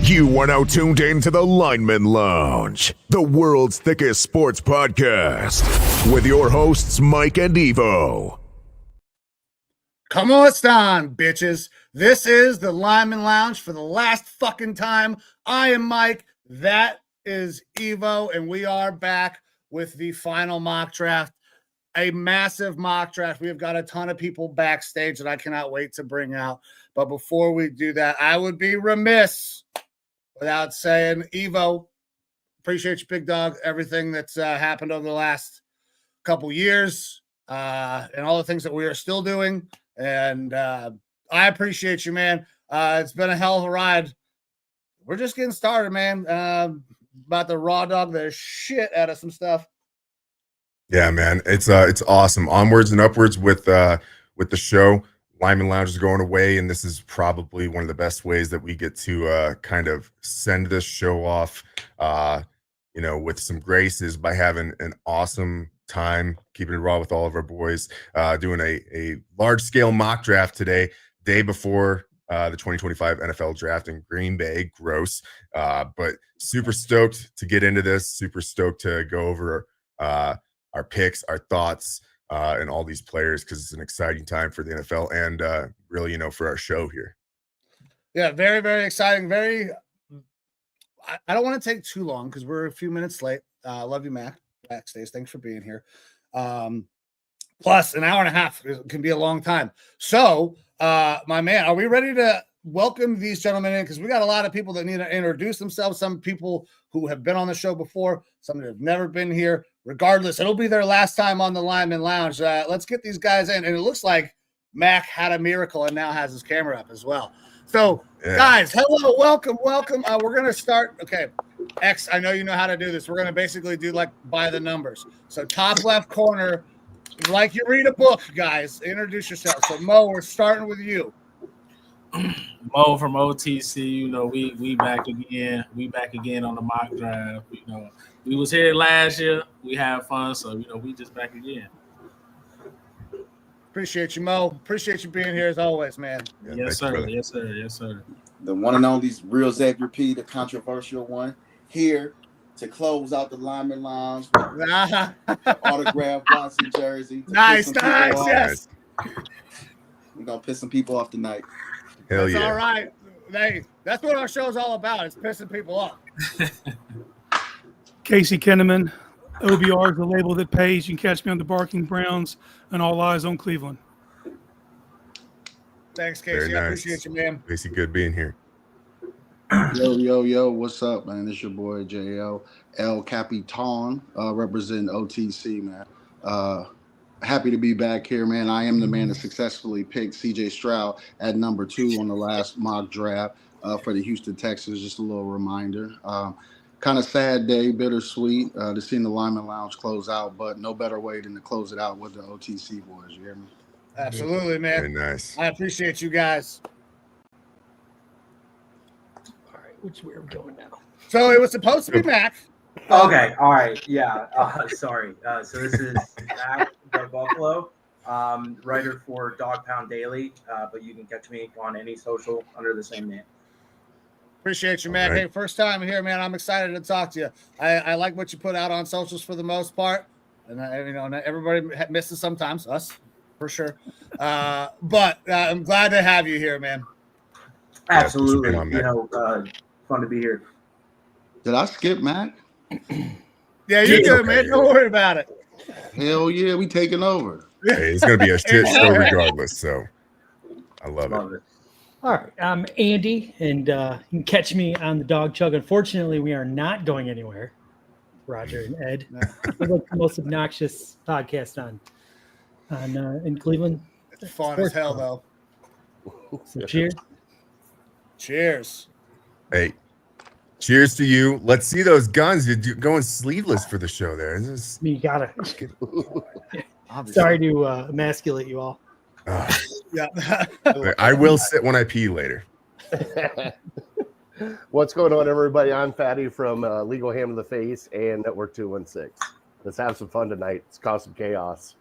You are now tuned in to the Lineman Lounge, the world's thickest sports podcast, with your hosts, Mike and Evo. Come on, bitches. This is the Lineman Lounge for the last fucking time. I am Mike. That is Evo, and we are back with the final mock draft. A massive mock draft. We have got a ton of people backstage that I cannot wait to bring out. But before we do that, I would be remiss without saying, Evo, appreciate you, big dog, everything that's happened over the last couple years and all the things that we are still doing. And I appreciate you, man. It's been a hell of a ride. We're just getting started, man. About to raw dog the shit out of some stuff. Yeah, man. It's awesome. Onwards and upwards with the show. Lineman Lounge is going away, and this is probably one of the best ways that we get to kind of send this show off, with some graces by having an awesome time, keeping it raw with all of our boys, doing a large-scale mock draft today, day before the 2025 NFL draft in Green Bay. Gross. But super stoked to get into this, super stoked to go over our picks, our thoughts, and all these players, because it's an exciting time for the NFL and really, for our show here. Yeah, very, very exciting. I don't want to take too long because we're a few minutes late. Love you, Mac, backstage. Thanks for being here. Plus, an hour and a half can be a long time. So, my man, are we ready to welcome these gentlemen in? Because we got a lot of people that need to introduce themselves. Some people who have been on the show before, some that have never been here. Regardless, it'll be their last time on the Lineman Lounge. Let's get these guys in. And it looks like Mac had a miracle and now has his camera up as well. So, Guys, hello, welcome. We're going to start. Okay, X, I know you know how to do this. We're going to basically do like by the numbers. So top left corner, like you read a book, guys, introduce yourself. So, Mo, we're starting with you. Mo from OTC, we back again. We back again on the mock draft. We was here last year. We had fun, so we just back again. Appreciate you, Mo. Appreciate you being here as always, man. Yeah, yes, sir. Yes, sir. Yes, sir. The one and only real Xavier P, the controversial one, here to close out the Lineman Lounge. Autograph Watson jersey. Nice. Yes. We're gonna piss some people off tonight. Hell that's yeah. All right. That's what our show's all about. It's pissing people off. Casey Kenneman, OBR is the label that pays. You can catch me on the Barking Browns and All Eyes on Cleveland. Thanks, Casey. Very nice. I appreciate you, man. Casey, good being here. Yo, what's up, man? It's your boy JL El Capitan, representing OTC, man. Happy to be back here, man. I am the man that successfully picked CJ Stroud at number 2 on the last mock draft for the Houston Texans. Just a little reminder. Kind of sad day, bittersweet to seeing the Lineman Lounge close out, but no better way than to close it out with the OTC boys. You hear me? Absolutely, man. Very nice. I appreciate you guys. All right, which way are we going now? So it was supposed to be Mac. Okay, all right, yeah. Sorry. So this is Mac the Buffalo, writer for Dog Pound Daily, but you can catch me on any social under the same name. Appreciate you, Mac. Right. Hey, first time here, man. I'm excited to talk to you. I like what you put out on socials for the most part, and everybody misses sometimes, us for sure. But I'm glad to have you here, man. Absolutely, Yeah, fun to be here. Did I skip Mac? Yeah, you're good, man. Don't worry about it. Hell yeah, we taking over. Hey, it's gonna be a shit show regardless. So I love it. All right, I'm Andy, and you can catch me on the Dog Chug. Unfortunately, we are not going anywhere. Roger and Ed, we're like the most obnoxious podcast in Cleveland. It's fun as hell, though. So cheers. Cheers. Hey, cheers to you. Let's see those guns. You're going sleeveless for the show there. You gotta. Obviously. Sorry to emasculate you all. Yeah. I will sit when I pee later. What's going on, everybody? I'm Fatty from Legal Ham to the Face and Network 216. Let's have some fun tonight. Let's cause some chaos.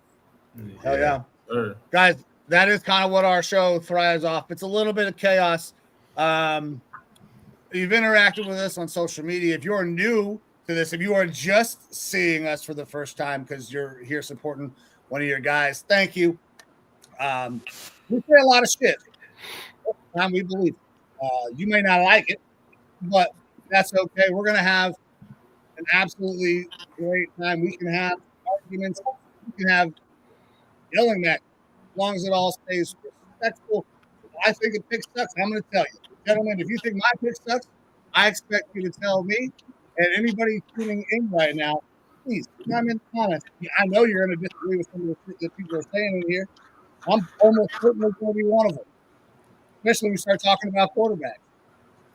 Hell yeah. Guys, that is kind of what our show thrives off. It's a little bit of chaos. You've interacted with us on social media. If you're new to this, if you are just seeing us for the first time because you're here supporting one of your guys, thank you. We say a lot of shit. Time we believe it. You may not like it, but that's okay. We're going to have an absolutely great time. We can have arguments. We can have yelling match as long as it all stays respectful. If I think a pick sucks, I'm going to tell you. Gentlemen, if you think my pick sucks, I expect you to tell me. And anybody tuning in right now, please comment in the comments. I know you're going to disagree with some of the shit that people are saying in here. I'm almost certainly going to be one of them, especially when we start talking about quarterbacks.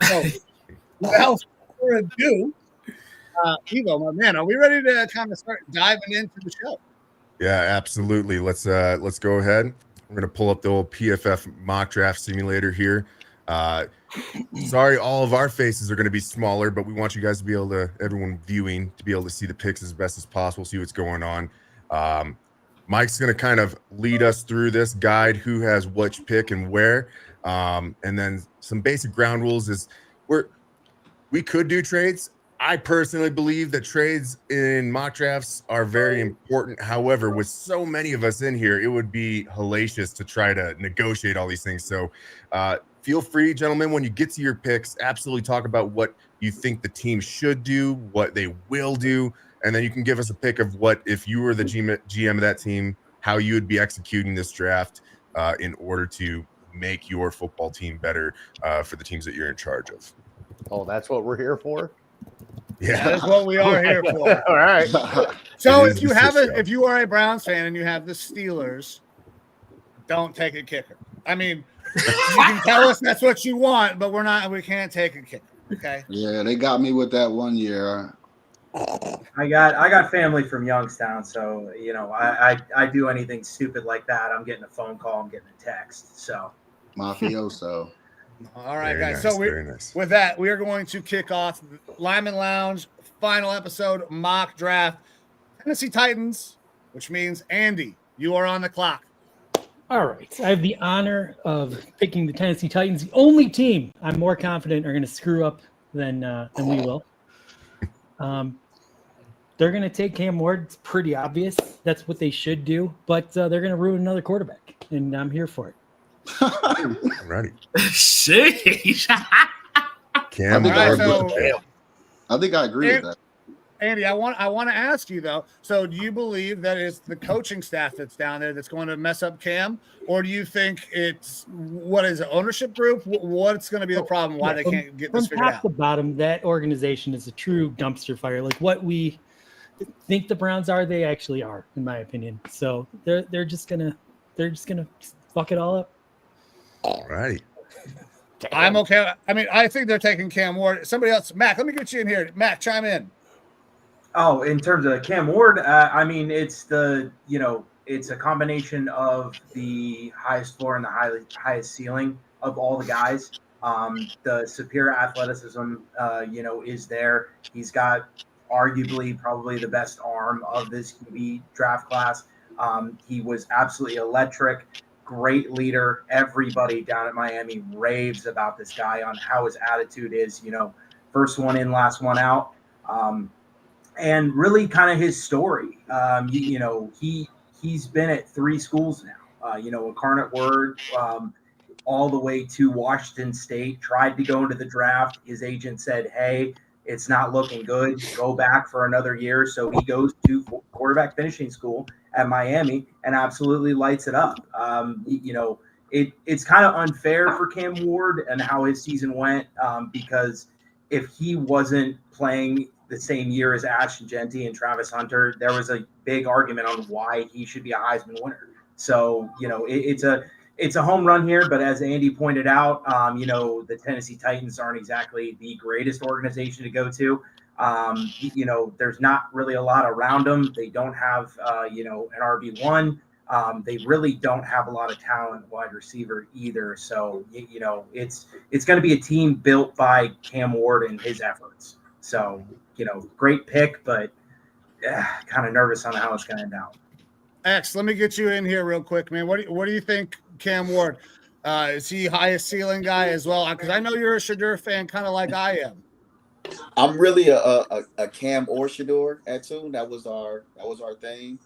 So, without further ado, Evo, my man, are we ready to kind of start diving into the show? Yeah, absolutely. Let's go ahead. We're gonna pull up the old PFF mock draft simulator here. Sorry, all of our faces are going to be smaller, but we want you guys to be able to, everyone viewing, to be able to see the picks as best as possible, see what's going on. Mike's going to kind of lead us through this, guide who has which pick and where. And then some basic ground rules is we could do trades. I personally believe that trades in mock drafts are very important. However, with so many of us in here, it would be hellacious to try to negotiate all these things. So feel free, gentlemen, when you get to your picks, absolutely talk about what you think the team should do, what they will do, and then you can give us a pick of what, if you were the GM of that team, how you would be executing this draft in order to make your football team better for the teams that you're in charge of. Oh, that's what we're here for? Yeah, That is what we are here for. All right. So It is if you are a Browns fan and you have the Steelers, don't take a kicker. I mean, you can tell us that's what you want, but we can't take a kicker. Okay. Yeah, they got me with that one year. I got family from Youngstown, so I do anything stupid like that, I'm getting a phone call, I'm getting a text. So Mafioso. All right, Very guys. nice, So very nice. with that, we are going to kick off Lineman Lounge final episode mock draft. Tennessee Titans, which means Andy, you are on the clock. All right. I have the honor of picking the Tennessee Titans, the only team I'm more confident are going to screw up than we will. They're going to take Cam Ward. It's pretty obvious. That's what they should do. But they're going to ruin another quarterback, and I'm here for it. I'm ready. Sheesh. Cam All right, Ward with so- the pick. I think I agree with that. Andy, I want to ask you though. So, do you believe that it's the coaching staff that's down there that's going to mess up Cam, or do you think it's what is it, ownership group? What's going to be the problem? Why they can't get this figured from top to out? bottom, that organization is a true dumpster fire. Like what we think the Browns are, they actually are, in my opinion. So they're just gonna fuck it all up. All righty. I'm okay. I mean, I think they're taking Cam Ward. Somebody else, Mac. Let me get you in here. Mac, chime in. Oh, in terms of Cam Ward, I mean, it's it's a combination of the highest floor and the highest ceiling of all the guys. The superior athleticism, is there. He's got arguably probably the best arm of this QB draft class. He was absolutely electric, great leader. Everybody down at Miami raves about this guy on how his attitude is, first one in, last one out. And really kind of his story. He's been at 3 schools now, Incarnate Word, all the way to Washington State, tried to go into the draft. His agent said, hey, it's not looking good. Go back for another year. So he goes to quarterback finishing school at Miami and absolutely lights it up. It's kind of unfair for Cam Ward and how his season went because if he wasn't playing the same year as Ashton Genty and Travis Hunter, there was a big argument on why he should be a Heisman winner. So, it's a home run here, but as Andy pointed out, the Tennessee Titans aren't exactly the greatest organization to go to. There's not really a lot around them. They don't have, an RB1. They really don't have a lot of talent wide receiver either. So, it's going to be a team built by Cam Ward and his efforts. So, great pick, but kind of nervous on how it's going to end out. X, let me get you in here real quick, man. What do you think, Cam Ward? Is he highest ceiling guy as well? Because I know you're a Shedeur fan, kind of like I am. I'm really a Cam or Shedeur at Tune. That was our thing.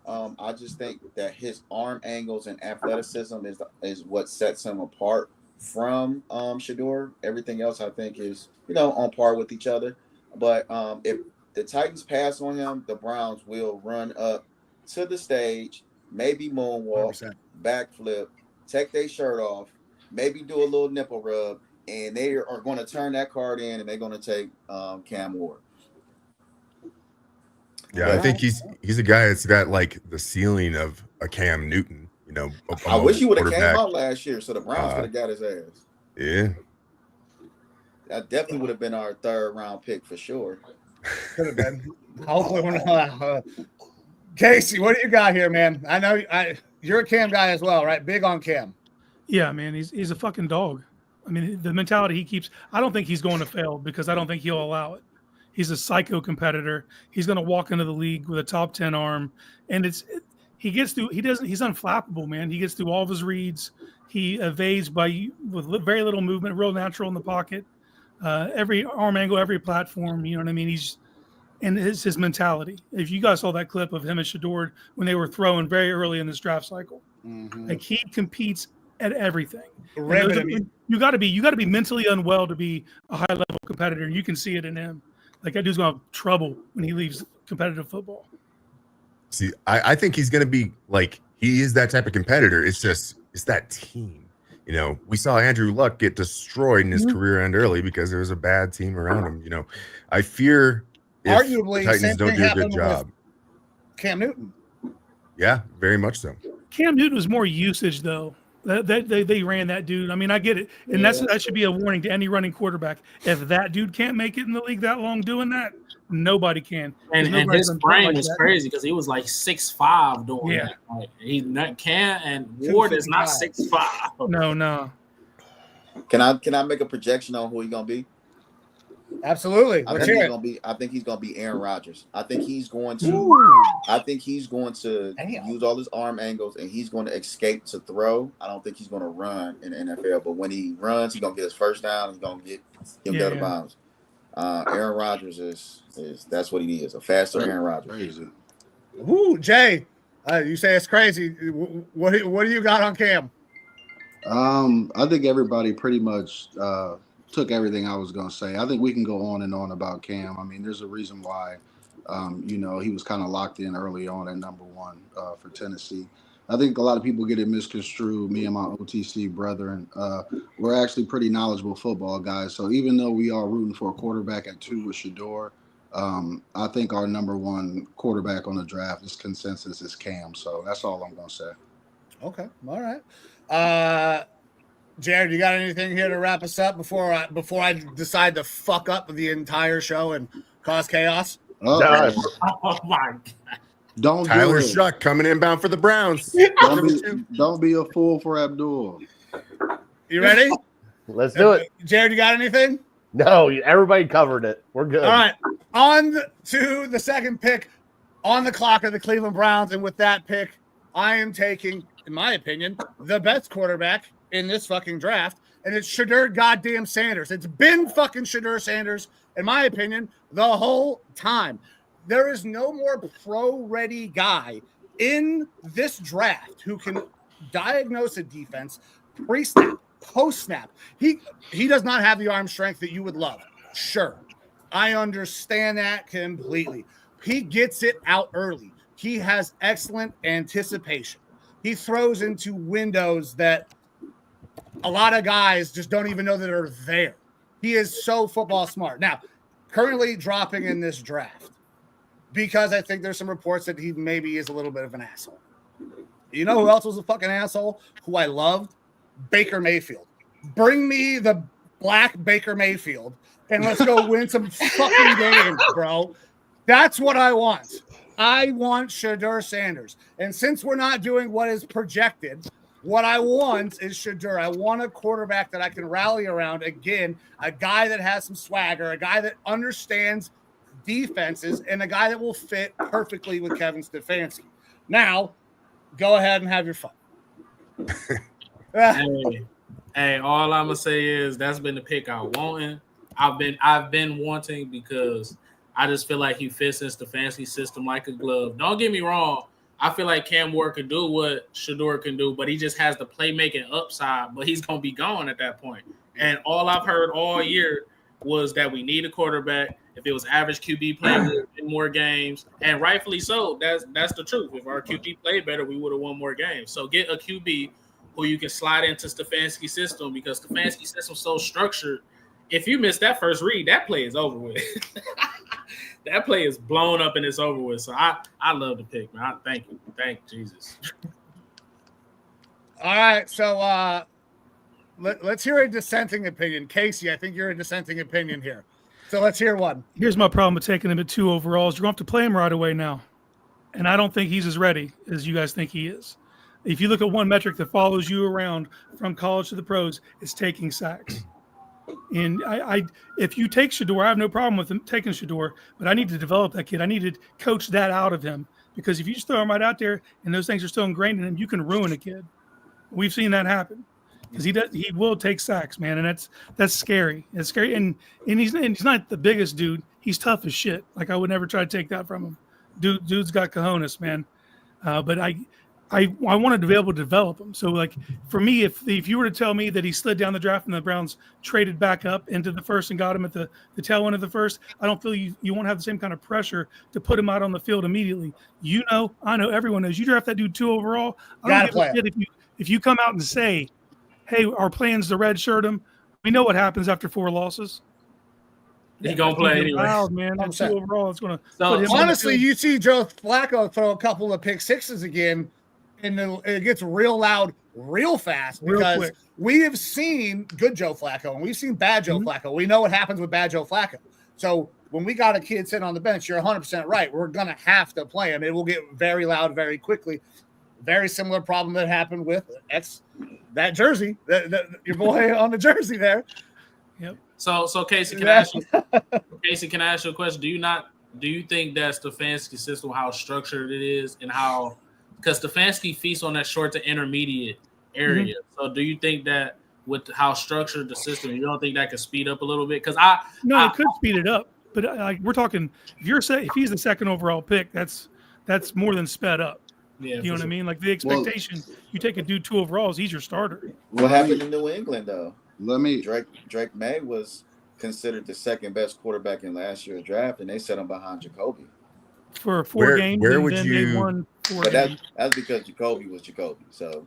I just think that his arm angles and athleticism is what sets him apart from Shedeur. Everything else I think is on par with each other. But if the Titans pass on him, the Browns will run up to the stage, maybe moonwalk, 100%. Backflip, take their shirt off, maybe do a little nipple rub, and they are going to turn that card in, and they're going to take Cam Ward. Yeah, I think he's a guy that's got like the ceiling of a Cam Newton. I wish he would have came out last year, so the Browns could have got his ass. Yeah, that definitely would have been our 3rd round pick for sure. Could have been. Hopefully, we're not. Casey, what do you got here, man? I know you're a Cam guy as well, right? Big on Cam. Yeah, man, he's a fucking dog. I mean, the mentality he keeps. I don't think he's going to fail because I don't think he'll allow it. He's a psycho competitor. He's going to walk into the league with a top 10 arm, and he's unflappable, man. He gets through all of his reads. He evades with very little movement, real natural in the pocket. Every arm angle, every platform, you know what I mean? And it's his mentality. If you guys saw that clip of him and Shedeur when they were throwing very early in this draft cycle, like he competes at everything. You got to be mentally unwell to be a high level competitor, and you can see it in him. Like that dude's gonna have trouble when he leaves competitive football. See, I think he's gonna be like he is that type of competitor. It's that team. We saw Andrew Luck get destroyed in his career end early because there was a bad team around him. I fear if arguably the Titans don't do a good job. Cam Newton. Yeah, very much so. Cam Newton was more usage though. They ran that dude. I mean, I get it, and that should be a warning to any running quarterback. If that dude can't make it in the league that long doing that, nobody can. And his frame was crazy because he was like 6'5" doing that. Like, he's not Cam and Ward is not 6'5". No. Can I make a projection on who he's gonna be? Absolutely. I think he's gonna be Aaron Rodgers. I think he's going to use all his arm angles and he's going to escape to throw. I don't think he's going to run in the NFL, but when he runs, he's gonna get his first down. He's gonna get out of bounds. Aaron Rodgers is that's what he is, a faster Aaron Rodgers. Ooh, Jay, you say it's crazy. What do you got on Cam? I think everybody pretty much took everything I was going to say. I think we can go on and on about Cam. I mean, there's a reason why You know, he was kind of locked in early on at number one for Tennessee. I think a lot of people get it misconstrued. Me and my OTC brethren, we're actually pretty knowledgeable football guys. So even though we are rooting for a quarterback at 2 with Shador, I think our number one quarterback on the draft, this consensus, is Cam. So that's all I'm going to say. Okay. All right. Jared, you got anything here to wrap us up before I decide to fuck up the entire show and cause chaos? Oh my God. Don't Tyler do it. Shuck coming inbound for the Browns. Don't be a fool for Abdul. You ready? Let's do it. Jared, you got anything? No, everybody covered it. We're good. All right. On to the second pick on the clock of the Cleveland Browns. And with that pick, I am taking, in my opinion, the best quarterback in this fucking draft. And it's Shedeur goddamn Sanders. It's been fucking Shedeur Sanders, in my opinion, the whole time. There is no more pro-ready guy in this draft who can diagnose a defense pre-snap, post-snap. He does not have the arm strength that you would love. Sure. I understand that completely. He gets it out early. He has excellent anticipation. He throws into windows that a lot of guys just don't even know that are there. He is so football smart. Now, currently dropping in this draft because I think there's some reports that he maybe is a little bit of an asshole. You know who else was a fucking asshole? Who I loved? Baker Mayfield. Bring me the black Baker Mayfield and let's go win some fucking games, bro. That's what I want. I want Shedeur Sanders. And since we're not doing what is projected, what I want is Shedeur. I want a quarterback that I can rally around. Again, a guy that has some swagger, a guy that understands defenses, and a guy that will fit perfectly with Kevin Stefanski. Now, go ahead and have your fun. Hey, all I'm gonna say is that's been the pick I wanted. I've been wanting because I just feel like he fits in Stefanski's system like a glove. Don't get me wrong. I feel like Cam Ward can do what Shedeur can do, but he just has the playmaking upside, but he's going to be gone at that point. And all I've heard all year was that we need a quarterback. If it was average QB playing in more games, and rightfully so, that's the truth. If our QB played better, we would have won more games. So get a QB who you can slide into Stefanski's system because Stefanski's system is so structured. If you miss that first read, that play is over with. That play is blown up and it's over with. So I love the pick, man. Thank you. Thank Jesus. All right. So let's hear a dissenting opinion. Casey, I think you're a dissenting opinion here. So let's hear one. Here's my problem with taking him at 2 overalls. You're going to have to play him right away now. And I don't think he's as ready as you guys think he is. If you look at one metric that follows you around from college to the pros, it's taking sacks. And if you take Shedeur, I have no problem with him taking Shedeur, but I need to develop that kid. I need to coach that out of him because if you just throw him right out there and those things are still ingrained in him, you can ruin a kid. We've seen that happen because he will take sacks, man, and that's scary. It's scary, and he's not the biggest dude. He's tough as shit. Like I would never try to take that from him. Dude's got cojones, man. But I wanted to be able to develop him. So, like, for me, if you were to tell me that he slid down the draft and the Browns traded back up into the first and got him at the tail end of the first, I don't feel you won't have the same kind of pressure to put him out on the field immediately. You know, I know, everyone knows. You draft that dude 2 overall, I don't give a shit if you come out and say, hey, our plan's to redshirt him. We know what happens after 4 losses. He's going to play anyway. Loud, man. 2 overall, it's going to put him honestly, you see Joe Flacco throw a couple of pick sixes again, and it gets real loud real fast because we have seen good Joe Flacco and we've seen bad Joe Flacco. We know what happens with bad Joe Flacco. So when we got a kid sitting on the bench, you're 100% right. We're going to have to play him. It will get very loud very quickly. Very similar problem that happened with that jersey, your boy on the jersey there. Yep. So Casey, can I ask you a question? Do you think that's Stefanski's system, how structured it is, and how because Stefanski feasts on that short to intermediate area. Mm-hmm. So do you think that with how structured the system, you don't think that could speed up a little bit? Because it could speed it up, but we're talking if he's the second overall pick, that's more than sped up. Yeah, you know what I mean? Like the expectation, you take a dude 2 overalls, he's your starter. What happened in New England though? Drake May was considered the second best quarterback in last year's draft, and they set him behind Jacoby. for 4 games, where and would then you, they won 4 But games. that's because Jacoby was Jacoby. So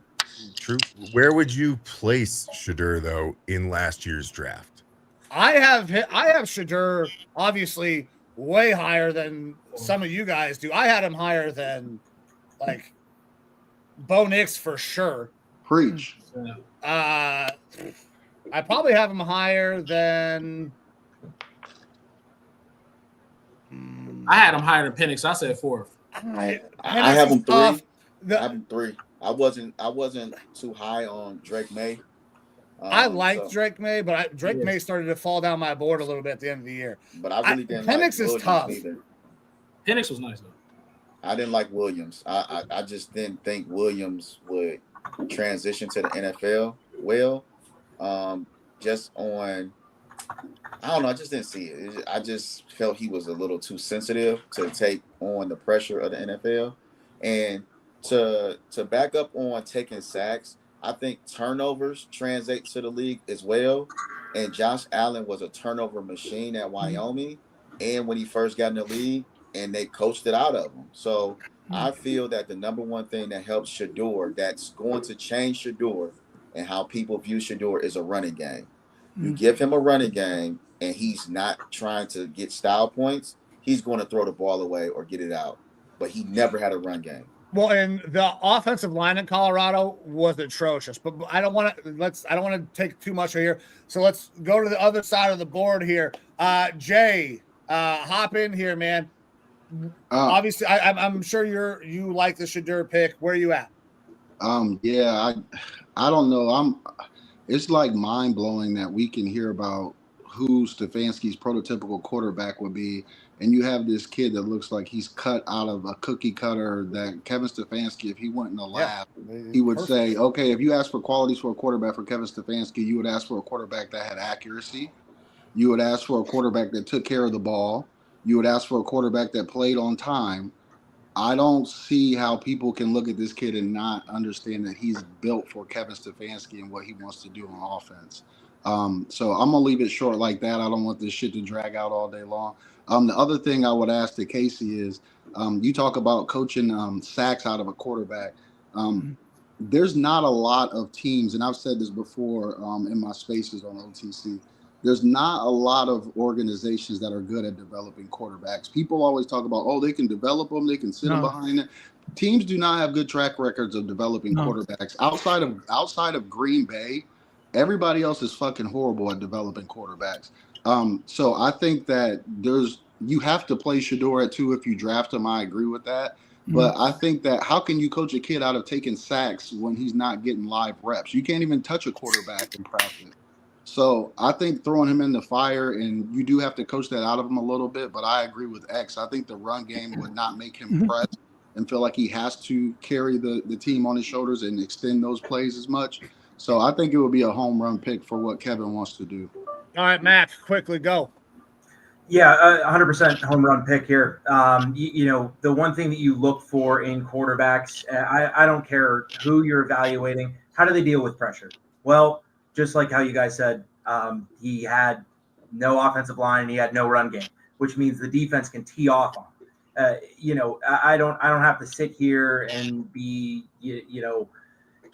true, where would you place Shedeur though in last year's draft? I have Shadur obviously way higher than some of you guys do. I had him higher than like Bo Nix for sure. Preach. I probably have him higher than. I had him higher than Penix. I said 4th. I have him 3. Tough. I have him 3. I wasn't too high on Drake May. I liked Drake May, but Drake May started to fall down my board a little bit at the end of the year. But I really didn't Penix like is Williams tough. either. Penix was nice though. I didn't like Williams. I just didn't think Williams would transition to the NFL well. Just on, I don't know. I just didn't see it. I just felt he was a little too sensitive to take on the pressure of the NFL. And to back up on taking sacks, I think turnovers translate to the league as well. And Josh Allen was a turnover machine at Wyoming, and when he first got in the league, and they coached it out of him. So I feel that the number one thing that helps Shedeur, that's going to change Shedeur and how people view Shedeur, is a running game. You give him a running game, and he's not trying to get style points, he's going to throw the ball away or get it out. But he never had a run game. Well, and the offensive line in Colorado was atrocious, but I don't want to take too much here. So let's go to the other side of the board here. Jay, hop in here, man. Obviously, I'm sure you like the Shedeur pick. Where are you at? Yeah, I don't know. It's like mind blowing that we can hear about who Stefanski's prototypical quarterback would be, and you have this kid that looks like he's cut out of a cookie cutter that Kevin Stefanski, if he went in the lab, he would say, okay, if you ask for qualities for a quarterback for Kevin Stefanski, you would ask for a quarterback that had accuracy. You would ask for a quarterback that took care of the ball. You would ask for a quarterback that played on time. I don't see how people can look at this kid and not understand that he's built for Kevin Stefanski and what he wants to do on offense. So I'm going to leave it short like that. I don't want this shit to drag out all day long. The other thing I would ask to Casey is, you talk about coaching sacks out of a quarterback. There's not a lot of teams, and I've said this before in my spaces on OTC, there's not a lot of organizations that are good at developing quarterbacks. People always talk about, oh, they can develop them, they can sit them behind it. Teams do not have good track records of developing quarterbacks. Outside of Green Bay, everybody else is fucking horrible at developing quarterbacks. So I think that you have to play Shedeur at 2 if you draft him. I agree with that. But I think that how can you coach a kid out of taking sacks when he's not getting live reps? You can't even touch a quarterback in practice. So I think throwing him in the fire, and you do have to coach that out of him a little bit, but I agree with X. I think the run game would not make him press and feel like he has to carry the team on his shoulders and extend those plays as much. So I think it would be a home run pick for what Kevin wants to do. All right, Matt, quickly go. Yeah, 100% home run pick here. The one thing that you look for in quarterbacks, I don't care who you're evaluating, how do they deal with pressure? Well, just like how you guys said, he had no offensive line, he had no run game, which means the defense can tee off on him. I don't have to sit here and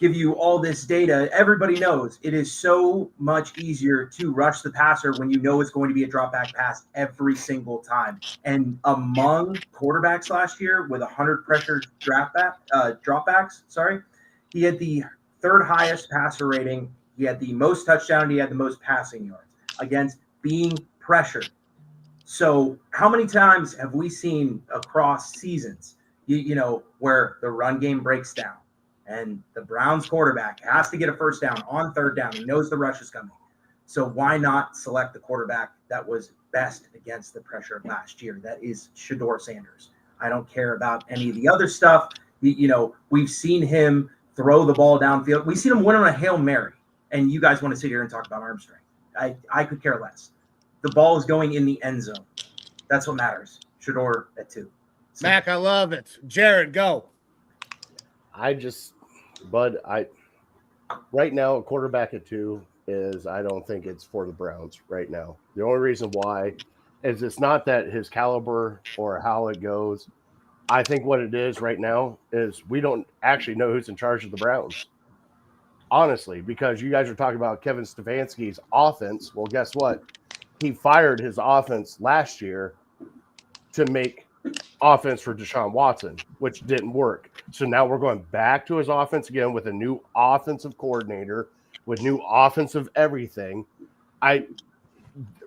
give you all this data. Everybody knows it is so much easier to rush the passer when you know it's going to be a drop back pass every single time. And among quarterbacks last year with 100 pressure dropbacks, he had the 3rd highest passer rating. He had the most touchdown. He had the most passing yards against being pressured. So how many times have we seen across seasons, where the run game breaks down and the Browns quarterback has to get a first down on 3rd down? He knows the rush is coming. So why not select the quarterback that was best against the pressure of last year? That is Shedeur Sanders. I don't care about any of the other stuff. We've seen him throw the ball downfield. We've seen him win on a Hail Mary. And you guys want to sit here and talk about arm strength. I could care less. The ball is going in the end zone. That's what matters. Shedeur at 2. Mac, I love it. Jared, go. Right now, a quarterback at 2 I don't think it's for the Browns right now. The only reason why is it's not that his caliber or how it goes. I think what it is right now is we don't actually know who's in charge of the Browns. Honestly, because you guys are talking about Kevin Stefanski's offense. Well, guess what? He fired his offense last year to make offense for Deshaun Watson, which didn't work. So now we're going back to his offense again with a new offensive coordinator, with new offensive everything.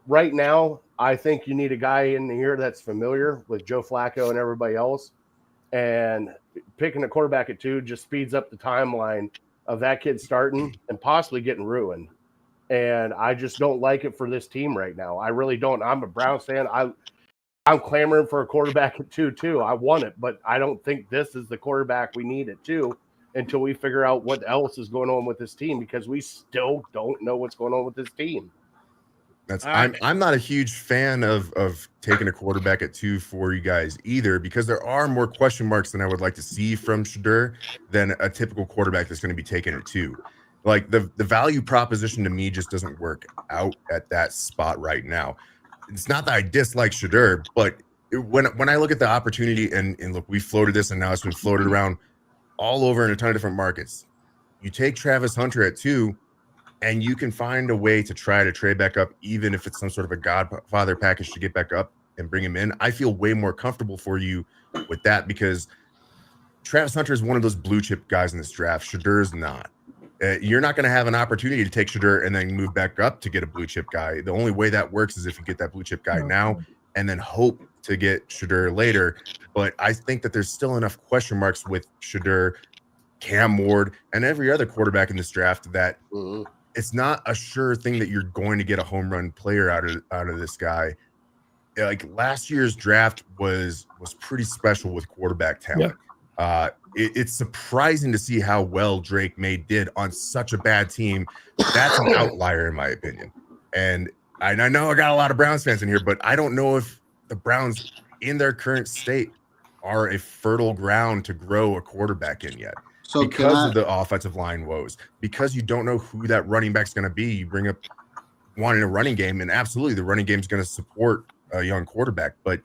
Right now, I think you need a guy in here that's familiar with Joe Flacco and everybody else. And picking a quarterback at 2 just speeds up the timeline of that kid starting and possibly getting ruined. And I just don't like it for this team right now. I really don't. I'm a Browns fan. I'm clamoring for a quarterback at 2 too. I want it, but I don't think this is the quarterback we need at 2 until we figure out what else is going on with this team, because we still don't know what's going on with this team. I'm not a huge fan of taking a quarterback at 2 for you guys either, because there are more question marks than I would like to see from Shedeur than a typical quarterback that's going to be taken at 2. Like the value proposition to me just doesn't work out at that spot right now. It's not that I dislike Shedeur, but when I look at the opportunity and look, we floated this and now it's been floated around all over in a ton of different markets. You take Travis Hunter at 2, and you can find a way to try to trade back up, even if it's some sort of a Godfather package to get back up and bring him in. I feel way more comfortable for you with that, because Travis Hunter is one of those blue chip guys in this draft. Shedeur's not. You're not going to have an opportunity to take Shedeur and then move back up to get a blue chip guy. The only way that works is if you get that blue chip guy now and then hope to get Shedeur later. But I think that there's still enough question marks with Shedeur, Cam Ward, and every other quarterback in this draft that it's not a sure thing that you're going to get a home run player out of this guy. Like last year's draft was pretty special with quarterback talent. Yeah. It's surprising to see how well Drake May did on such a bad team. That's an outlier in my opinion. And I know I got a lot of Browns fans in here, but I don't know if the Browns in their current state are a fertile ground to grow a quarterback in yet. So because of the offensive line woes, because you don't know who that running back's going to be. You bring up wanting a running game, and absolutely the running game is going to support a young quarterback, but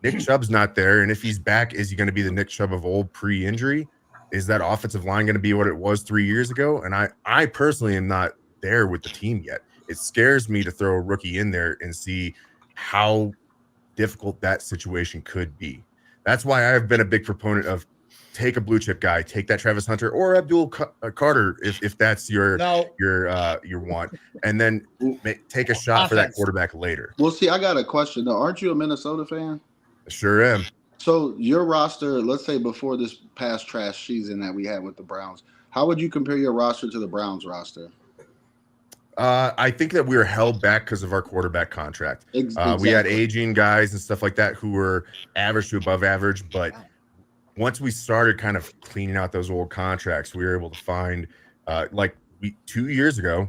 Nick Chubb's not there. And if he's back, is he going to be the Nick Chubb of old pre-injury? Is that offensive line going to be what it was 3 years ago? And I personally am not there with the team yet. It scares me to throw a rookie in there and see how difficult that situation could be. That's why I've been a big proponent of take a blue chip guy, take that Travis Hunter or Abdul Carter if that's your want, and then take a shot for that quarterback later. Well, see, I got a question though. Aren't you a Minnesota fan? I sure am. So your roster, let's say before this past trash season that we had with the Browns, how would you compare your roster to the Browns roster? I think that we were held back because of our quarterback contract. Exactly. We had aging guys and stuff like that who were average to above average, but once we started kind of cleaning out those old contracts, we were able to find, 2 years ago,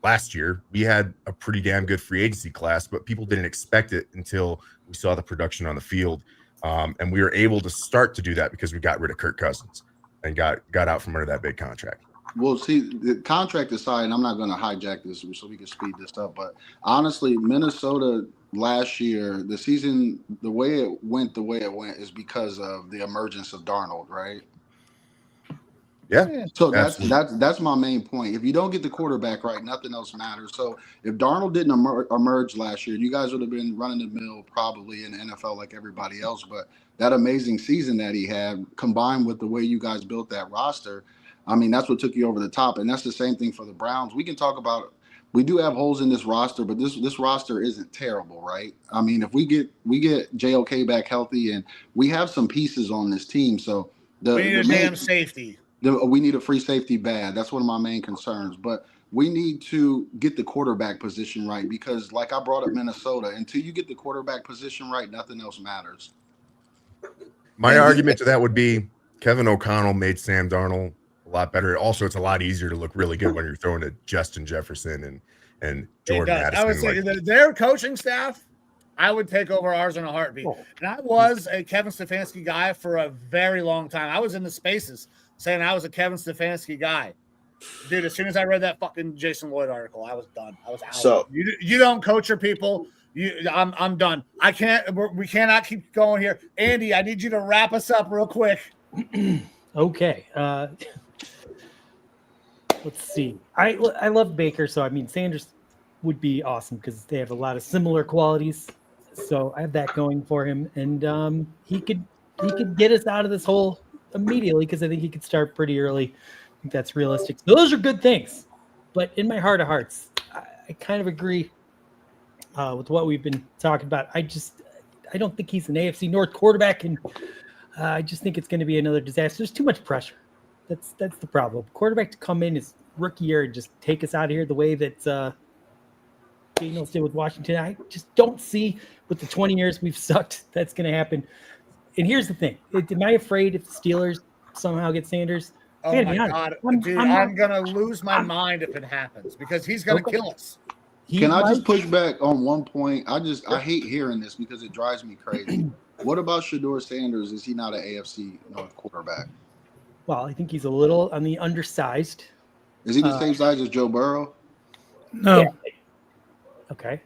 last year, we had a pretty damn good free agency class, but people didn't expect it until we saw the production on the field. And we were able to start to do that because we got rid of Kirk Cousins and got out from under that big contract. Well, see, the contract aside, and I'm not going to hijack this so we can speed this up, but honestly, Minnesota last year, the season, the way it went is because of the emergence of Darnold, right? Yeah. So that's my main point. If you don't get the quarterback right, nothing else matters. So if Darnold didn't emerge last year, you guys would have been running the mill probably in the NFL like everybody else. But that amazing season that he had, combined with the way you guys built that roster, I mean, that's what took you over the top. And that's the same thing for the Browns. We can talk about, we do have holes in this roster, but this roster isn't terrible, right? I mean, if we get JOK back healthy, and we have some pieces on this team. So we need a damn safety. We need a free safety bad. That's one of my main concerns. But we need to get the quarterback position right, because like I brought up Minnesota, until you get the quarterback position right, nothing else matters. My argument to that would be Kevin O'Connell made Sam Darnold a lot better. Also, it's a lot easier to look really good when you're throwing to Justin Jefferson and Jordan Addison. I would say their coaching staff, I would take over ours in a heartbeat. And I was a Kevin Stefanski guy for a very long time. I was in the spaces saying I was a Kevin Stefanski guy. Dude, as soon as I read that fucking Jason Lloyd article, I was done. I was out. So you don't coach your people. I'm done. We cannot keep going here. Andy, I need you to wrap us up real quick. Okay. Let's see. I love Baker, so I mean Sanders would be awesome because they have a lot of similar qualities. So I have that going for him, and he could get us out of this hole immediately because I think he could start pretty early. I think that's realistic. So those are good things, but in my heart of hearts, I kind of agree with what we've been talking about. I don't think he's an AFC North quarterback, and I just think it's going to be another disaster. There's too much pressure. That's the problem. Quarterback to come in his rookie year and just take us out of here the way that Daniels did with Washington. I just don't see with the 20 years we've sucked that's going to happen. And here's the thing: am I afraid if the Steelers somehow get Sanders? Oh my God, dude! I'm gonna lose my mind if it happens because he's gonna kill us. Can I just push back on one point? I hate hearing this because it drives me crazy. What about Shedeur Sanders? Is he not an AFC North quarterback? Well, I think he's a little on the undersized. Is he the same size as Joe Burrow? No. Yeah. Okay.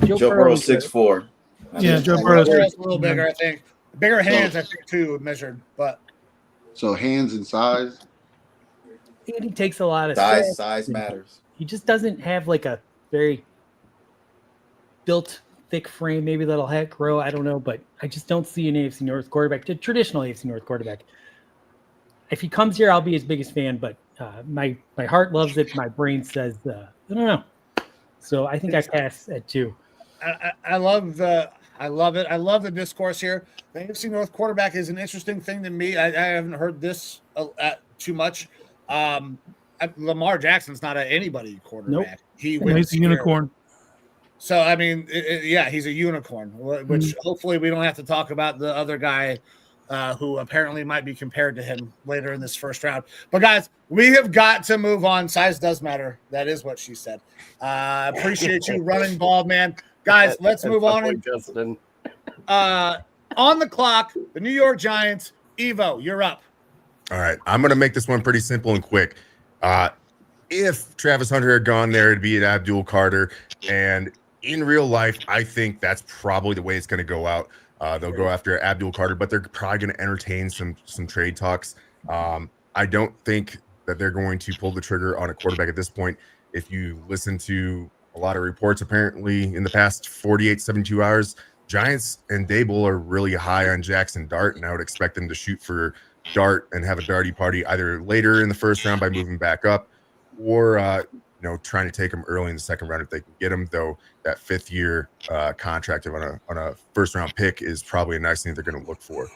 Joe Burrow's 6'4". Yeah, Joe Burrow's a little bigger, I think. Bigger hands, I think, too, measured. But so hands and size. And he takes a lot of size matters. He just doesn't have like a very built thick frame. Maybe that'll grow. I don't know, but I just don't see an AFC North quarterback, the traditional AFC North quarterback. If he comes here, I'll be his biggest fan, but my heart loves it. My brain says, I don't know. So I think I pass at 2. I love it. I love the discourse here. The AFC North quarterback is an interesting thing to me. I haven't heard this too much. Lamar Jackson's not anybody quarterback. Nope. He's a unicorn. So I mean, he's a unicorn. Which hopefully we don't have to talk about the other guy who apparently might be compared to him later in this first round. But guys, we have got to move on. Size does matter. That is what she said. Appreciate you running ball, man. Guys, let's move on. Justin. On the clock, the New York Giants. Evo, you're up. All right. I'm going to make this one pretty simple and quick. If Travis Hunter had gone there, it'd be an Abdul Carter. And in real life, I think that's probably the way it's going to go out. They'll go after Abdul Carter, but they're probably going to entertain some trade talks. I don't think that they're going to pull the trigger on a quarterback at this point. If you listen to a lot of reports, apparently in the past 48, 72 hours, Giants and Dable are really high on Jackson Dart, and I would expect them to shoot for Dart and have a Darty party either later in the first round by moving back up or trying to take him early in the second round if they can get him, though that 5th-year contract on a first-round pick is probably a nice thing they're going to look for.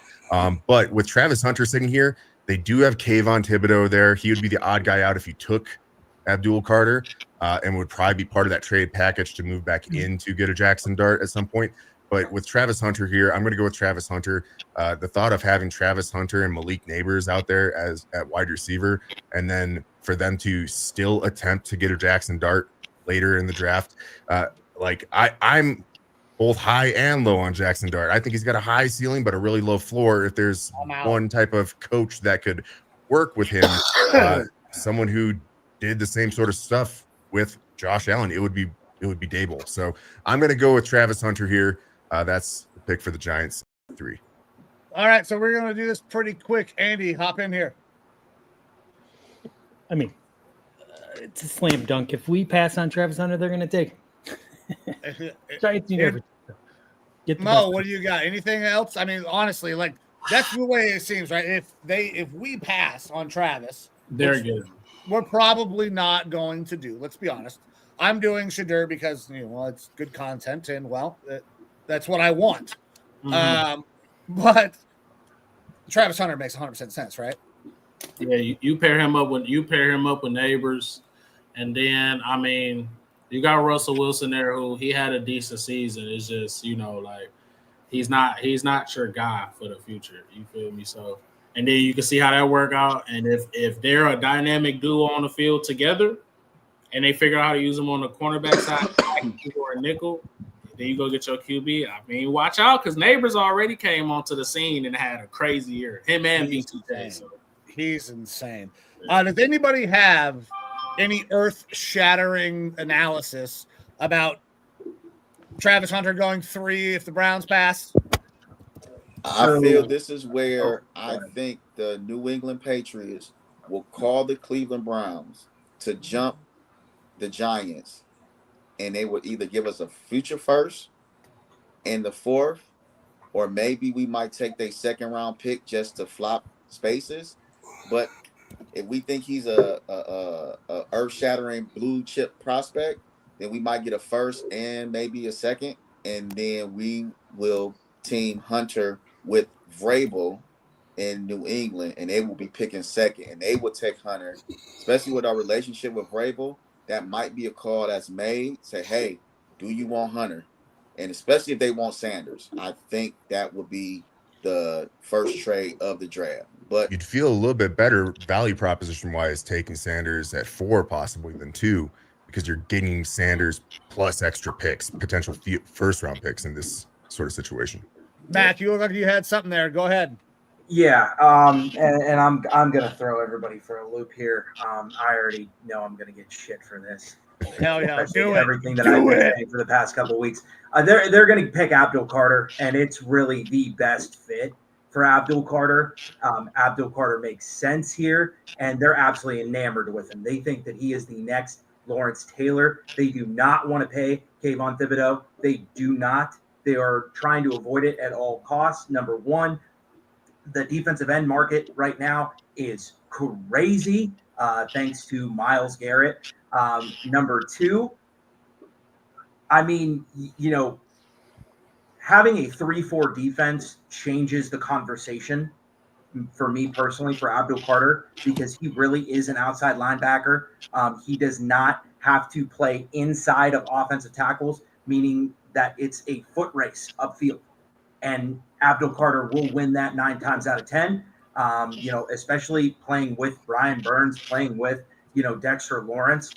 But with Travis Hunter sitting here, they do have Kayvon Thibodeau there. He would be the odd guy out if you took Abdul Carter and would probably be part of that trade package to move back in to get a Jackson Dart at some point. But with Travis Hunter here, I'm going to go with Travis Hunter. The thought of having Travis Hunter and Malik Neighbors out there at wide receiver, and then for them to still attempt to get a Jackson Dart later in the draft, I'm both high and low on Jackson Dart. I think he's got a high ceiling, but a really low floor. If there's one type of coach that could work with him, someone who did the same sort of stuff with Josh Allen, it would be Dable. So I'm going to go with Travis Hunter here. That's the pick for the Giants. 3. All right, so we're going to do this pretty quick. Andy, hop in here. I mean, it's a slam dunk. If we pass on Travis Hunter, they're going to take. Mo, what do you got? Anything else? I mean, honestly, that's the way it seems, right? If we pass on Travis, they're good. We're probably not going to do. Let's be honest. I'm doing Shedeur because it's good content and that's what I want. Mm-hmm. But Travis Hunter makes 100% sense, right? Yeah, you pair him up with Neighbors, and then I mean you got Russell Wilson there who he had a decent season. It's just he's not your guy for the future. You feel me? So and then you can see how that work out. And if they're a dynamic duo on the field together, and they figure out how to use them on the cornerback side or a nickel, then you go get your QB. I mean, watch out because Neighbors already came onto the scene and had a crazy year. Him and B2K. So. He's insane. Does anybody have any earth-shattering analysis about Travis Hunter going 3 if the Browns pass. I So- feel this is where go I ahead. think the New England Patriots will call the Cleveland Browns to jump the Giants, and they would either give us a future first in the 4th, or maybe we might take their second round pick just to flop spaces. But if we think he's a earth shattering blue chip prospect, then we might get a first and maybe a second, and then we will team Hunter with Vrabel in New England, and they will be picking second, and they will take Hunter, especially with our relationship with Vrabel. That might be a call that's made. Say, hey, do you want Hunter? And especially if they want Sanders, I think that would be the first trade of the draft. But You'd feel a little bit better value proposition wise taking Sanders at 4 possibly than 2, because you're getting Sanders plus extra picks, potential first round picks in this sort of situation. Matt, you look like you had something there. Go ahead. Yeah, and I'm gonna throw everybody for a loop here. I already know I'm gonna get shit for this. Hell yeah, Especially do it. everything that Do I've been it. saying for the past couple of weeks. They're going to pick Abdul Carter, and it's really the best fit for Abdul Carter. Abdul Carter makes sense here, and they're absolutely enamored with him. They think that he is the next Lawrence Taylor. They do not want to pay Kayvon Thibodeau. They do not. They are trying to avoid it at all costs. Number one, the defensive end market right now is crazy, thanks to Myles Garrett. Number two, I mean, having a 3-4 defense changes the conversation for me personally for Abdul Carter, because he really is an outside linebacker. He does not have to play inside of offensive tackles, meaning that it's a foot race upfield. And Abdul Carter will win that 9 times out of 10. Especially playing with Brian Burns, playing with, Dexter Lawrence.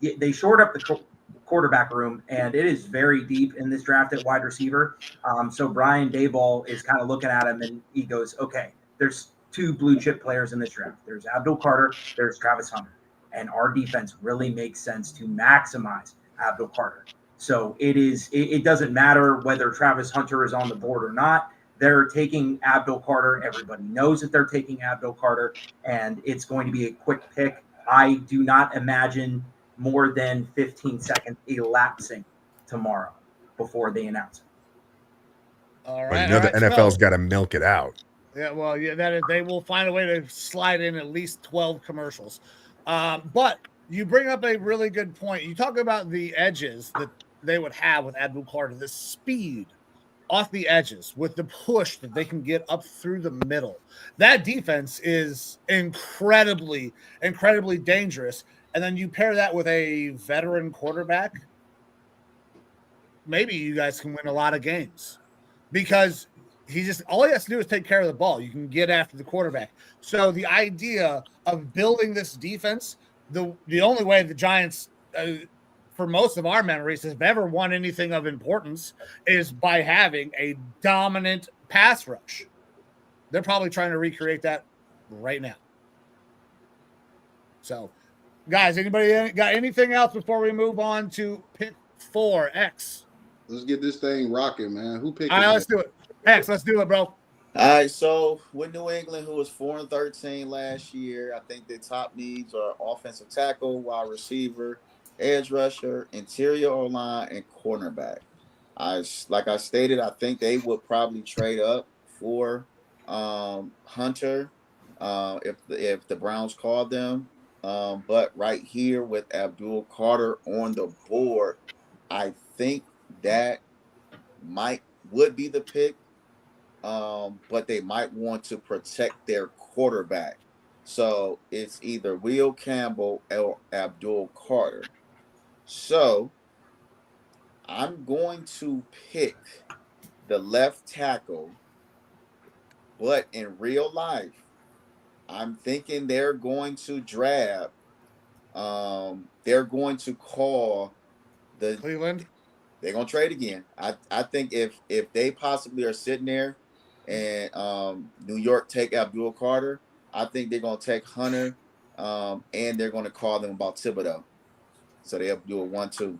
They shored up the quarterback room, and it is very deep in this draft at wide receiver. So Brian Daboll is kind of looking at him, and he goes, okay, there's 2 blue chip players in this draft. There's Abdul Carter, there's Travis Hunter. And our defense really makes sense to maximize Abdul Carter. So it doesn't matter whether Travis Hunter is on the board or not. They're taking Abdul Carter. Everybody knows that they're taking Abdul Carter, and it's going to be a quick pick. I do not imagine more than 15 seconds elapsing tomorrow before they announce it. All right. But you know, the NFL's got to milk it out. Yeah, well, yeah, that is, they will find a way to slide in at least 12 commercials. But you bring up a really good point. You talk about the edges that they would have with Abdul Carter, the speed off the edges with the push that they can get up through the middle. That defense is incredibly, incredibly dangerous. And then you pair that with a veteran quarterback, maybe you guys can win a lot of games, because all he has to do is take care of the ball. You can get after the quarterback. So the idea of building this defense, the only way the Giants, for most of our memories, have ever won anything of importance is by having a dominant pass rush. They're probably trying to recreate that right now. So, guys, anybody got anything else before we move on to pick 4, X? Let's get this thing rocking, man. Who picked? All right, let's do it. X, let's do it, bro. all right, so with New England, who was 4-13 last year, I think their top needs are offensive tackle, wide receiver, edge rusher, interior O-line, and cornerback. Like I stated, I think they would probably trade up for Hunter if the Browns called them. But right here with Abdul Carter on the board, I think that would be the pick. But they might want to protect their quarterback. So it's either Will Campbell or Abdul Carter. So I'm going to pick the left tackle, but in real life, I'm thinking they're going to draft. They're going to call the Cleveland. They're gonna trade again. I think if they possibly are sitting there and New York take Abdul Carter, I think they're gonna take Hunter, and they're gonna call them about Thibodeau. So they'll do a 1-2.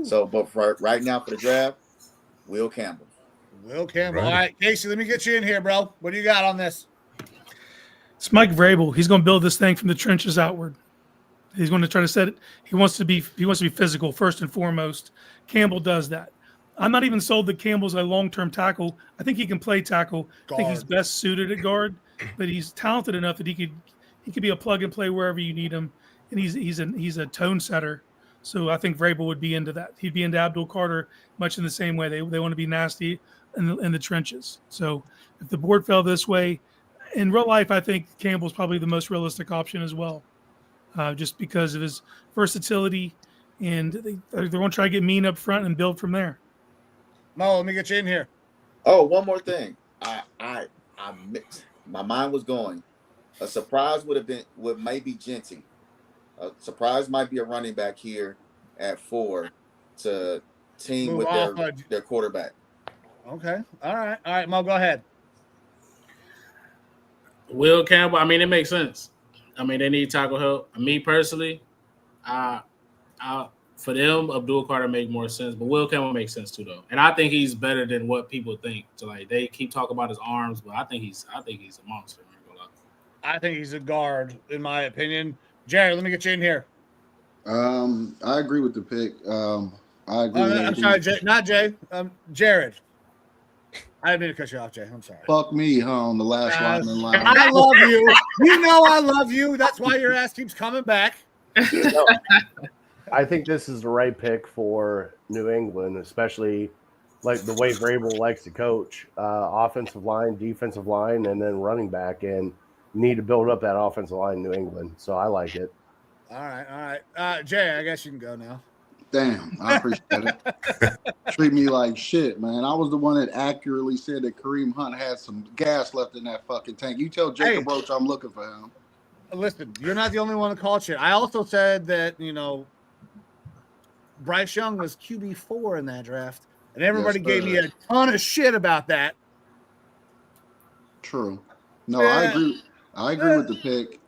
So, but for right now for the draft, Will Campbell. Will Campbell. All right, Casey, let me get you in here, bro. What do you got on this? It's Mike Vrabel. He's going to build this thing from the trenches outward. He's going to try to set it. He wants to be physical first and foremost. Campbell does that. I'm not even sold that Campbell's a long-term tackle. I think he can play tackle. I think he's best suited at guard, but he's talented enough that he could be a plug and play wherever you need him. And he's a tone setter. So I think Vrabel would be into that. He'd be into Abdul Carter much in the same way. They want to be nasty in the trenches. So if the board fell this way, in real life, I think Campbell's probably the most realistic option as well, just because of his versatility. And they're going to try to get mean up front and build from there. Mo, let me get you in here. Oh, one more thing. I mixed. My mind was going. A surprise would maybe Genty. A surprise might be a running back here at 4 to team Move with their quarterback. Okay. All right, Mo, go ahead. Will Campbell, I mean, it makes sense. I mean, they need tackle help. Me personally, for them, Abdul Carter make more sense, but Will Campbell makes sense too, though. And I think he's better than what people think. So like they keep talking about his arms, but I think he's a monster. I think he's a guard, in my opinion. Jared, let me get you in here. I agree with the pick. I agree. I'm sorry, Jay, not Jay. Jared. I didn't mean to cut you off, Jay. I'm sorry. Fuck me, on the last lineman line. I love you. You know I love you. That's why your ass keeps coming back. I think this is the right pick for New England, especially like the way Vrabel likes to coach. Offensive line, defensive line, and then running back, and need to build up that offensive line in New England. So I like it. All right. Jay, I guess you can go now. Damn, I appreciate it. Treat me like shit, man. I was the one that accurately said that Kareem Hunt had some gas left in that fucking tank. You tell Jacob Roach I'm looking for him. Listen, you're not the only one to call shit. I also said that, Bryce Young was QB4 in that draft, and everybody gave me a ton of shit about that. True. No, I agree. I agree with the pick.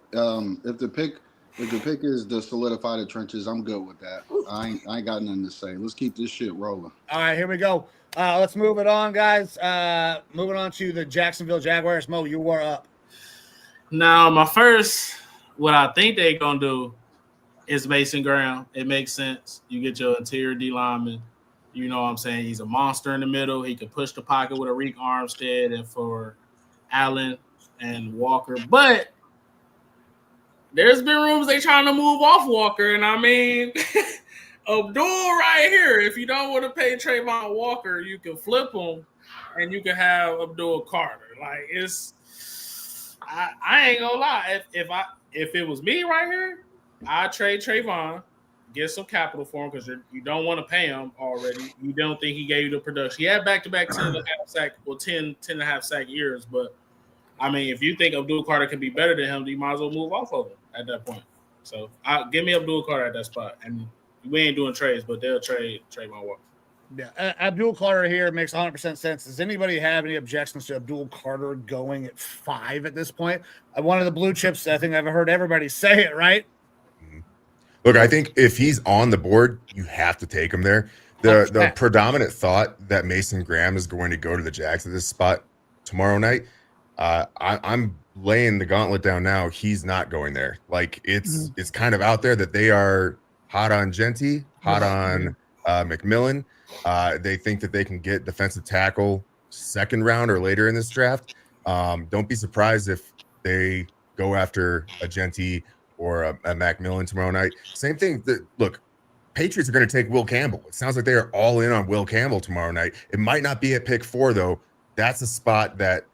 If the pick is to solidify the trenches, I'm good with that. I ain't got nothing to say. Let's keep this shit rolling. All right, here we go. Let's move it on, guys. Moving on to the Jacksonville Jaguars. Mo, you were up. Now, what I think they're going to do is Mason Graham. It makes sense. You get your interior D lineman. You know what I'm saying? He's a monster in the middle. He can push the pocket with Arik Armstead and for Allen and Walker. But there's been rumors they trying to move off Walker. And I mean, Abdul right here. If you don't want to pay Trayvon Walker, you can flip him and you can have Abdul Carter. Like I ain't gonna lie. If it was me right here, I'd trade Trayvon, get some capital for him because you don't want to pay him already. You don't think he gave you the production. He had back-to-back 10 and a half sack years. But, I mean, if you think Abdul Carter can be better than him, you might as well move off of him at that point. So, give me Abdul Carter at that spot. And we ain't doing trades, but they'll trade Trayvon Walker. Yeah, Abdul Carter here makes 100% sense. Does anybody have any objections to Abdul Carter going at 5 at this point? One of the blue chips, I think I've heard everybody say it, right? Look, I think if he's on the board, you have to take him there. The predominant thought that Mason Graham is going to go to the Jags at this spot tomorrow night, I'm laying the gauntlet down now. He's not going there. Like it's kind of out there that they are hot on Genty, hot on McMillan. They think that they can get defensive tackle second round or later in this draft. Don't be surprised if they go after a Genty or a McMillan tomorrow night. Same thing. Look, Patriots are going to take Will Campbell. It sounds like they are all in on Will Campbell tomorrow night. It might not be at pick 4, though. That's a spot that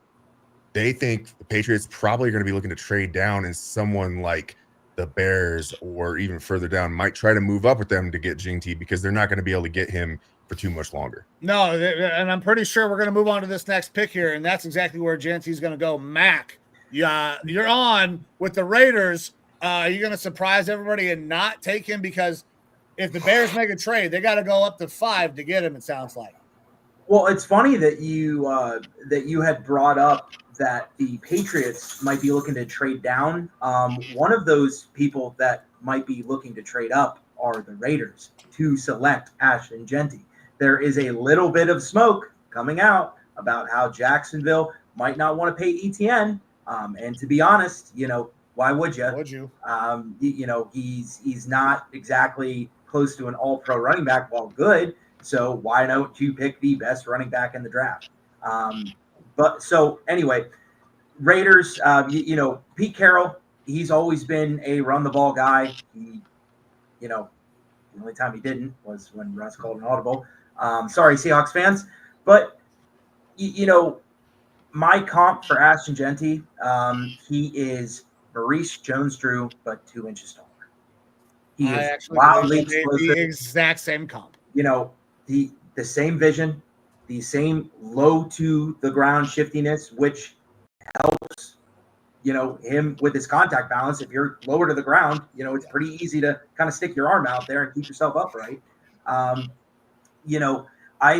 they think the Patriots probably are going to be looking to trade down, and someone like the Bears or even further down might try to move up with them to get Genty because they're not going to be able to get him for too much longer. No, and I'm pretty sure we're going to move on to this next pick here, and that's exactly where Genty's going to go. Mac, you're on with the Raiders. Are you going to surprise everybody and not take him? Because if the Bears make a trade, they got to go up to 5 to get him, it sounds like. Well, it's funny that you had brought up that the Patriots might be looking to trade down. One of those people that might be looking to trade up are the Raiders to select Ashton Genty. There is a little bit of smoke coming out about how Jacksonville might not want to pay ETN. And to be honest, why would you? Would you? He's not exactly close to an all-pro running back while good. So why don't you pick the best running back in the draft? But so anyway, Raiders, Pete Carroll, he's always been a run the ball guy. The only time he didn't was when Russ called an audible. Sorry, Seahawks fans. But, my comp for Ashton Genty, he is Maurice Jones-Drew, but 2 inches taller. He I is actually wildly made the explosive. exact same comp. The same vision, the same low to the ground shiftiness, which helps, him with his contact balance. If you're lower to the ground, it's pretty easy to kind of stick your arm out there and keep yourself upright. I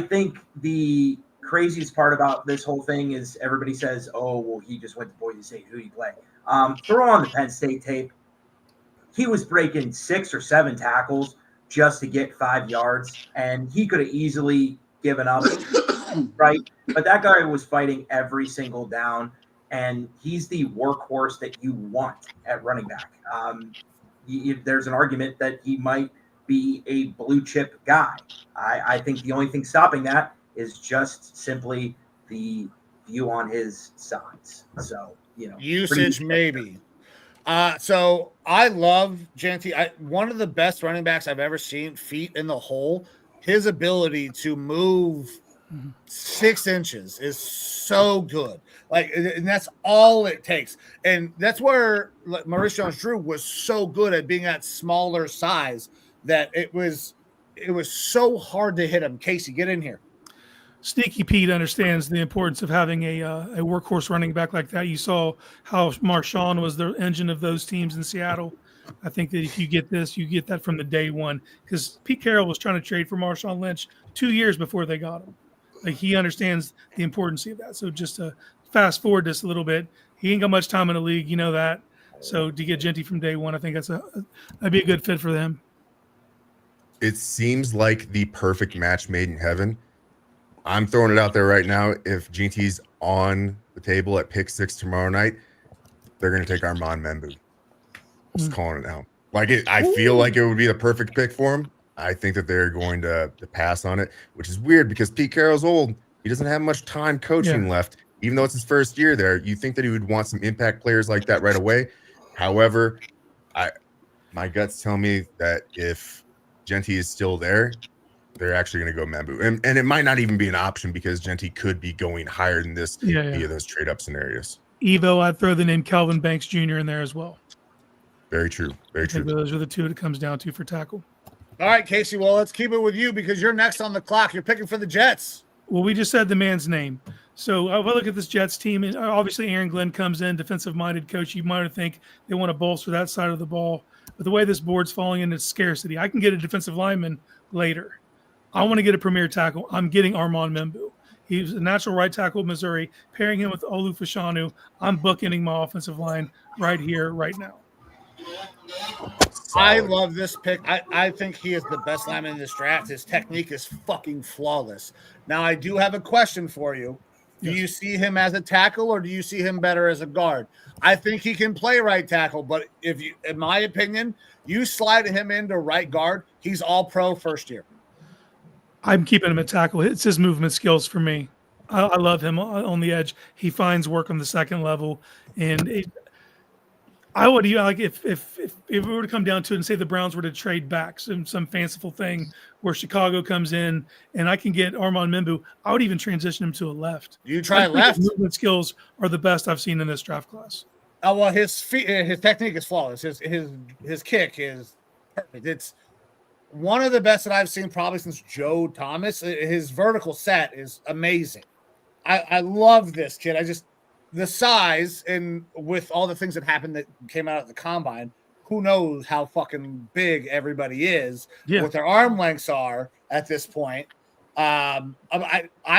think the craziest part about this whole thing is everybody says, oh, well, he just went to Boise State. Who do you play? Throw on the Penn State tape. He was breaking 6 or 7 tackles just to get 5 yards, and he could have easily given up, right? But that guy was fighting every single down, and he's the workhorse that you want at running back. There's an argument that he might be a blue chip guy. I think the only thing stopping that is just simply the view on his size. So, usage maybe. So I love Genty. One of the best running backs I've ever seen, feet in the hole. His ability to move 6 inches is so good. And that's all it takes. And that's where Maurice Jones-Drew was so good at being that smaller size that it was so hard to hit him. Casey, get in here. Sneaky Pete understands the importance of having a workhorse running back like that. You saw how Marshawn was the engine of those teams in Seattle. I think that if you get this, you get that from the day one, because Pete Carroll was trying to trade for Marshawn Lynch 2 years before they got him. He understands the importance of that. So just to fast forward this a little bit, he ain't got much time in the league, you know that. So to get Genty from day one, I think that'd be a good fit for them. It seems like the perfect match made in heaven. I'm throwing it out there right now. If Genty's on the table at pick 6 tomorrow night, they're going to take Armand Membu. Just calling it now. I feel like it would be the perfect pick for him. I think that they're going to pass on it, which is weird because Pete Carroll's old. He doesn't have much time coaching left, even though it's his first year there. You think that he would want some impact players like that right away. However, my guts tell me that if Genty is still there, they're actually going to go Membu. And it might not even be an option because Genty could be going higher than this via those trade-up scenarios. Evo, I'd throw the name Calvin Banks Jr. in there as well. Very true. Very true. Those are the two it comes down to for tackle. All right, Casey, well, let's keep it with you because you're next on the clock. You're picking for the Jets. Well, we just said the man's name. So I look at this Jets team, and obviously Aaron Glenn comes in, defensive-minded coach. You might think they want to bolster that side of the ball. But the way this board's falling into scarcity, I can get a defensive lineman later. I want to get a premier tackle. I'm getting Armand Membu. He's a natural right tackle of Missouri. Pairing him with Olu Fashanu, I'm bookending my offensive line right here, right now. I love this pick. I think he is the best lineman in this draft. His technique is fucking flawless. Now, I do have a question for you. Do you see him as a tackle or do you see him better as a guard? I think he can play right tackle, but in my opinion, you slide him into right guard, he's all pro first year. I'm keeping him at tackle. It's his movement skills for me. I love him on the edge. He finds work on the second level, and I would if it were to come down to it and say the Browns were to trade back some fanciful thing where Chicago comes in and I can get Armand Membu, I would even transition him to a left. You try left. His movement skills are the best I've seen in this draft class. Oh well, his technique is flawless. His kick is perfect. It's one of the best that I've seen probably since Joe Thomas. His vertical set is amazing. I love this kid. The size and with all the things that happened that came out at the combine, who knows how fucking big everybody is, what their arm lengths are at this point. I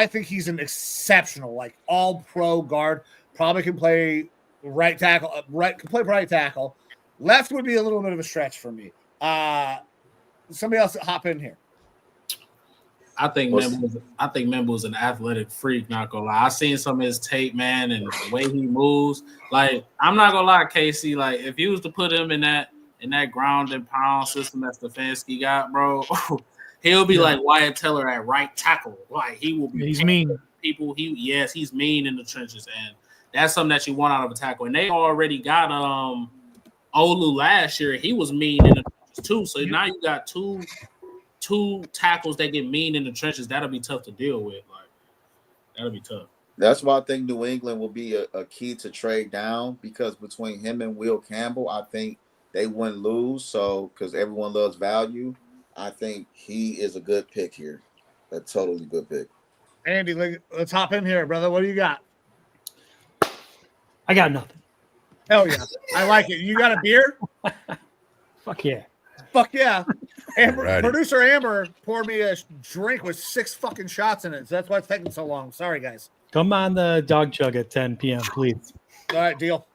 think he's an exceptional, all pro guard, probably can play right tackle, can play right tackle. Left would be a little bit of a stretch for me. somebody else hop in here. I think Membo's an athletic freak, not gonna lie. I seen some of his tape, man, and the way he moves. Like, I'm not gonna lie, Casey. Like, if you was to put him in that ground and pound system that Stefanski got, bro, he'll be like Wyatt Teller at right tackle. Like, he will be He's mean. People, he's mean in the trenches, and that's something that you want out of a tackle. And they already got Olu last year. He was mean in the trenches too. So now you got two tackles that get mean in the trenches. That'll be tough to deal with. Like, that'll be tough. That's why I think New England will be a key to trade down, because between him and Will Campbell, I think they wouldn't lose. So, because everyone loves value, I think he is a good pick here. A totally good pick. Andy, let's hop in here, brother. What do you got? I got nothing. Hell yeah. I like it. You got a beer? Fuck yeah. Fuck yeah. Alrighty. Producer Amber poured me a drink with 6 fucking shots in it. So that's why it's taking so long. Sorry, guys. Come on the dog chug at 10 p.m., please. All right, deal.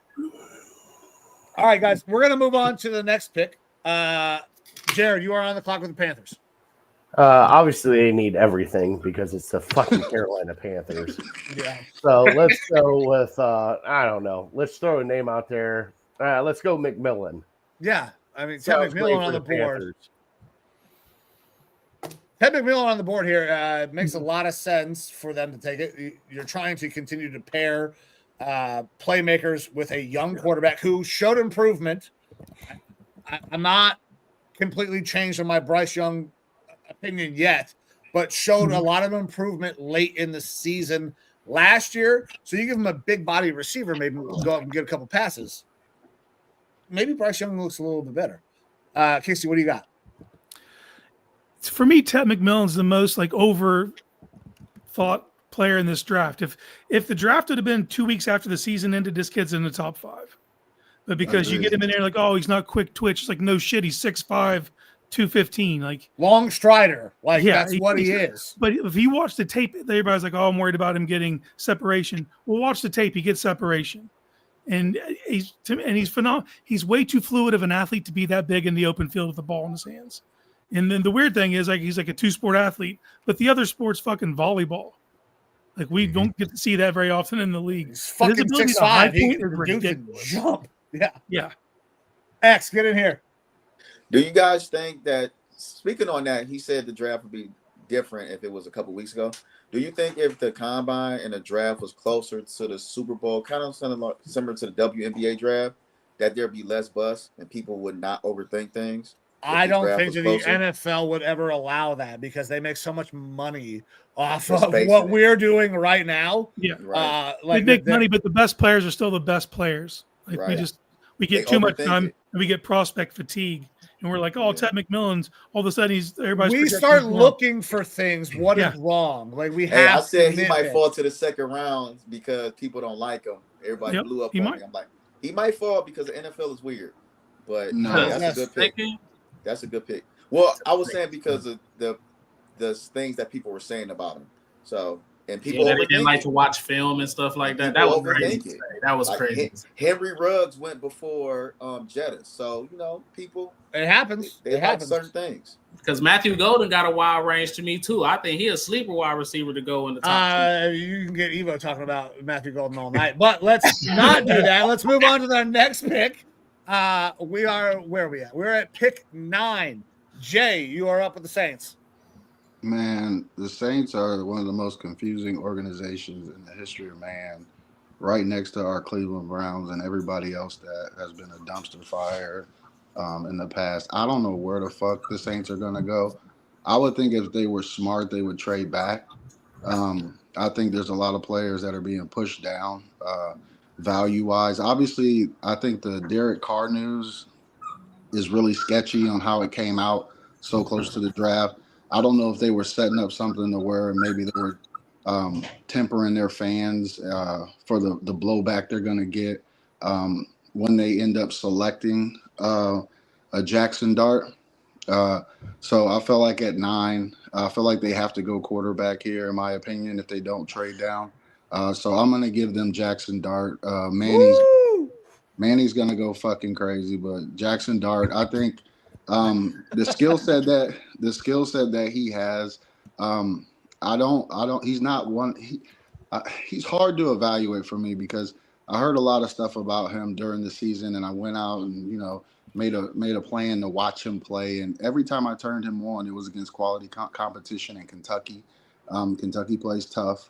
All right, guys. We're going to move on to the next pick. Jared, you are on the clock with the Panthers. Obviously, they need everything because it's the fucking Carolina Panthers. Yeah. So let's go with, I don't know. Let's throw a name out there. Let's go McMillan. Yeah. I mean, Ted McMillan on the board. Panthers. Ted McMillan on the board here makes a lot of sense for them to take it. You're trying to continue to pair playmakers with a young quarterback who showed improvement. I'm not completely changed on my Bryce Young opinion yet, but showed a lot of improvement late in the season last year. So you give him a big body receiver, maybe go out and get a couple passes. Maybe Bryce Young looks a little bit better. Casey, what do you got? For me, Ted McMillan's the most over thought player in this draft. If the draft would have been 2 weeks after the season ended, this kid's in the top 5. But because you get him in there like, oh, he's not quick twitch. It's like, no shit, he's 6'5", 215. Like, long strider. Like, yeah, that's what he is. But if you watch the tape, everybody's like, oh, I'm worried about him getting separation. Well, watch the tape. He gets separation. And he's phenomenal. He's way too fluid of an athlete to be that big in the open field with the ball in his hands. And then the weird thing is, like, he's like a 2-sport athlete, but the other sport's fucking volleyball. Like, we don't get to see that very often in the league. He's fucking 6'5". He can jump. Yeah. Yeah. X, get in here. Do you guys think that, speaking on that, he said the draft would be different if it was a couple weeks ago. Do you think if the combine and the draft was closer to the Super Bowl, kind of similar to the WNBA draft, that there'd be less buzz and people would not overthink things? I don't think that the NFL would ever allow that because they make so much money off of what we're doing right now. Yeah. Like they make money, but the best players are still the best players. Like we get too much time and we get prospect fatigue. And we're like, oh, Ted McMillan's all of a sudden everybody's. We start looking for things. What is wrong? Like we have. I said he might fall to the second round because people don't like him. Everybody blew up on me. I'm like, he might fall because the NFL is weird. But that's a good pick. That's a good pick. Well, I was saying because of the things that people were saying about him. So and people didn't like to watch film and stuff like that. That was crazy. That was crazy. Henry Ruggs went before Jettis. So people. It happens. They have certain things. Because Matthew Golden got a wide range to me too. I think he's a sleeper wide receiver to go in the top. You can get Evo talking about Matthew Golden all night, but let's not do that. Let's move on to the next pick. We are where are we at? We're at pick 9. Jay, you are up with the Saints. Man, the Saints are one of the most confusing organizations in the history of man, right next to our Cleveland Browns and everybody else that has been a dumpster fire in the past. I don't know where the fuck the Saints are going to go. I would think if they were smart, they would trade back. I think there's a lot of players that are being pushed down value-wise. Obviously, I think the Derek Carr news is really sketchy on how it came out so close to the draft. I don't know if they were setting up something to where maybe they were tempering their fans for the blowback they're going to get when they end up selecting a Jackson Dart. So I feel like at 9, I feel like they have to go quarterback here, in my opinion, if they don't trade down. So I'm going to give them Jackson Dart. Manny's going to go fucking crazy, but Jackson Dart, I think The skill set that he has, he's not one. He's hard to evaluate for me because I heard a lot of stuff about him during the season, and I went out and made a plan to watch him play. And every time I turned him on, it was against quality competition in Kentucky. Kentucky plays tough.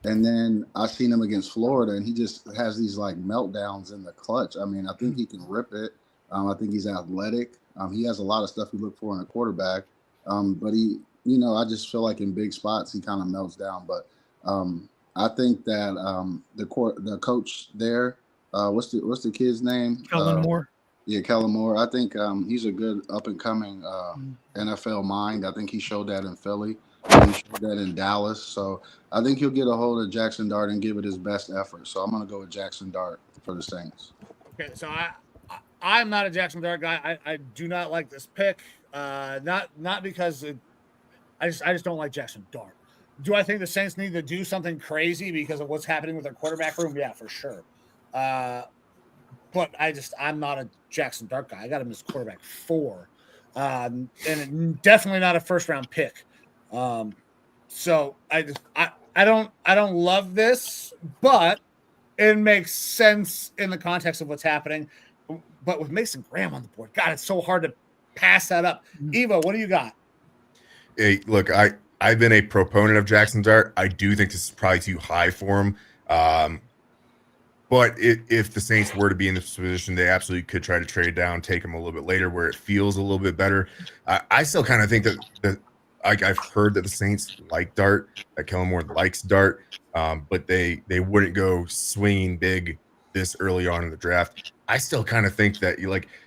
And then I seen him against Florida, and he just has these like meltdowns in the clutch. I mean, I think he can rip it. I think he's athletic. He has a lot of stuff you look for in a quarterback. But he, I just feel like in big spots he kind of melts down. But I think that the coach there, what's the kid's name? Kellen Moore. Yeah, Kellen Moore. I think he's a good up and coming NFL mind. I think he showed that in Philly. He showed that in Dallas. So I think he'll get a hold of Jackson Dart and give it his best effort. So I'm going to go with Jackson Dart for the Saints. Okay, so I'm not a Jackson Dart guy. I do not like this pick. Not because I just don't like Jackson Dart. Do I think the Saints need to do something crazy because of what's happening with their quarterback room? Yeah, for sure. But I'm not a Jackson Dart guy. I got him as quarterback 4, and definitely not a first round pick. So I don't love this, but it makes sense in the context of what's happening. But with Mason Graham on the board, God, it's so hard to pass that up. Evo, what do you got? Hey, look, I've been a proponent of Jackson Dart. I do think this is probably too high for him. But if the Saints were to be in this position, they absolutely could try to trade down, take him a little bit later where it feels a little bit better. I still kind of think that I've heard that the Saints like Dart, that Kellen Moore likes Dart, but they wouldn't go swinging big this early on in the draft. I still kind of think that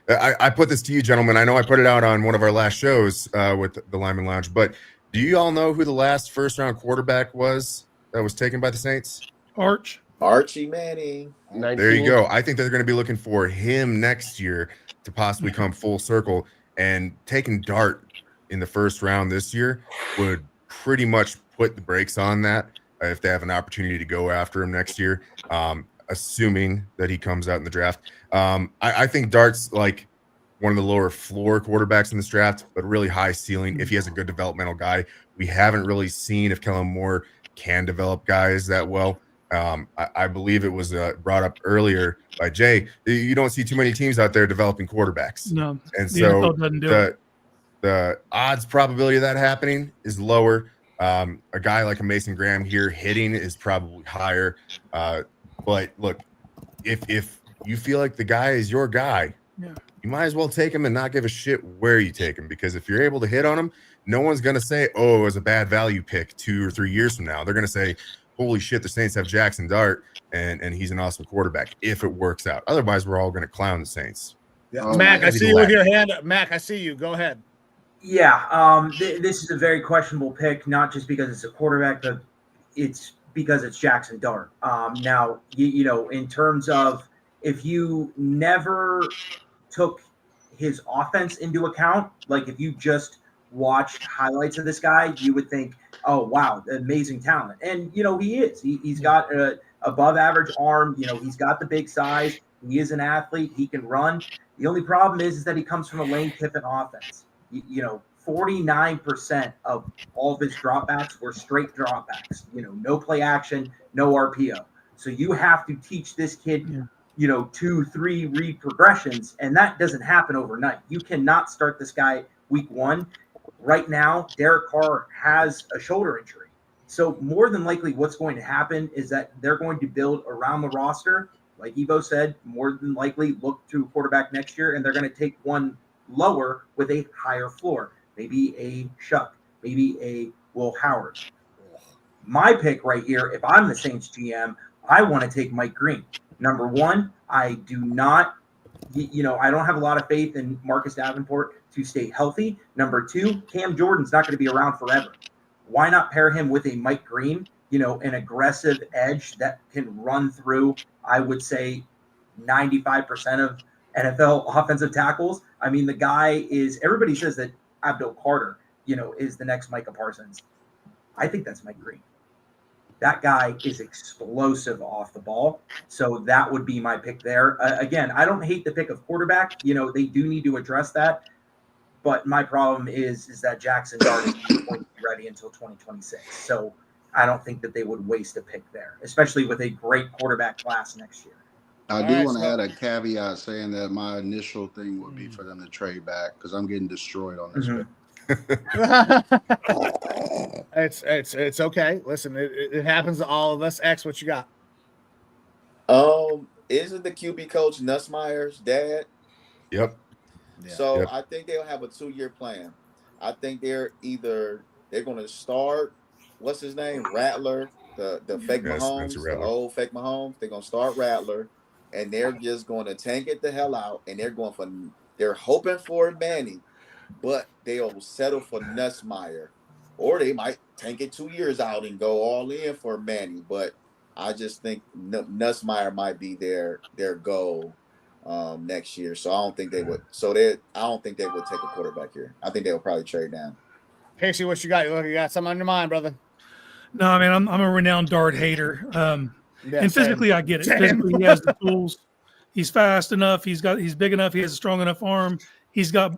I put this to you, gentlemen. I know I put it out on one of our last shows with the Lineman Lounge, but do you all know who the last first-round quarterback was that was taken by the Saints? Archie Manning. 19. There you go. I think they're going to be looking for him next year to possibly come full circle, and taking Dart in the first round this year would pretty much put the brakes on that if they have an opportunity to go after him next year, assuming that he comes out in the draft. I think Dart's like one of the lower floor quarterbacks in this draft, but really high ceiling if he has a good developmental guy. We haven't really seen if Kellen Moore can develop guys that well. I believe it was brought up earlier by Jay. You don't see too many teams out there developing quarterbacks. No, and so the odds probability of that happening is lower. A guy like a Mason Graham here hitting is probably higher. But look, if you feel like the guy is your guy, you might as well take him and not give a shit where you take him, because if you're able to hit on him, no one's going to say, oh, it was a bad value pick 2 or 3 years from now. They're going to say, holy shit, the Saints have Jackson Dart, and he's an awesome quarterback if it works out. Otherwise, we're all going to clown the Saints. Yeah. Mac, I see you with your hand up. Mac, I see you. Go ahead. Yeah, this is a very questionable pick, not just because it's a quarterback, but it's because it's Jackson Dart. Now, you know, in terms of if you never took his offense into account, like if you just watched highlights of this guy, you would think, oh, wow, amazing talent. And, you know, he is. He's got an above average arm. You know, he's got the big size. He is an athlete. He can run. The only problem is that he comes from a Lane Kiffin offense. You know, 49% of all of his dropbacks were straight dropbacks. You know, no play action, no RPO. So you have to teach this kid, you know, 2-3 read progressions, and that doesn't happen overnight. You cannot start this guy week 1. Right now, Derek Carr has a shoulder injury. So more than likely what's going to happen is that they're going to build around the roster. Like Evo said, more than likely look to quarterback next year, and they're going to take one lower with a higher floor. Maybe a Shuck, maybe a Will Howard. My pick right here, if I'm the Saints GM, I want to take Mike Green. Number one, I do not, you know, I don't have a lot of faith in Marcus Davenport to stay healthy. Number two, Cam Jordan's not going to be around forever. Why not pair him with a Mike Green, you know, an aggressive edge that can run through, I would say, 95% of NFL offensive tackles. I mean, the guy is, everybody says that Abdul Carter, you know, is the next Micah Parsons. I think that's Mike Green. That guy is explosive off the ball. So that would be my pick there. Again, I don't hate the pick of quarterback. You know, they do need to address that. But my problem is that Jackson Dart is not going to be ready until 2026. So I don't think that they would waste a pick there, especially with a great quarterback class next year. I do want to add a caveat saying that my initial thing would be for them to trade back because I'm getting destroyed on this pick. It's okay. Listen, it happens to all of us. X, what you got? Isn't the QB coach Nussmeier's dad? Yep. So Yep. I think they'll have a 2-year plan. I think they're going to start, what's his name, Rattler, the fake Mahomes, the old fake Mahomes. They're going to start Rattler, and they're just going to tank it the hell out, and they're hoping for Manning, but they'll settle for Nussmeier, or they might tank it 2 years out and go all in for Manning. But I just think Nussmeier might be their goal next year. So I don't think they would. I don't think they would take a quarterback here. I think they will probably trade down. Casey, what you got? You got something on your mind, brother? No, I mean, I'm a renowned Dart hater. And physically, I get it. Physically, he has the tools. He's fast enough. He's big enough. He has a strong enough arm. He's got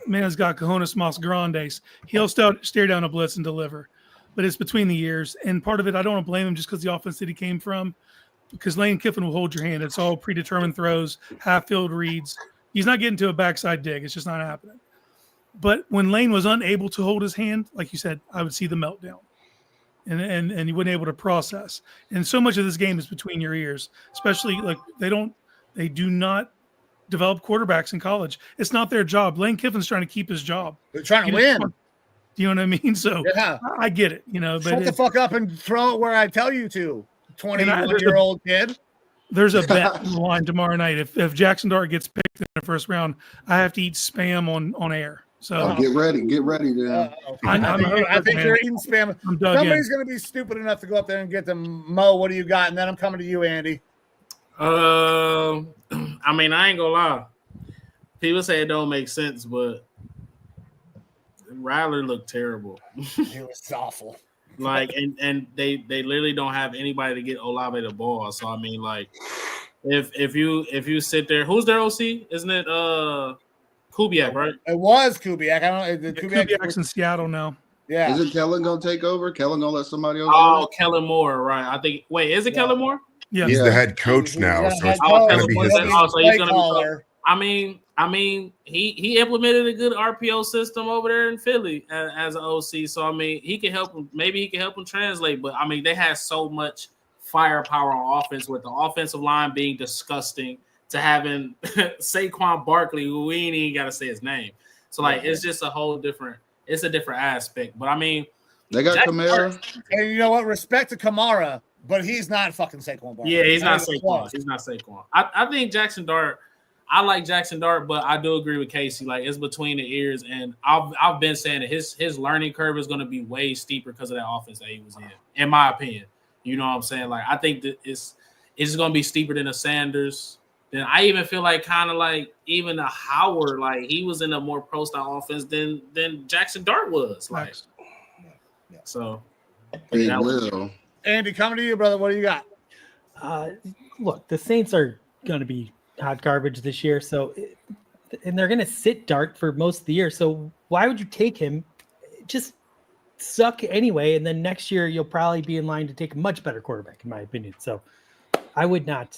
cojones mas grandes. He'll stare down a blitz and deliver. But it's between the years. And part of it, I don't want to blame him just because the offense that he came from. Because Lane Kiffin will hold your hand. It's all predetermined throws, half-field reads. He's not getting to a backside dig. It's just not happening. But when Lane was unable to hold his hand, like you said, I would see the meltdown. And he wasn't able to process. And so much of this game is between your ears, especially like they do not develop quarterbacks in college. It's not their job. Lane Kiffin's trying to keep his job. They're trying to win. Do you know what I mean? So yeah. I get it, but shut the fuck up and throw it where I tell you to. 21-year-old kid. There's a bet on the line tomorrow night. If Jackson Dart gets picked in the first round, I have to eat spam on air. So get ready then. I think you're eating spam. Somebody's going to be stupid enough to go up there and get them. Mo, what do you got? And then I'm coming to you, Andy. I mean, I ain't gonna lie. People say it don't make sense, but Rattler looked terrible. He was awful. Like, and they literally don't have anybody to get Olave the ball. So I mean, like, if you sit there, who's their OC? Isn't it Kubiak, right? It was Kubiak. I don't know. Kubiak's in Seattle now. Yeah. Isn't Kellen gonna take over? Kellen gonna let somebody else? Oh, Kellen Moore, right? I think. Wait, is it Kellen Moore? Yeah, he's the head coach now, so it's gonna be his. So he's gonna be. I mean, he implemented a good RPO system over there in Philly as an OC. So I mean, he can help him. Maybe he can help him translate. But I mean, they had so much firepower on offense, with the offensive line being disgusting, to having Saquon Barkley, who we ain't even got to say his name. So like, it's just a whole different. It's a different aspect. But I mean, they got Kamara. And you know what? Respect to Kamara, but he's not fucking Saquon Barkley. Yeah, he's not Saquon. He's not Saquon. I think Jackson Dart. I like Jackson Dart, but I do agree with Casey. Like, it's between the ears, and I've been saying that his learning curve is going to be way steeper because of that offense that he was in my opinion. You know what I'm saying? Like, I think that it's going to be steeper than a Sanders. Then I even feel like kind of like even a Howard, like he was in a more pro style offense than Jackson Dart was. Like, so. Andy, coming to you, brother. What do you got? Look, the Saints are going to be hot garbage this year, and they're going to sit Dart for most of the year. So why would you take him? Just suck anyway, and then next year you'll probably be in line to take a much better quarterback, in my opinion. So I would not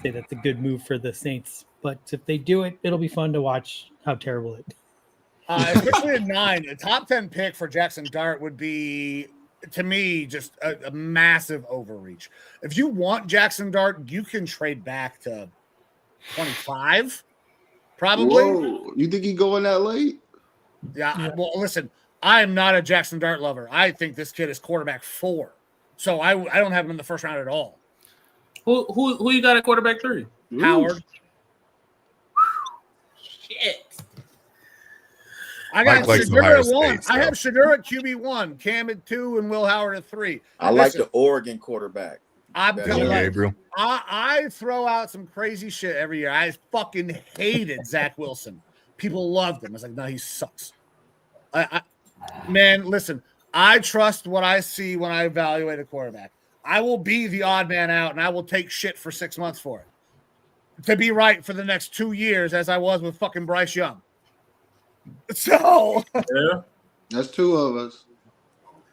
say that's a good move for the Saints, but if they do it, it'll be fun to watch how terrible it. Especially at 9, a top 10 pick for Jackson Dart would be, to me, just a massive overreach. If you want Jackson Dart, you can trade back to 25, probably. Whoa, you think he going that late? Yeah. Well, listen, I am not a Jackson Dart lover. I think this kid is quarterback 4, so I don't have him in the first round at all. Who you got at quarterback 3? Howard. Shit. I got Shedeur at 1. I have Shedeur at QB1, Cam at 2, and Will Howard at 3. I like the Oregon quarterback. I'm telling you, Gabriel. I throw out some crazy shit every year. I fucking hated Zach Wilson. People loved him. I was like, no, he sucks. Man, listen, I trust what I see when I evaluate a quarterback. I will be the odd man out, and I will take shit for 6 months for it. To be right for the next 2 years, as I was with fucking Bryce Young. So Yeah. That's two of us.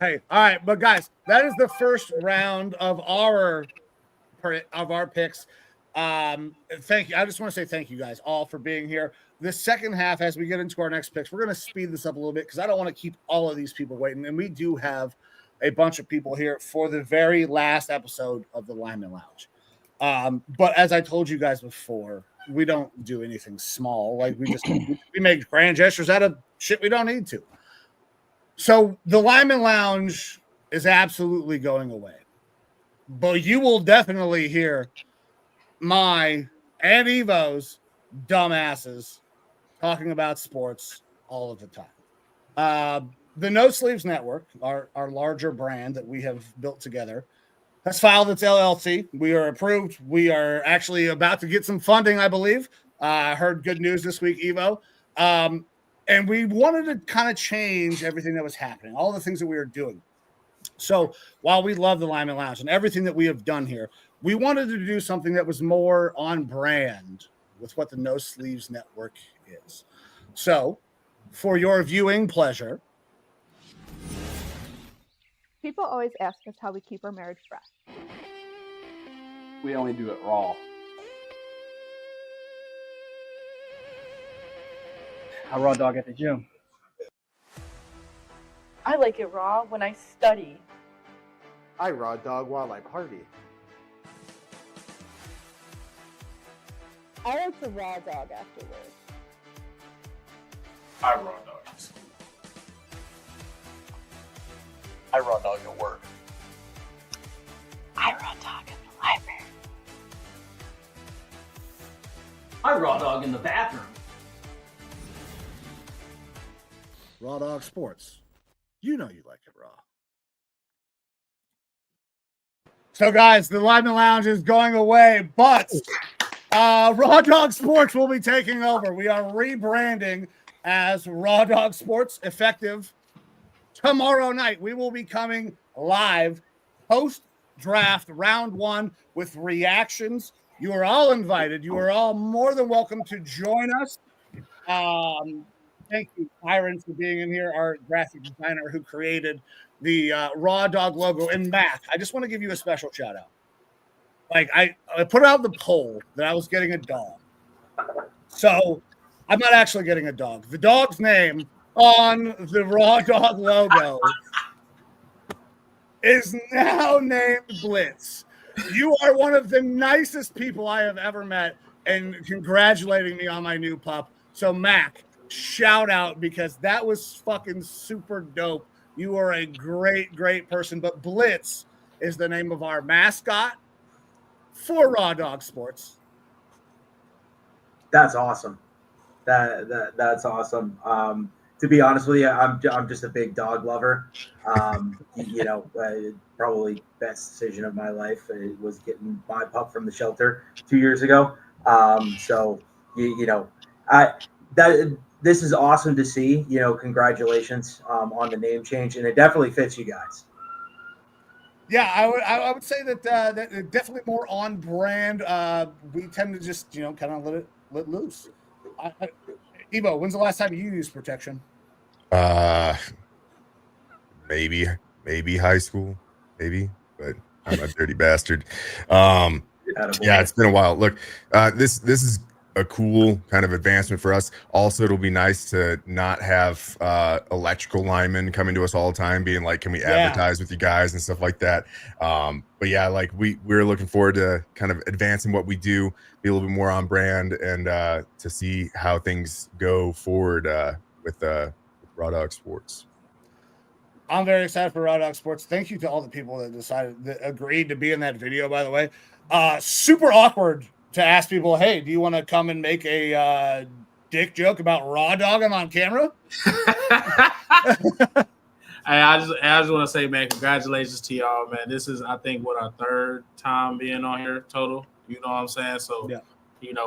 hey, all right, but guys, that is the first round of our picks. Thank you. I just want to say thank you guys all for being here. The second half, as we get into our next picks, we're going to speed this up a little bit because I don't want to keep all of these people waiting. And we do have a bunch of people here for the very last episode of the Lineman Lounge. But as I told you guys before, we don't do anything small. Like we make grand gestures out of shit we don't need to. So the Lineman Lounge is absolutely going away. But you will definitely hear my and Evo's dumbasses talking about sports all of the time. The No Sleeves Network, our larger brand that we have built together, has filed its LLC. We are approved. We are actually about to get some funding, I believe. I heard good news this week, Evo. And we wanted to kind of change everything that was happening, all the things that we were doing. So while we love the Lineman Lounge and everything that we have done here, we wanted to do something that was more on brand with what the No Sleeves Network is. So for your viewing pleasure. People always ask us how we keep our marriage fresh. We only do it raw. I raw dog at the gym. I like it raw when I study. I raw dog while I party. I like to raw dog afterwards. I raw dog. I raw dog at work. I raw dog in the library. I raw dog in the bathroom. Raw Dog Sports. You know you like it raw. So, guys, the Lineman Lounge is going away, but Raw Dog Sports will be taking over. We are rebranding as Raw Dog Sports, effective tomorrow night. We will be coming live post-draft round one with reactions. You are all invited. You are all more than welcome to join us. Thank you, Byron, for being in here, our graphic designer who created the Raw Dog logo. And Mac, I just want to give you a special shout out. Like I put out the poll that I was getting a dog. So I'm not actually getting a dog. The dog's name on the Raw Dog logo is now named Blitz. You are one of the nicest people I have ever met and congratulating me on my new pup. So Mac, shout out because that was fucking super dope. You are a great, great person. But Blitz is the name of our mascot for Raw Dog Sports. That's awesome. That's awesome. To be honest with you, I'm just a big dog lover. Probably best decision of my life was getting my pup from the shelter 2 years ago. This is awesome to see. Congratulations on the name change, and it definitely fits you guys. Yeah, I would say that that definitely more on brand. We tend to just kind of let loose. Evo, when's the last time you used protection? Maybe high school, but I'm a dirty bastard. Yeah, it's been a while. Look, this is a cool kind of advancement for us. Also, it'll be nice to not have electrical linemen coming to us all the time being like, can we advertise with you guys and stuff like that. But yeah, like we're looking forward to kind of advancing what we do, be a little bit more on brand, and to see how things go forward with Raw Dog Sports. I'm very excited for Raw Dog Sports. Thank you to all the people that agreed to be in that video, by the way. Super awkward to ask people, hey, do you want to come and make a dick joke about raw dogging on camera? I just want to say, man, congratulations to y'all, man. This is, I think, our third time being on here total. You know what I'm saying? So,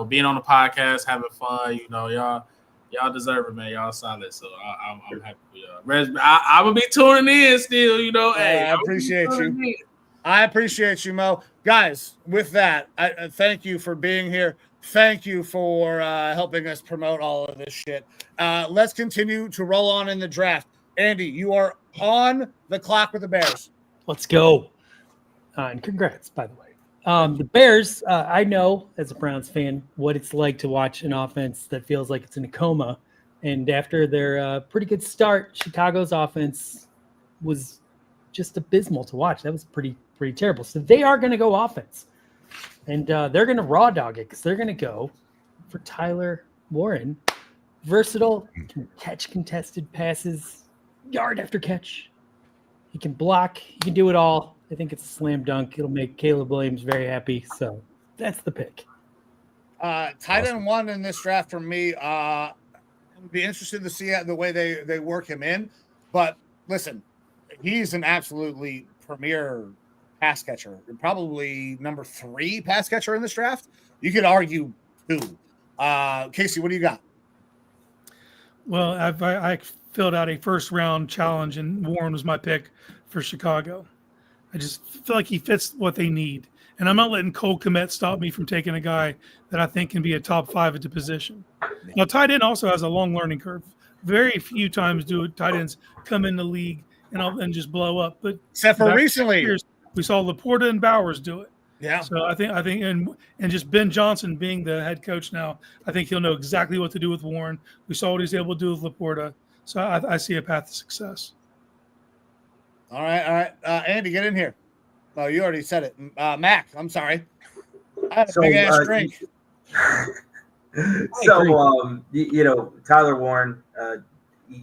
being on the podcast, having fun, y'all deserve it, man. Y'all solid. So I'm happy for y'all. I'm gonna be tuning in still, Hey, I appreciate you. I appreciate you, Mo. Guys, with that, I thank you for being here. Thank you for helping us promote all of this shit. Let's continue to roll on in the draft. Andy, you are on the clock with the Bears. Let's go. And congrats, by the way. The Bears, I know as a Browns fan what it's like to watch an offense that feels like it's in a coma. And after their pretty good start, Chicago's offense was just abysmal to watch. That was pretty terrible. So they are going to go offense. And they're going to raw dog it because they're going to go for Tyler Warren. Versatile, can catch contested passes, yard after catch. He can block. He can do it all. I think it's a slam dunk. It'll make Caleb Williams very happy. So that's the pick. Tight end one in this draft for me. I'd be interested to see the way they work him in. But listen, he's an absolutely premier pass catcher. Probably number 3 pass catcher in this draft. You could argue 2. Casey, what do you got? Well, I filled out a first round challenge, and Warren was my pick for Chicago. I just feel like he fits what they need. And I'm not letting Cole Kmet stop me from taking a guy that I think can be a top 5 at the position. Now, tight end also has a long learning curve. Very few times do tight ends come in the league and just blow up. But except for recently, we saw Laporta and Bowers do it. Yeah. So I think and just Ben Johnson being the head coach now, I think he'll know exactly what to do with Warren. We saw what he's able to do with Laporta. So I see a path to success. All right. Andy, get in here. Oh, you already said it. Mac, I'm sorry. I had a big ass drink. Tyler Warren,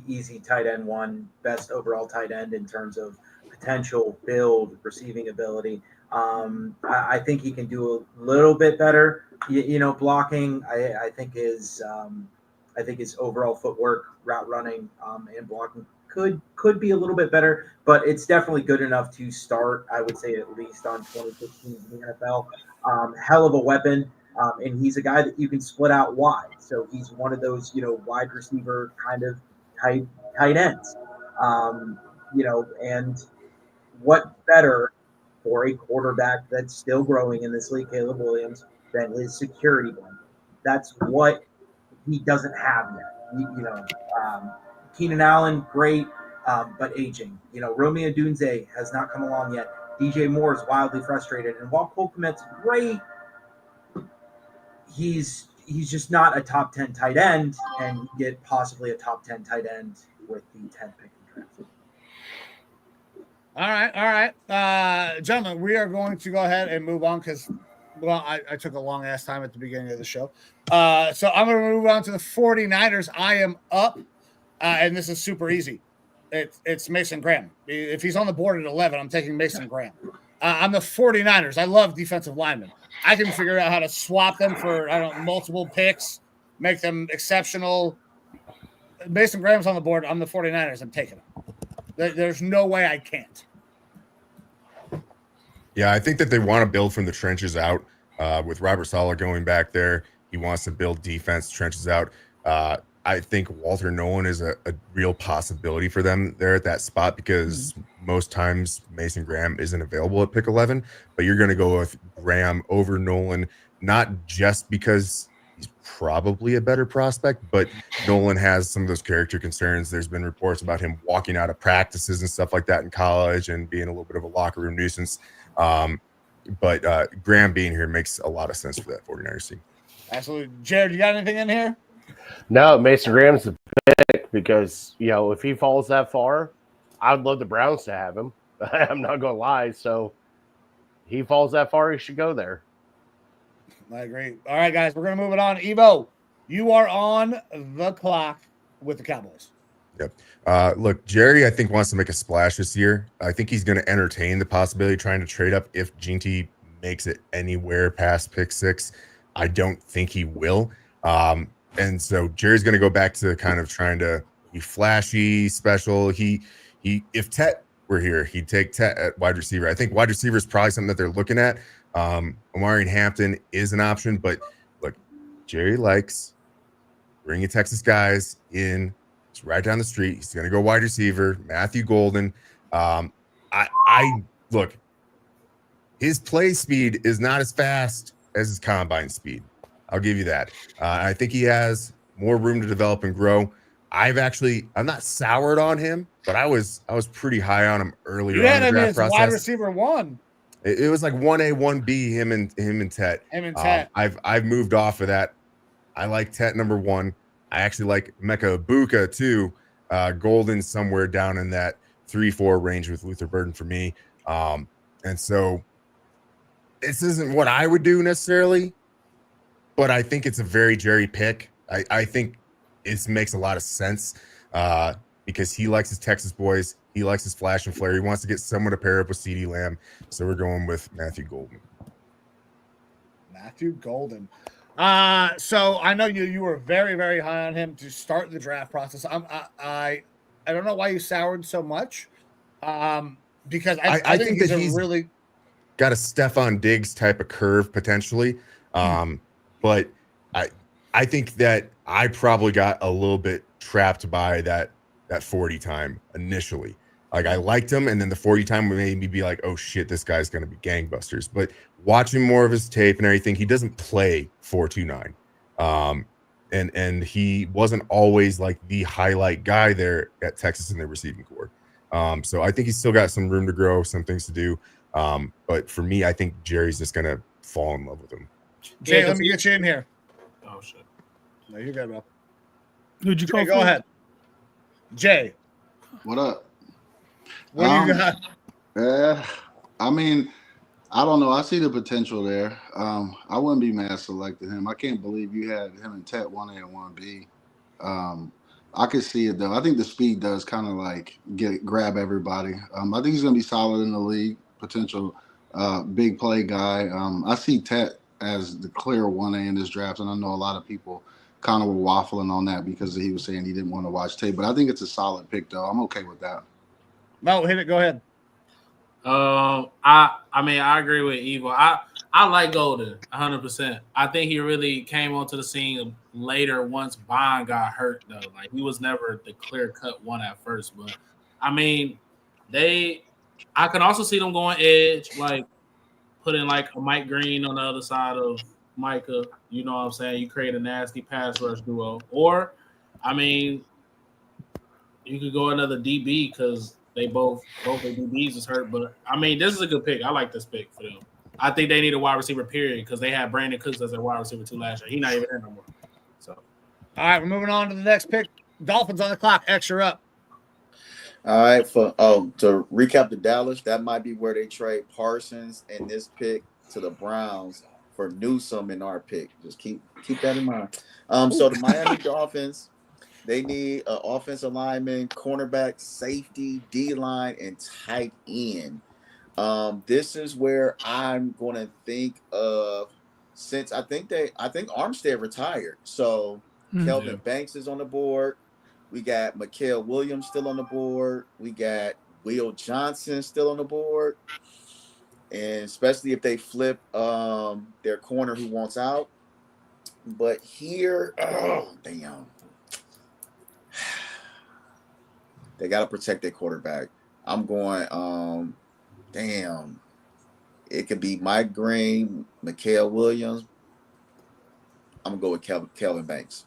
easy tight end 1, best overall tight end in terms of potential, build, receiving ability. I think he can do a little bit better. Blocking. I think his overall footwork, route running, and blocking could be a little bit better, but it's definitely good enough to start. I would say at least on 2015 in the NFL. Hell of a weapon, and he's a guy that you can split out wide. So he's one of those wide receiver kind of tight ends. And what better for a quarterback that's still growing in this league, Caleb Williams, than his security blanket? That's what he doesn't have yet. Keenan Allen, great, but aging. Romeo Dunze has not come along yet. DJ Moore is wildly frustrated. And while Cole Kmet's great, he's just not a top 10 tight end, and you get possibly a top 10 tight end with the 10th pick in the draft. All right. Gentlemen, we are going to go ahead and move on because, I took a long ass time at the beginning of the show. So I'm going to move on to the 49ers. I am up, and this is super easy. It's Mason Graham. If he's on the board at 11, I'm taking Mason Graham. I'm the 49ers. I love defensive linemen. I can figure out how to swap them for, multiple picks, make them exceptional. Mason Graham's on the board. I'm the 49ers. I'm taking him. There's no way I can't. Yeah, I think that they want to build from the trenches out. With Robert Saleh going back there, he wants to build defense, trenches out. I think Walter Nolan is a real possibility for them there at that spot because most times Mason Graham isn't available at pick 11, but you're going to go with Graham over Nolan, not just because he's probably a better prospect, but Nolan has some of those character concerns. There's been reports about him walking out of practices and stuff like that in college and being a little bit of a locker room nuisance. But Graham being here makes a lot of sense for that 49ers team. Absolutely. Jared, you got anything in here? No, Mason Graham's the pick because, if he falls that far, I would love the Browns to have him. I'm not going to lie. So he falls that far, he should go there. I agree. All right, guys, we're going to move it on. Evo, you are on the clock with the Cowboys. Yep. Look, Jerry, I think, wants to make a splash this year. I think he's going to entertain the possibility of trying to trade up if Ginty makes it anywhere past pick 6. I don't think he will. And so Jerry's going to go back to kind of trying to be flashy, special. If Tet were here, he'd take Tet at wide receiver. I think wide receiver is probably something that they're looking at. Omari Hampton is an option, but look, Jerry likes bringing Texas guys in. It's right down the street. He's going to go wide receiver, Matthew Golden. I look, his play speed is not as fast as his combine speed. I'll give you that. I think he has more room to develop and grow. I'm not soured on him, but I was pretty high on him earlier on in the draft it's wide process. receiver 1. It was like 1A, 1B, him and Tet. I've moved off of that. I like Tet number 1. I actually like Mecca Ibuka too. Golden somewhere down in that 3-4 range with Luther Burden for me. And so this isn't what I would do necessarily, but I think it's a very Jerry pick. I think it makes a lot of sense because he likes his Texas boys. He likes his flash and flare. He wants to get someone to pair up with CeeDee Lamb. So we're going with Matthew Golden. Matthew Golden. So I know you were very, very high on him to start the draft process. I don't know why you soured so much. Because I think he's really got a Stephon Diggs type of curve potentially. But I think that I probably got a little bit trapped by that 40 time initially. Like I liked him, and then the 40 time made me be like, oh shit, this guy's gonna be gangbusters. But watching more of his tape and everything, he doesn't play 4.29. And he wasn't always like the highlight guy there at Texas in the receiving corps. So I think he's still got some room to grow, some things to do. But for me, I think Jerry's just gonna fall in love with him. Jay, let me get you in here. Oh shit. No, you're good, bro. Who'd you call? Go ahead. Jay. What up? What do you got? I mean, I don't know. I see the potential there. I wouldn't be mad selecting him. I can't believe you had him and Tet 1A and 1B. I could see it though. I think the speed does kind of like grab everybody. I think he's gonna be solid in the league. Potential big play guy. I see Tet as the clear 1A in this draft, and I know a lot of people kind of were waffling on that because he was saying he didn't want to watch tape. But I think it's a solid pick though. I'm okay with that. No, hit it. Go ahead. I mean, I agree with Evo. I like Golden 100%. I think he really came onto the scene later once Bond got hurt, though. Like, he was never the clear-cut one at first. But, I mean, I can also see them going edge, like putting, like, a Mike Green on the other side of Micah. You know what I'm saying? You create a nasty pass rush duo. Or, I mean, you could go another DB because they both their DBs is hurt. But, I mean, this is a good pick. I like this pick for them. I think they need a wide receiver, period, because they had Brandon Cooks as their wide receiver 2 last year. He's not even there no more. So, all right, we're moving on to the next pick. Dolphins on the clock. Extra up. All right. To recap the Dallas, that might be where they trade Parsons and this pick to the Browns for Newsome in our pick. Just keep that in mind. So the Miami Dolphins, they need an offensive lineman, cornerback, safety, D-line, and tight end. This is where I'm going to think of, since I think Armstead retired. So Kelvin Banks is on the board. We got Mikael Williams still on the board. We got Will Johnson still on the board. And especially if they flip their corner who wants out. But here, oh, damn. They got to protect their quarterback. I'm going, damn. It could be Mike Green, Mikael Williams. I'm going to go with Kelvin Banks.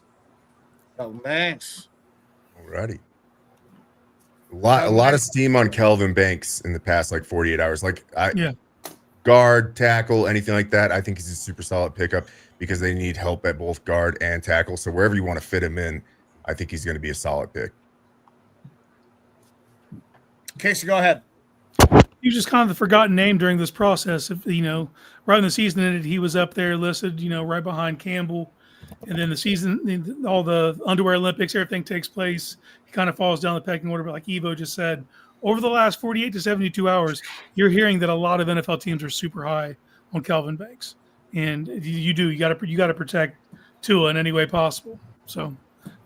Kelvin Banks. Alrighty. A lot of steam on Kelvin Banks in the past like 48 hours. Guard, tackle, anything like that. I think he's a super solid pickup because they need help at both guard and tackle. So wherever you want to fit him in, I think he's going to be a solid pick. Casey, go ahead. He was just kind of the forgotten name during this process. Right when the season ended, he was up there listed, right behind Campbell. And then the season, all the underwear Olympics, everything takes place. He kind of falls down the pecking order. But like Evo just said, over the last 48 to 72 hours, you're hearing that a lot of NFL teams are super high on Kelvin Banks. And you got to protect Tua in any way possible. So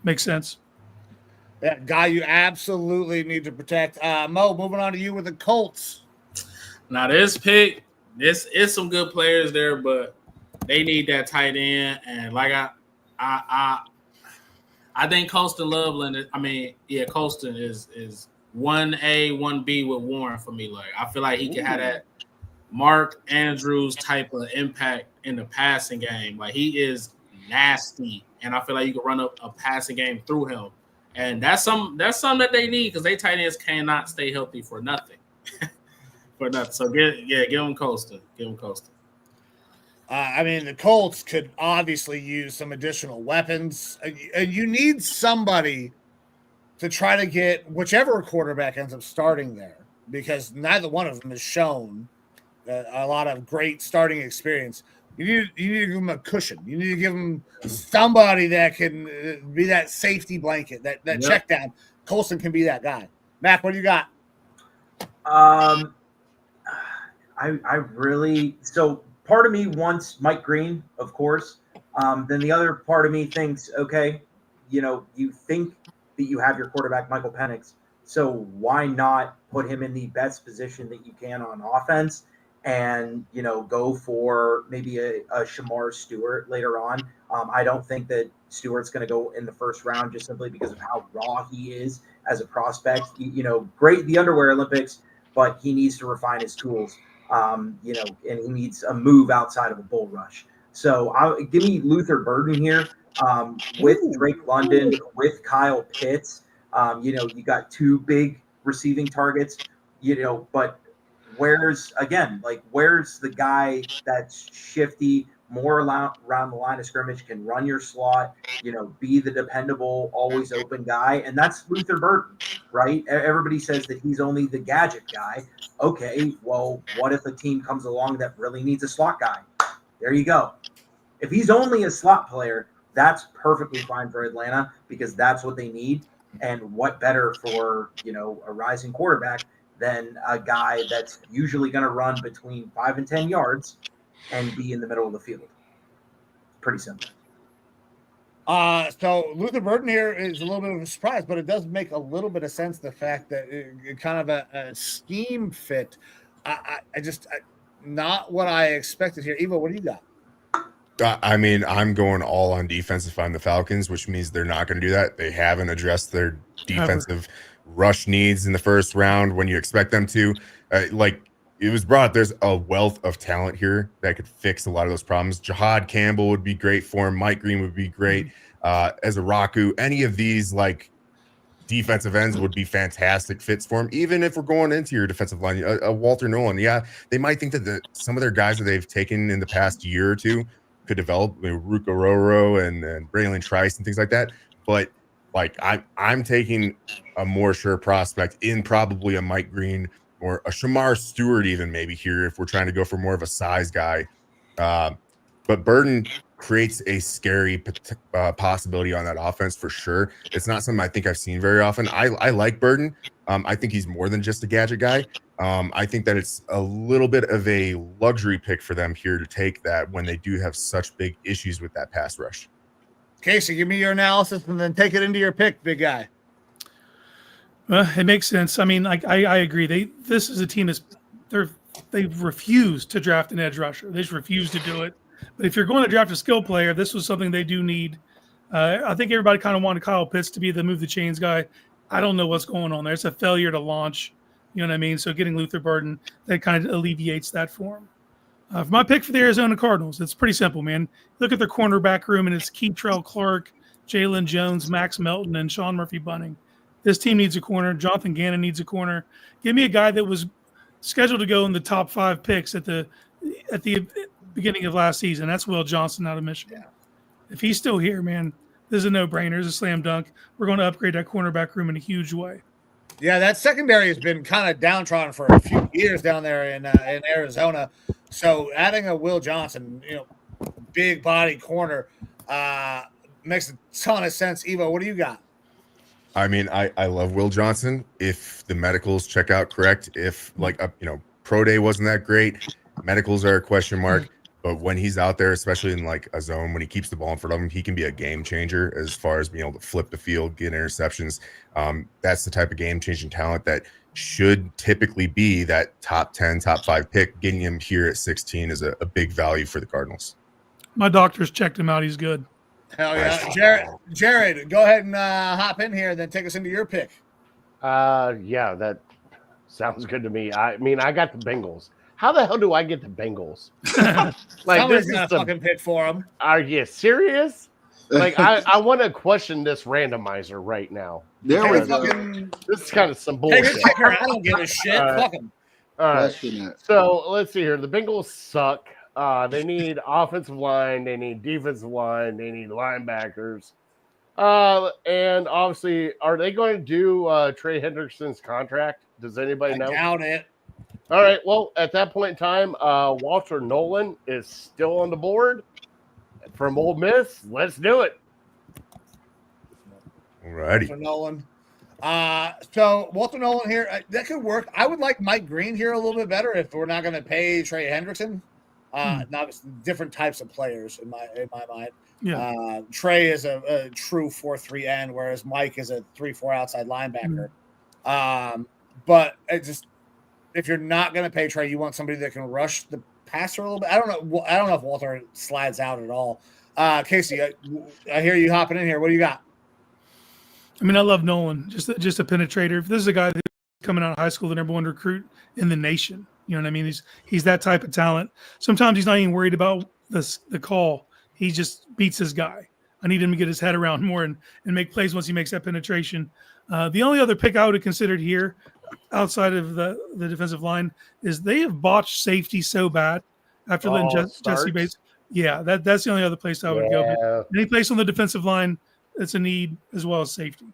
makes sense. That guy you absolutely need to protect. Mo, moving on to you with the Colts. Now this pick, this is some good players there, but they need that tight end. And like I think Colston Loveland. Colston is 1A, 1B with Warren for me. Like I feel like he can have that Mark Andrews type of impact in the passing game. Like he is nasty, and I feel like you can run a passing game through him, and that's something that they need because they tight ends cannot stay healthy for nothing, for nothing. So give him Costa, I mean, the Colts could obviously use some additional weapons. You need somebody to try to get whichever quarterback ends up starting there, because neither one of them has shown a lot of great starting experience. You need to give them a cushion. You need to give them somebody that can be that safety blanket, that check down. Colson can be that guy. Mac, what do you got? I really, so part of me wants Mike Green, of course. Then the other part of me thinks, okay, you think that you have your quarterback, Michael Penix. So why not put him in the best position that you can on offense and, go for maybe a Shamar Stewart later on. I don't think that Stewart's going to go in the first round just simply because of how raw he is as a prospect. Great, the underwear Olympics, but he needs to refine his tools. And he needs a move outside of a bull rush. So give me Luther Burden here with Drake London, with Kyle Pitts. You got two big receiving targets, but where's the guy that's shifty, more around the line of scrimmage, can run your slot, be the dependable, always open guy. And that's Luther Burden, right? Everybody says that he's only the gadget guy. Okay, well, what if a team comes along that really needs a slot guy? There you go. If he's only a slot player, that's perfectly fine for Atlanta because that's what they need. And what better for, a rising quarterback than a guy that's usually going to run between 5 and 10 yards and be in the middle of the field. Pretty simple. So Luther Burden here is a little bit of a surprise, but it does make a little bit of sense. The fact that it kind of a scheme fit. I not what I expected here. Evo, what do you got? I mean, I'm going all on defense if I'm the Falcons, which means they're not going to do that. They haven't addressed their defensive rush needs in the first round when you expect them to. Like it was brought up, there's a wealth of talent here that could fix a lot of those problems. Jahad Campbell would be great for him. Mike Green would be great. As a Raku, any of these like defensive ends would be fantastic fits for him. Even if we're going into your defensive line, a Walter Nolan, they might think that some of their guys that they've taken in the past year or two could develop, Ruka Roro and Braylon Trice and things like that. But like I'm taking a more sure prospect in probably a Mike Green or a Shamar Stewart even maybe here if we're trying to go for more of a size guy. But Burden creates a scary possibility on that offense for sure. It's not something I think I've seen very often. I like Burden. I think he's more than just a gadget guy. I think that it's a little bit of a luxury pick for them here to take that when they do have such big issues with that pass rush. Casey, give me your analysis and then take it into your pick, big guy. It makes sense. I mean, I agree. This is a team they've refused to draft an edge rusher. They just refused to do it. But if you're going to draft a skill player, this was something they do need. I think everybody kind of wanted Kyle Pitts to be the move the chains guy. I don't know what's going on there. It's a failure to launch. You know what I mean? So getting Luther Burden, that kind of alleviates that for him. For my pick for the Arizona Cardinals, it's pretty simple, man. Look at their cornerback room, and it's Keitrell Clark, Jalen Jones, Max Melton, and Sean Murphy-Bunting. This team needs a corner. Jonathan Gannon needs a corner. Give me a guy that was scheduled to go in the top 5 picks at the beginning of last season. That's Will Johnson out of Michigan. If he's still here, man, this is a no-brainer. It's a slam dunk. We're going to upgrade that cornerback room in a huge way. Yeah, that secondary has been kind of downtrodden for a few years down there in Arizona. So adding a Will Johnson, big body corner, makes a ton of sense. Evo, what do you got? I mean, I love Will Johnson. If the medicals check out correct, if pro day wasn't that great, medicals are a question mark. But when he's out there, especially in like a zone, when he keeps the ball in front of him, he can be a game changer as far as being able to flip the field, get interceptions. That's the type of game changing talent that should typically be that top 10, top 5 pick. Getting him here at 16 is a big value for the Cardinals. My doctors checked him out. He's good. Hell yeah. Jared, go ahead and hop in here and then take us into your pick. Yeah, that sounds good to me. I mean, I got the Bengals. how the hell do I get the Bengals? Like, Somebody's this got is to fucking pick for them. Are you serious? Like, I want to question this randomizer right now. There we go. This is kind of some Take bullshit. a kicker. I don't give a shit. Fuck them. All right. Question that. So let's see here. The Bengals suck. They need offensive line. They need defensive line. They need linebackers. And obviously, are they going to do Trey Hendrickson's contract? Does anybody know? I doubt it. All right. Well, at that point in time, Walter Nolan is still on the board from Ole Miss. Let's do it. Alrighty. Walter Nolan. So Walter Nolan here, that could work. I would like Mike Green here a little bit better if we're not going to pay Trey Hendrickson. Not different types of players in my mind. Yeah. Trey is a true 4-3 end, whereas Mike is a 3-4 outside linebacker. But it just, if you're not going to pay Trey, you want somebody that can rush the passer a little bit. I don't know if Walter slides out at all. Casey, I hear you hopping in here. What do you got? I mean, I love Nolan, just a penetrator. If this is a guy that's coming out of high school, the number one recruit in the nation. You know what I mean? He's that type of talent. Sometimes he's not even worried about the call. He just beats his guy. I need him to get his head around more and make plays once he makes that penetration. The only other pick I would have considered here, outside of the defensive line, is they have botched safety so bad after letting Jesse Bates. Yeah, that's the only other place I would go. But any place on the defensive line, it's a need as well as safety.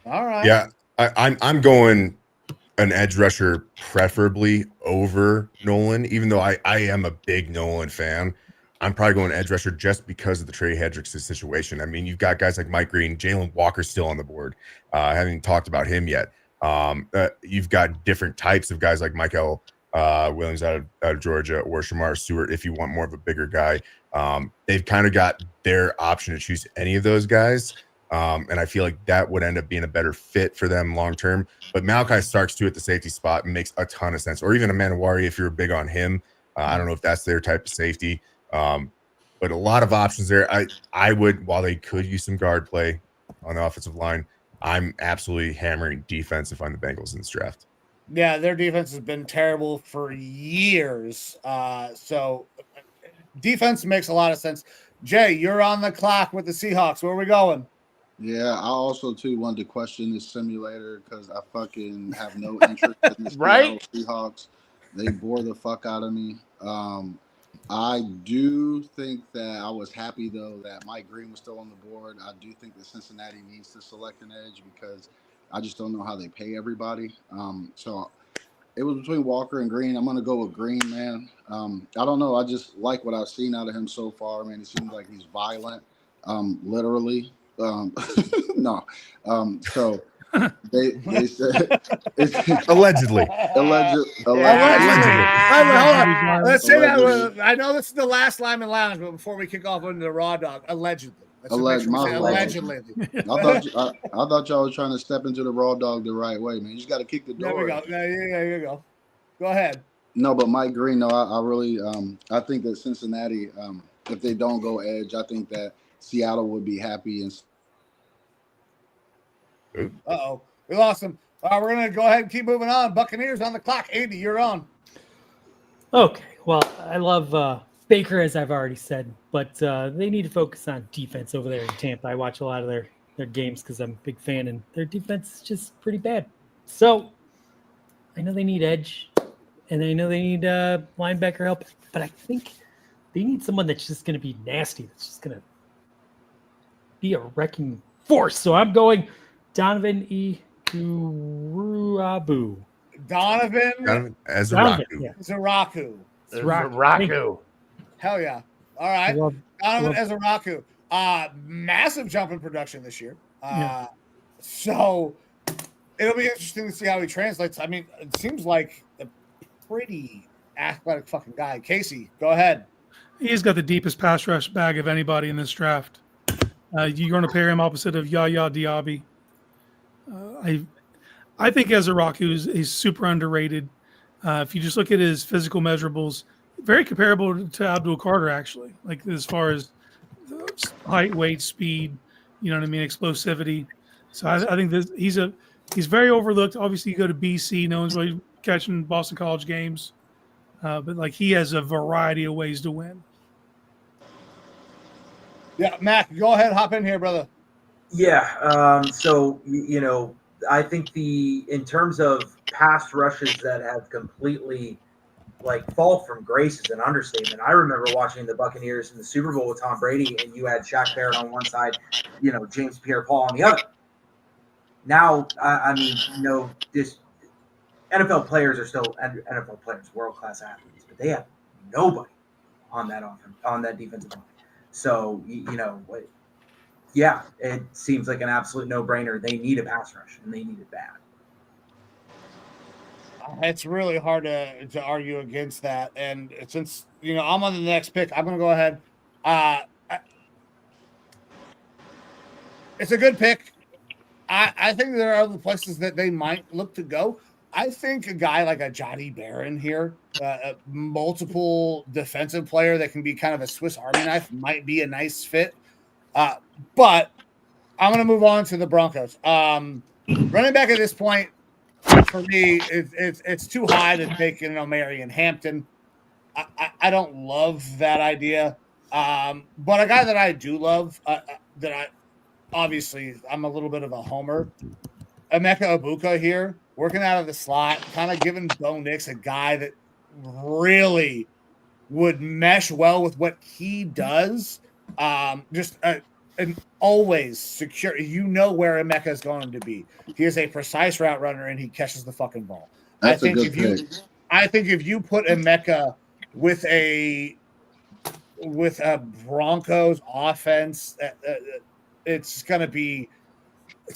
All right. Yeah, I'm going an edge rusher, preferably over Nolan. Even though I am a big Nolan fan, I'm probably going edge rusher just because of the Trey Hendrickson situation. I mean, you've got guys like Mike Green, Jalen Walker's still on the board. I haven't even talked about him yet. You've got different types of guys like Michael Williams out of Georgia, or Shamar Stewart if you want more of a bigger guy. They've kind of got their option to choose any of those guys. And I feel like that would end up being a better fit for them long term. But Malachi Starks too at the safety spot makes a ton of sense. Or even Amanawari if you're big on him. I don't know if that's their type of safety. But a lot of options there. I would, while they could use some guard play on the offensive line, I'm absolutely hammering defense if I'm the Bengals in this draft. Yeah, their defense has been terrible for years. So defense makes a lot of sense. Jay, you're on the clock with the Seahawks. Where are we going? Yeah, I also too wanted to question this simulator because I fucking have no interest in the Right? Seahawks. They bore the fuck out of me. I do think that I was happy though that Mike Green was still on the board. I do think that Cincinnati needs to select an edge because I just don't know how they pay everybody. So it was between Walker and Green. I'm gonna go with Green, man. I don't know. I just like what I've seen out of him so far. Man, it seems like he's violent, literally. No. So they said Allegedly. Hold on. Let's say that. I know this is the last Lineman Lounge, but before we kick off into the Raw Dog, allegedly. Allegedly. I thought y'all was trying to step into the Raw Dog the right way, man. You just got to kick the door. There we go. There you go. Go ahead. No, but Mike Green, no, I really I think that Cincinnati, if they don't go edge, I think that Seattle would be happy. And Uh-oh. We lost him. We're going to go ahead and keep moving on. Buccaneers on the clock. 80, you're on. Okay. Well, I love Baker, as I've already said, but they need to focus on defense over there in Tampa. I watch a lot of their games because I'm a big fan, and their defense is just pretty bad. So I know they need edge, and I know they need linebacker help, but I think they need someone that's just going to be nasty, that's just going to be a wrecking force. So I'm going Donovan Ikurabu. Donovan Ezraku. Yeah. Zaraku. Hell yeah. All right. Donovan Ezraku. Massive jump in production this year. So it'll be interesting to see how he translates. I mean, it seems like a pretty athletic fucking guy. Casey, go ahead. He's got the deepest pass rush bag of anybody in this draft. You're going to pair him opposite of Yaya Diaby. I think Ezraku is super underrated. If you just look at his physical measurables, very comparable to Abdul Carter, actually. Like as far as height, weight, speed, you know what I mean, explosivity. So I think he's very overlooked. Obviously, you go to BC, no one's really catching Boston College games, but like he has a variety of ways to win. Yeah, Mac, go ahead, hop in here, brother. Yeah. So you know, I think in terms of pass rushes that have completely like fall from grace is an understatement. I remember watching the Buccaneers in the Super Bowl with Tom Brady, and you had Shaq Barrett on one side, you know, James Pierre-Paul on the other. Now, I mean, you know, this NFL players are still NFL players, world-class athletes, but they have nobody on that defensive line. So you know, yeah, it seems like an absolute no-brainer. They need a pass rush, and they need it bad. It's really hard to argue against that. And since I'm on the next pick, I'm going to go ahead. It's a good pick. I think there are other places that they might look to go. I think a guy like a Johnny Barron here, a multiple defensive player that can be kind of a Swiss Army knife, might be a nice fit. But I'm going to move on to the Broncos. Running back at this point, for me, it's too high to take Marion Hampton. I don't love that idea. But a guy that I do love, that I obviously I'm a little bit of a homer. Emeka Ibuka here, working out of the slot, kind of giving Bo Nix a guy that really would mesh well with what he does. Just an always secure. You know where Emeka is going to be. He is a precise route runner and he catches the fucking ball. That's a good pick. I think if you put Emeka with a Broncos offense, it's gonna be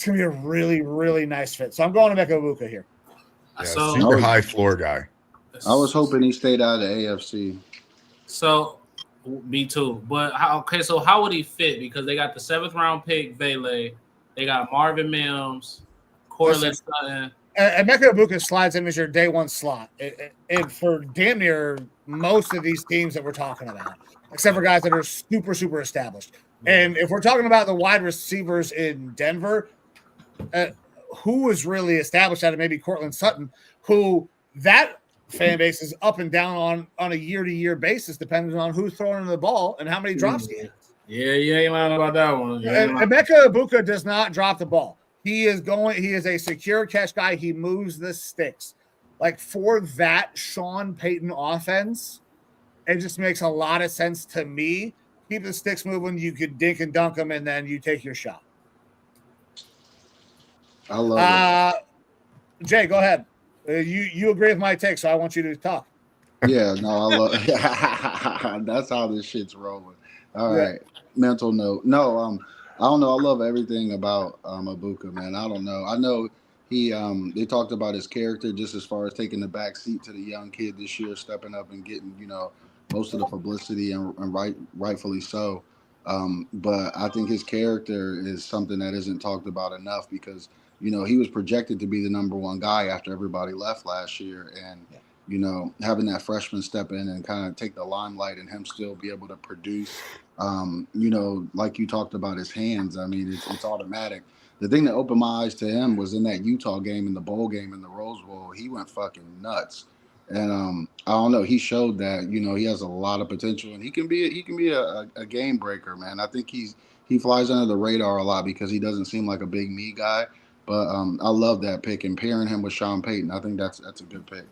a really, really nice fit. So I'm going to Emeka Ibuka here. Yeah, super high floor guy. I was hoping he stayed out of the AFC. So me too. But so how would he fit? Because they got the 7th round pick, Vele. They got Marvin Mims, Cortland Sutton. Emeka Ibuka slides in as your day one slot. And for damn near most of these teams that we're talking about, except for guys that are super, super established. And if we're talking about the wide receivers in Denver, who was really established out of maybe Cortland Sutton, who that fan base is up and down on a year-to-year basis, depending on who's throwing the ball and how many drops he has. Yeah, you ain't lying about that one. Emeka Ibuka does not drop the ball. He is a secure catch guy. He moves the sticks. Like for that Sean Payton offense, it just makes a lot of sense to me. Keep the sticks moving. You could dink and dunk them, and then you take your shot. I love it. Jay, go ahead. You agree with my take, so I want you to talk. Yeah, no, I love. That's how this shit's rolling. All right. Mental note. No, I don't know. I love everything about Ibuka, man. I don't know. I know he. They talked about his character just as far as taking the back seat to the young kid this year, stepping up and getting most of the publicity and rightfully so. But I think his character is something that isn't talked about enough because he was projected to be the number one guy after everybody left last year, and having that freshman step in and kind of take the limelight and him still be able to produce. Like you talked about his hands. I mean, it's automatic. The thing that opened my eyes to him was in that Utah game, in the bowl game, in the Rose Bowl. He went fucking nuts. And I don't know. He showed that he has a lot of potential, and he can be a game breaker, man. I think he flies under the radar a lot because he doesn't seem like a big me guy. But I love that pick, and pairing him with Sean Payton, I think that's a good pick.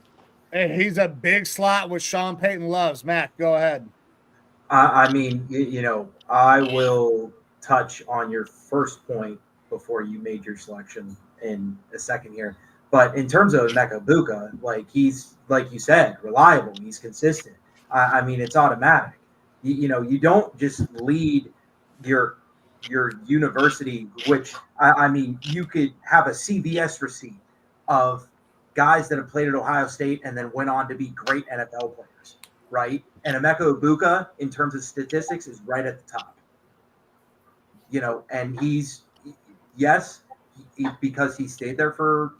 And he's a big slot, which Sean Payton loves. Matt, go ahead. I mean, I will touch on your first point before you made your selection in a second here. But in terms of Emeka Ibuka, like he's, like you said, reliable. He's consistent. I mean, it's automatic. You don't just lead your university, which I mean, you could have a CBS receipt of guys that have played at Ohio State and then went on to be great NFL players, right? And Emeka Ibuka, in terms of statistics, is right at the top. And he's, yes, because he stayed there for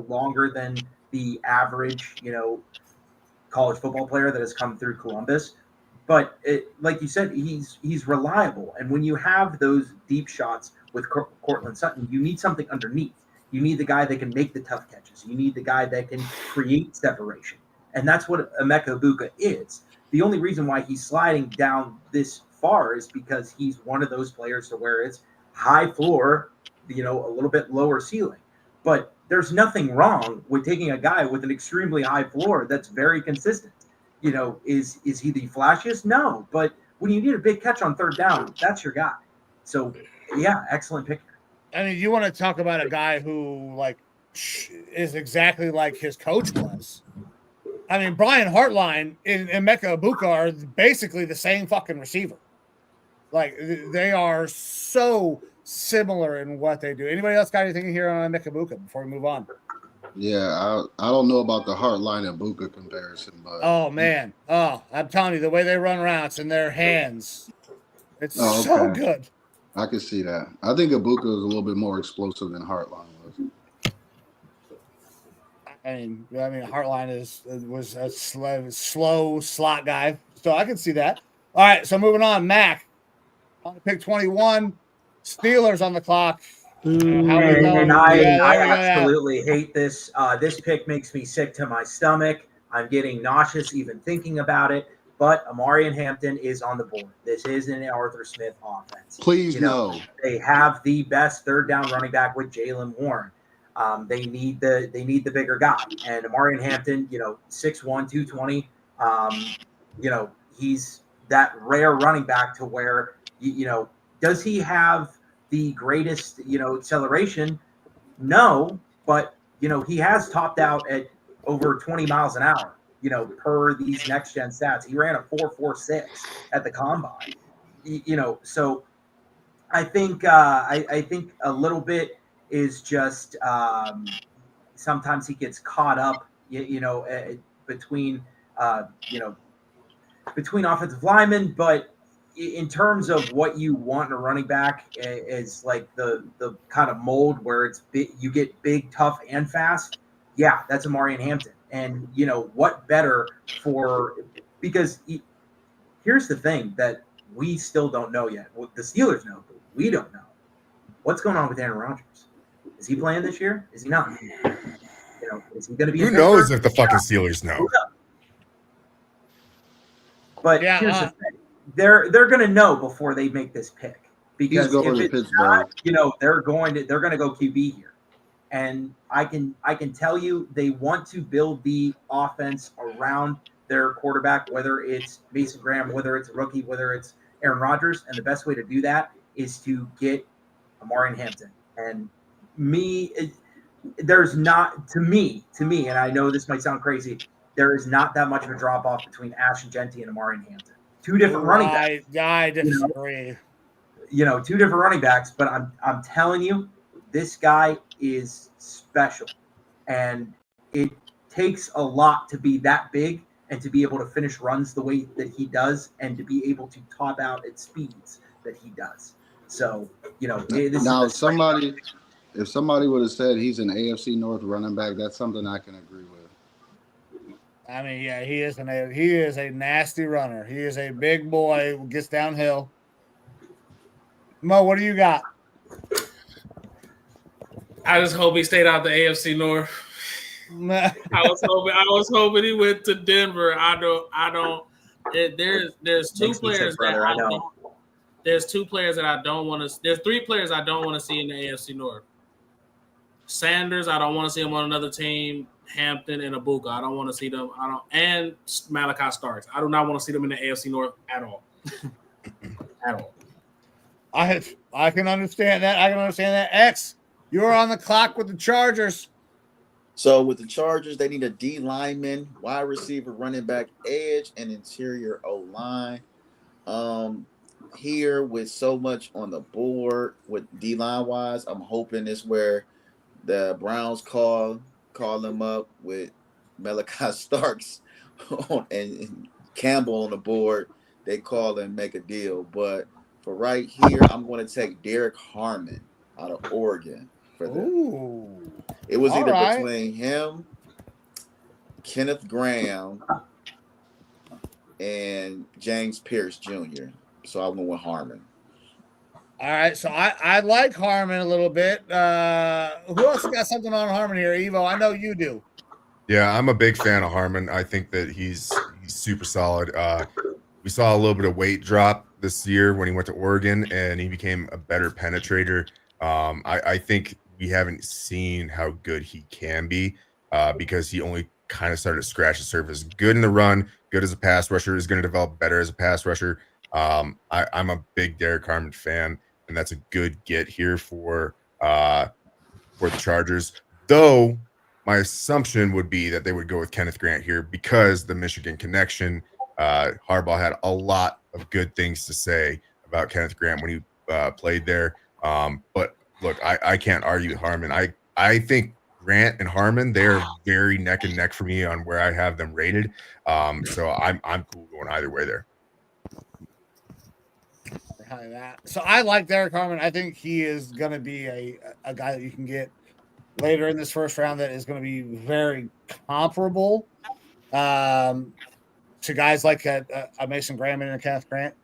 longer than the average college football player that has come through Columbus. But like you said, he's reliable. And when you have those deep shots with Cortland Sutton, you need something underneath. You need the guy that can make the tough catches. You need the guy that can create separation. And that's what Emeka Egbuka is. The only reason why he's sliding down this far is because he's one of those players to where it's high floor, a little bit lower ceiling. But there's nothing wrong with taking a guy with an extremely high floor that's very consistent. Is he the flashiest? No. But when you need a big catch on third down, that's your guy. So, yeah, excellent pick here. I mean, you want to talk about a guy who is exactly like his coach was. I mean, Brian Hartline and Emeka Egbuka are basically the same fucking receiver. Like, they are so similar in what they do. Anybody else got anything here on Emeka Egbuka before we move on? Yeah, I don't know about the Hartline and Buka comparison, but oh man, I'm telling you, the way they run routes in their hands, it's so good. I can see that. I think Egbuka is a little bit more explosive than Hartline was. I mean, Hartline was a slow slot guy, so I can see that. All right, so moving on, Mac on the pick 21, Steelers on the clock. I absolutely hate this. This pick makes me sick to my stomach. I'm getting nauseous even thinking about it. But Amarian Hampton is on the board. This is an Arthur Smith offense. Please no. They have the best third down running back with Jalen Warren. They need the bigger guy. And Amarian Hampton, 6'1", 220. He's that rare running back to where does he have the greatest acceleration? No, but he has topped out at over 20 miles an hour. Per these next gen stats, he ran a 4.46 at the combine. So I think I think a little bit is just sometimes he gets caught up, between offensive linemen. But in terms of what you want in a running back is like the kind of mold where it's you get big, tough, and fast. Yeah, that's Amarian Hampton. And, what better because here's the thing that we still don't know yet. Well, the Steelers know, but we don't know. What's going on with Aaron Rodgers? Is he playing this year? Is he not? Is he going to be? Who knows if the fucking Steelers know? But here's the thing. They're going to know before they make this pick. Because if it's not, they're going to go QB here. And I can tell you they want to build the offense around their quarterback, whether it's Mason Graham, whether it's a rookie, whether it's Aaron Rodgers. And the best way to do that is to get Amarian Hampton. And there's not, to me, and I know this might sound crazy, there is not that much of a drop off between Ashton Genty and Amarian Hampton. Two different running backs. I disagree. Two different running backs, but I'm telling you, this guy is special, and it takes a lot to be that big and to be able to finish runs the way that he does and to be able to top out at speeds that he does. So, now if somebody would have said he's an AFC North running back, that's something I can agree with. I mean, yeah, he is a nasty runner. He is a big boy who gets downhill. Mo, what do you got? I just hope he stayed out the AFC North. I was hoping he went to Denver. There's two players there's two players that I don't want to. There's three players I don't want to see in the AFC North. Sanders, I don't want to see him on another team. Hampton and Egbuka, I don't want to see them. And Malachi Starks, I do not want to see them in the AFC North at all. At all. I can understand that. X, you're on the clock with the Chargers. So with the Chargers, they need a D lineman, wide receiver, running back, edge, and interior O-line. Here with so much on the board with D-line wise, I'm hoping it's where the Browns call them up with Malachi Starks and Campbell on the board. They call and make a deal. But for right here, I'm going to take Derek Harmon out of Oregon for them. Ooh. It was either between him, Kenneth Graham, and James Pierce Jr. So I went with Harmon. All right, so I like Harmon a little bit. Who else got something on Harmon here? Evo, I know you do. Yeah, I'm a big fan of Harmon. I think that he's super solid. We saw a little bit of weight drop this year when he went to Oregon, and he became a better penetrator. I think we haven't seen how good he can be because he only kind of started to scratch the surface. Good in the run, good as a pass rusher, is going to develop better as a pass rusher. I'm a big Derek Harmon fan, and that's a good get here for the Chargers. Though my assumption would be that they would go with Kenneth Grant here because the Michigan connection. Harbaugh had a lot of good things to say about Kenneth Grant when he played there. But look, I can't argue with Harmon. I think Grant and Harmon, they're very neck and neck for me on where I have them rated. So I'm cool going either way there. So I like Derek Harmon. I think he is going to be a guy that you can get later in this first round that is going to be very comparable to guys like a Mason Graham and a Kenneth Grant.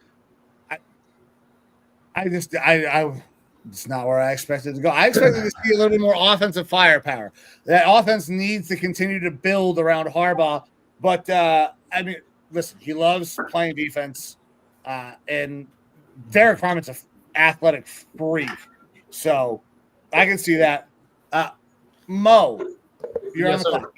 It's not where I expected to go. I expected to see a little bit more offensive firepower. That offense needs to continue to build around Harbaugh. But I mean, listen, he loves playing defense, and Derek Harmon's an athletic freak, so I can see that. Mo, you're on the clock.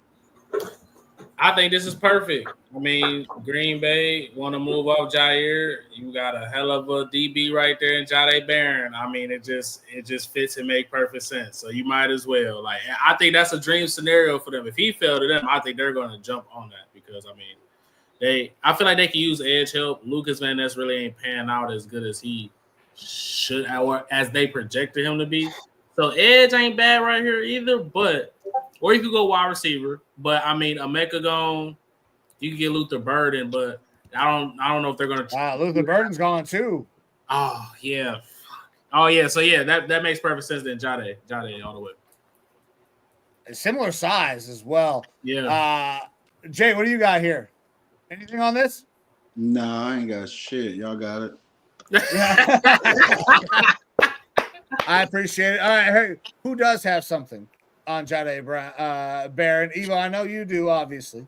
I think this is perfect. I mean, Green Bay want to move off Jair. You got a hell of a DB right there in Jade Barron. I mean, it just fits and make perfect sense. So you might as well. Like, I think that's a dream scenario for them. If he fell to them, I think they're going to jump on that because I mean, I feel like they can use edge help. Lucas Van Ness really ain't panning out as good as he should or as they projected him to be. So edge ain't bad right here either, or you could go wide receiver. But I mean, Emeka gone. You can get Luther Burden, but I don't know if they're gonna. Wow, Luther Burden's gone too. Oh yeah. Oh yeah. So yeah, that makes perfect sense. Then Jade all the way. A similar size as well. Yeah. Jay, what do you got here? Anything on this? Nah, I ain't got shit. Y'all got it. I appreciate it. All right, hey, who does have something on Jade Barron? Evo, I know you do, obviously.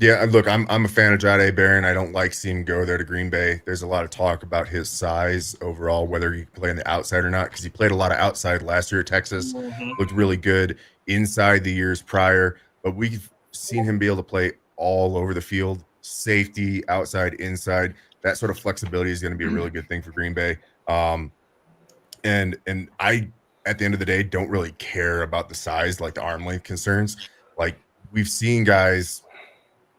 Yeah, look, I'm a fan of Jade Barron. I don't like seeing him go there to Green Bay. There's a lot of talk about his size overall, whether he can play on the outside or not, because he played a lot of outside last year at Texas. Looked really good inside the years prior, but we've seen him be able to play all over the field, safety, outside, inside. That sort of flexibility is going to be a really good thing for Green Bay. And I, at the end of the day, don't really care about the size, like the arm length concerns. Like we've seen guys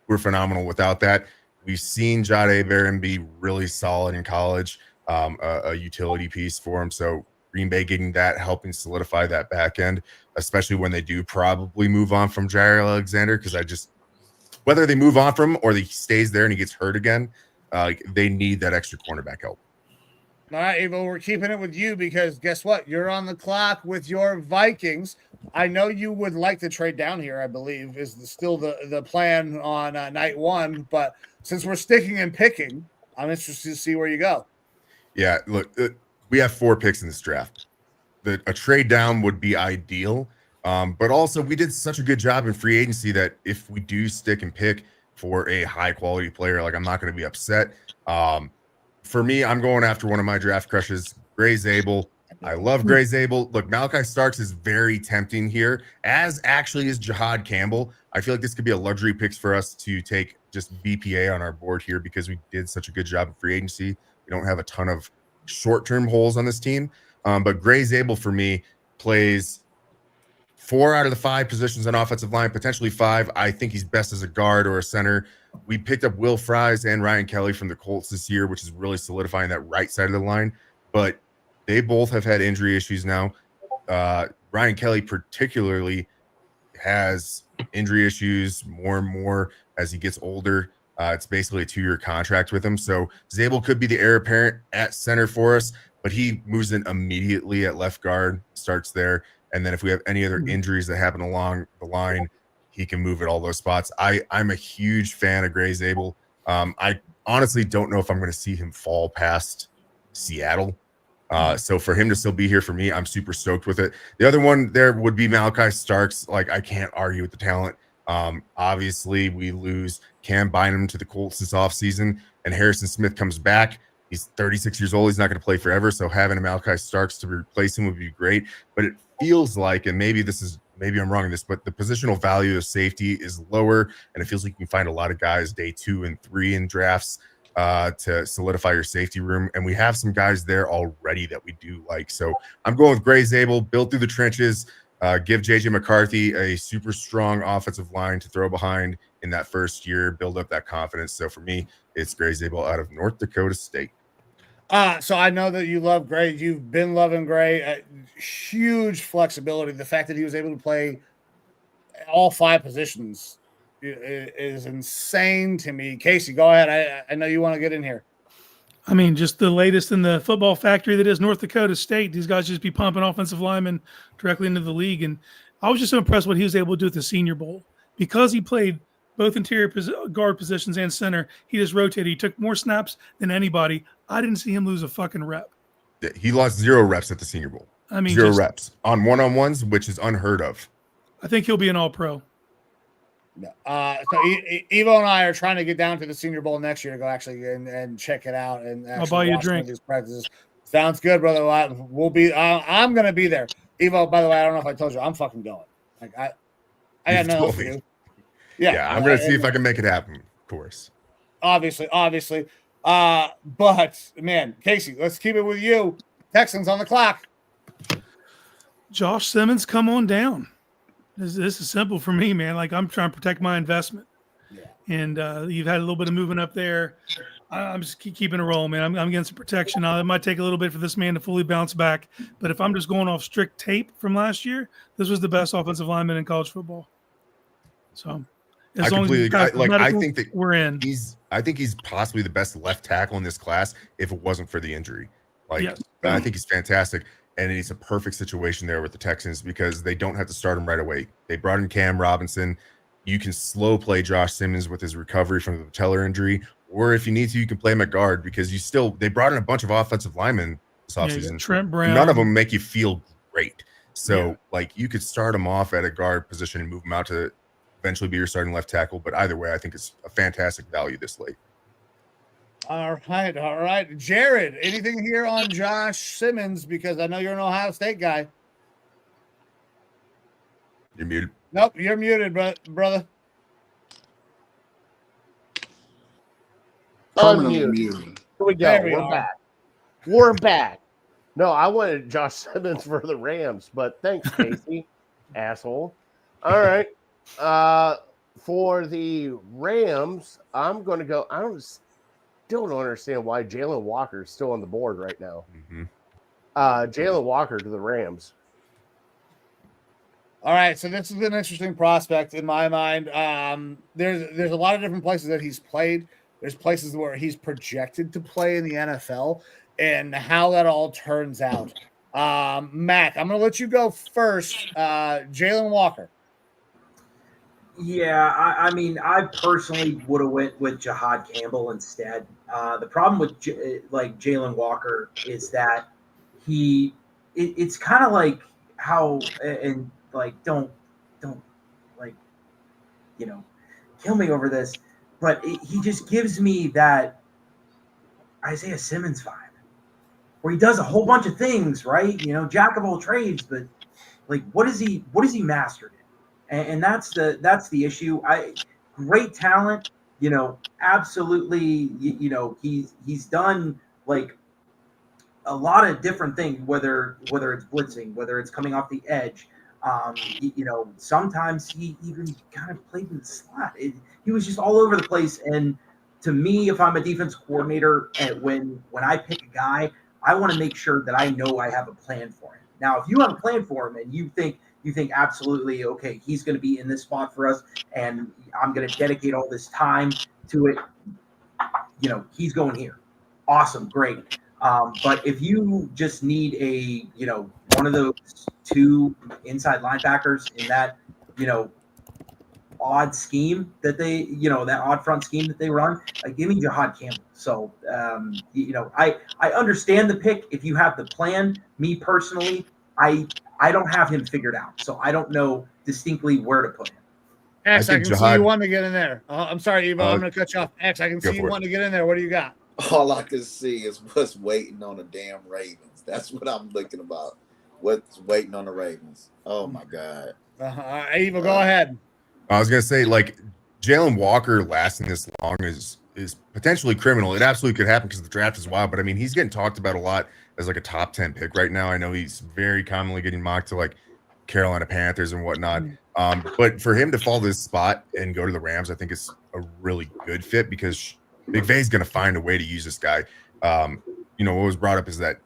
who are phenomenal without that. We've seen Jade Barron be really solid in college, a utility piece for him. So Green Bay getting that, helping solidify that back end, especially when they do probably move on from Jair Alexander, because whether they move on from him or he stays there and he gets hurt again, they need that extra cornerback help. All right, Evo, we're keeping it with you because guess what? You're on the clock with your Vikings. I know you would like to trade down here, I believe, is still the plan on night one. But since we're sticking and picking, I'm interested to see where you go. Yeah, look, we have 4 picks in this draft. A trade down would be ideal. But also, we did such a good job in free agency that if we do stick and pick for a high-quality player, like I'm not going to be upset. For me, I'm going after one of my draft crushes, Gray Zabel. I love Gray Zabel. Look, Malachi Starks is very tempting here, as actually is Jihad Campbell. I feel like this could be a luxury picks for us to take just BPA on our board here because we did such a good job of free agency. We don't have a ton of short-term holes on this team. But Gray Zabel, for me, plays 4 out of the 5 positions on offensive line, potentially 5. I think he's best as a guard or a center. We picked up Will Fries and Ryan Kelly from the Colts this year, which is really solidifying that right side of the line. But they both have had injury issues now. Ryan Kelly particularly has injury issues more and more as he gets older. It's basically a 2-year contract with him. So Zabel could be the heir apparent at center for us, but he moves in immediately at left guard, starts there. And then if we have any other injuries that happen along the line, he can move at all those spots. I'm a huge fan of Gray Zabel. I honestly don't know if I'm going to see him fall past Seattle. So for him to still be here for me, I'm super stoked with it. The other one there would be Malachi Starks. Like, I can't argue with the talent. Obviously, we lose Cam Bynum to the Colts this offseason, and Harrison Smith comes back. He's 36 years old. He's not going to play forever. So having a Malachi Starks to replace him would be great. But it feels like, and maybe I'm wrong in this, but the positional value of safety is lower, and it feels like you can find a lot of guys day 2 and 3 in drafts to solidify your safety room. And we have some guys there already that we do like. So I'm going with Gray Zabel, build through the trenches, give JJ McCarthy a super strong offensive line to throw behind in that first year, build up that confidence. So for me, it's Gray Zabel out of North Dakota State. So I know that you love Gray. You've been loving Gray. Huge flexibility. The fact that he was able to play all 5 positions is insane to me. Casey, go ahead. I know you want to get in here. I mean, just the latest in the football factory that is North Dakota State. These guys just be pumping offensive linemen directly into the league. And I was just so impressed what he was able to do at the Senior Bowl. Because he played both interior guard positions and center, he just rotated. He took more snaps than anybody. I didn't see him lose a fucking rep. He lost 0 reps at the Senior Bowl. I mean, 0 reps on one-on-ones, which is unheard of. I think he'll be an all-pro. So Evo and I are trying to get down to the Senior Bowl next year to go actually and check it out. And I'll buy you a drink. These practices. Sounds good, brother. We'll be. I'm gonna be there. Evo, by the way, I don't know if I told you, I'm fucking going. Like I got nothing else to do. Yeah, I'm gonna see if I can make it happen. Of course. Obviously. But man, Casey, let's keep it with you. Texans on the clock. Josh Simmons, come on down. This is simple for me, man. Like, I'm trying to protect my investment. Yeah. And you've had a little bit of movement up there. I'm just keeping it rolling, man. I'm getting some protection. It might take a little bit for this man to fully bounce back. But if I'm just going off strict tape from last year, this was the best offensive lineman in college football. So I completely agree. I think that we're in. I think he's possibly the best left tackle in this class if it wasn't for the injury. Yes. I think he's fantastic. And it's a perfect situation there with the Texans because they don't have to start him right away. They brought in Cam Robinson. You can slow play Josh Simmons with his recovery from the patellar injury, or if you need to, you can play him at guard because they brought in a bunch of offensive linemen this offseason. Trent Brown. None of them make you feel great. So you could start him off at a guard position and move him out to eventually be your starting left tackle. But either way, I think it's a fantastic value this late. All right. Jared, anything here on Josh Simmons? Because I know you're an Ohio State guy. You're muted. Nope, you're muted, brother. Unmuted. Here we go. We're back. We're back. No, I wanted Josh Simmons for the Rams, but thanks, Casey. Asshole. All right. For the Rams, I'm going to go. Still don't understand why Jalen Walker is still on the board right now. Mm-hmm. Jalen Walker to the Rams. All right, so this is an interesting prospect in my mind. There's a lot of different places that he's played. There's places where he's projected to play in the NFL, and how that all turns out. Mac, I'm going to let you go first. Jalen Walker. Yeah, I mean, I personally would have went with Jihad Campbell instead. The problem with Jalen Walker is that it's kind of like how and like don't like kill me over this, but he just gives me that Isaiah Simmons vibe, where he does a whole bunch of things, right? Jack of all trades, but like what is he mastered? And that's the issue. Great talent, absolutely. He's done like a lot of different things, whether it's blitzing, whether it's coming off the edge. Sometimes he even kind of played in the slot. He was just all over the place. And to me, if I'm a defense coordinator, and when I pick a guy, I want to make sure that I know I have a plan for him. Now, if you have a plan for him and you think absolutely, okay, he's going to be in this spot for us and I'm going to dedicate all this time to it, he's going here. Awesome. Great. But if you just need one of those 2 inside linebackers in that, odd scheme that they, that odd front scheme that they run, like give me Jihad Campbell. So, I understand the pick if you have the plan. Me personally, I don't have him figured out, so I don't know distinctly where to put him. X, I can see you Jihad, want to get in there. I'm sorry, Evo. I'm going to cut you off. X, I can see you want to get in there. What do you got? All I can see is what's waiting on the damn Ravens. That's what I'm looking about. What's waiting on the Ravens? Oh my God. Evo, go ahead. I was gonna say, like, Jalen Walker lasting this long is potentially criminal. It absolutely could happen because the draft is wild. But I mean, he's getting talked about a lot as like a top 10 pick right now. I know he's very commonly getting mocked to like Carolina Panthers and whatnot. But for him to fall this spot and go to the Rams, I think it's a really good fit because McVay's going to find a way to use this guy. What was brought up is that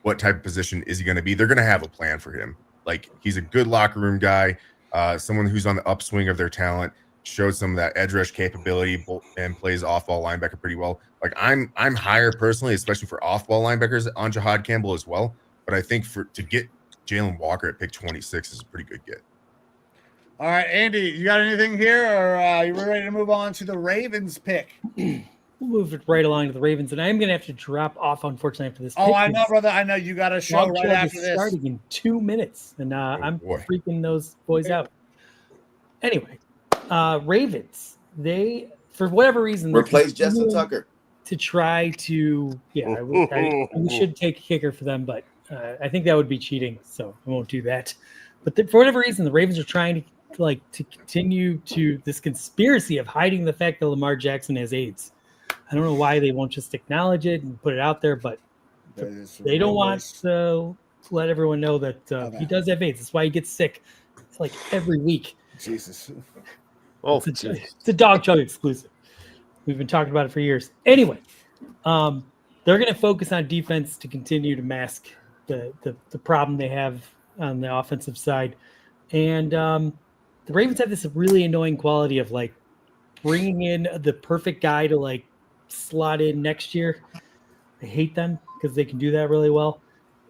what type of position is he going to be? They're going to have a plan for him. Like, he's a good locker room guy, someone who's on the upswing of their talent, showed some of that edge rush capability and plays off-ball linebacker pretty well. Like, I'm higher personally, especially for off-ball linebackers, on Jihad Campbell as well. But I think to get Jalen Walker at pick 26 is a pretty good get. All right, Andy, you got anything here, or you ready to move on to the Ravens pick? We'll move it right along to the Ravens, and I'm going to have to drop off, unfortunately, after this. Oh, I know, brother. I know you got a show right after this. Starting in 2 minutes, and I'm freaking those boys out. Anyway, Ravens, they, for whatever reason, replace Justin Tucker to try to. Yeah, we should take a kicker for them, but I think that would be cheating, so I won't do that. But for whatever reason, the Ravens are trying to continue to this conspiracy of hiding the fact that Lamar Jackson has AIDS. I don't know why they won't just acknowledge it and put it out there, but they don't want to let everyone know that he does have AIDS. That's why he gets sick. It's like every week. Jesus. It's a dog chug exclusive. We've been talking about it for years. Anyway, they're going to focus on defense to continue to mask the problem they have on the offensive side. And the Ravens have this really annoying quality of like bringing in the perfect guy to like slot in next year. I hate them because they can do that really well.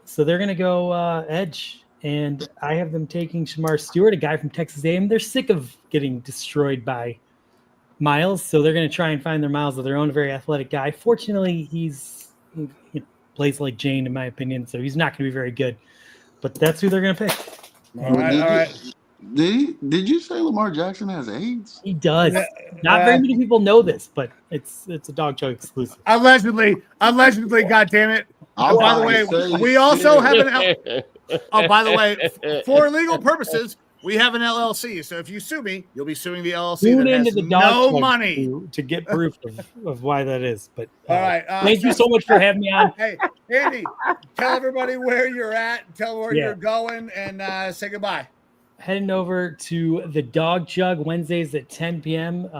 So they're going to go edge. And I have them taking Shamar Stewart, a guy from Texas A&M. They're sick of getting destroyed by Miles. So they're going to try and find their Miles of their own, very athletic guy. Fortunately, he plays like Jane, in my opinion. So he's not going to be very good. But that's who they're going to pick. All right. Did you say Lamar Jackson has AIDS? He does. Not very many people know this, but it's a dog show exclusive. Allegedly, God damn it. Oh, by the way, we also have an by the way, for legal purposes, we have an LLC. So if you sue me, you'll be suing the LLC. Tune into the dog no money to get proof of why that is. But all right, thank you so much for having me on. Hey, Andy, tell everybody where you're at, tell where you're going, and say goodbye. Heading over to the Dog Jug Wednesdays at 10 p.m.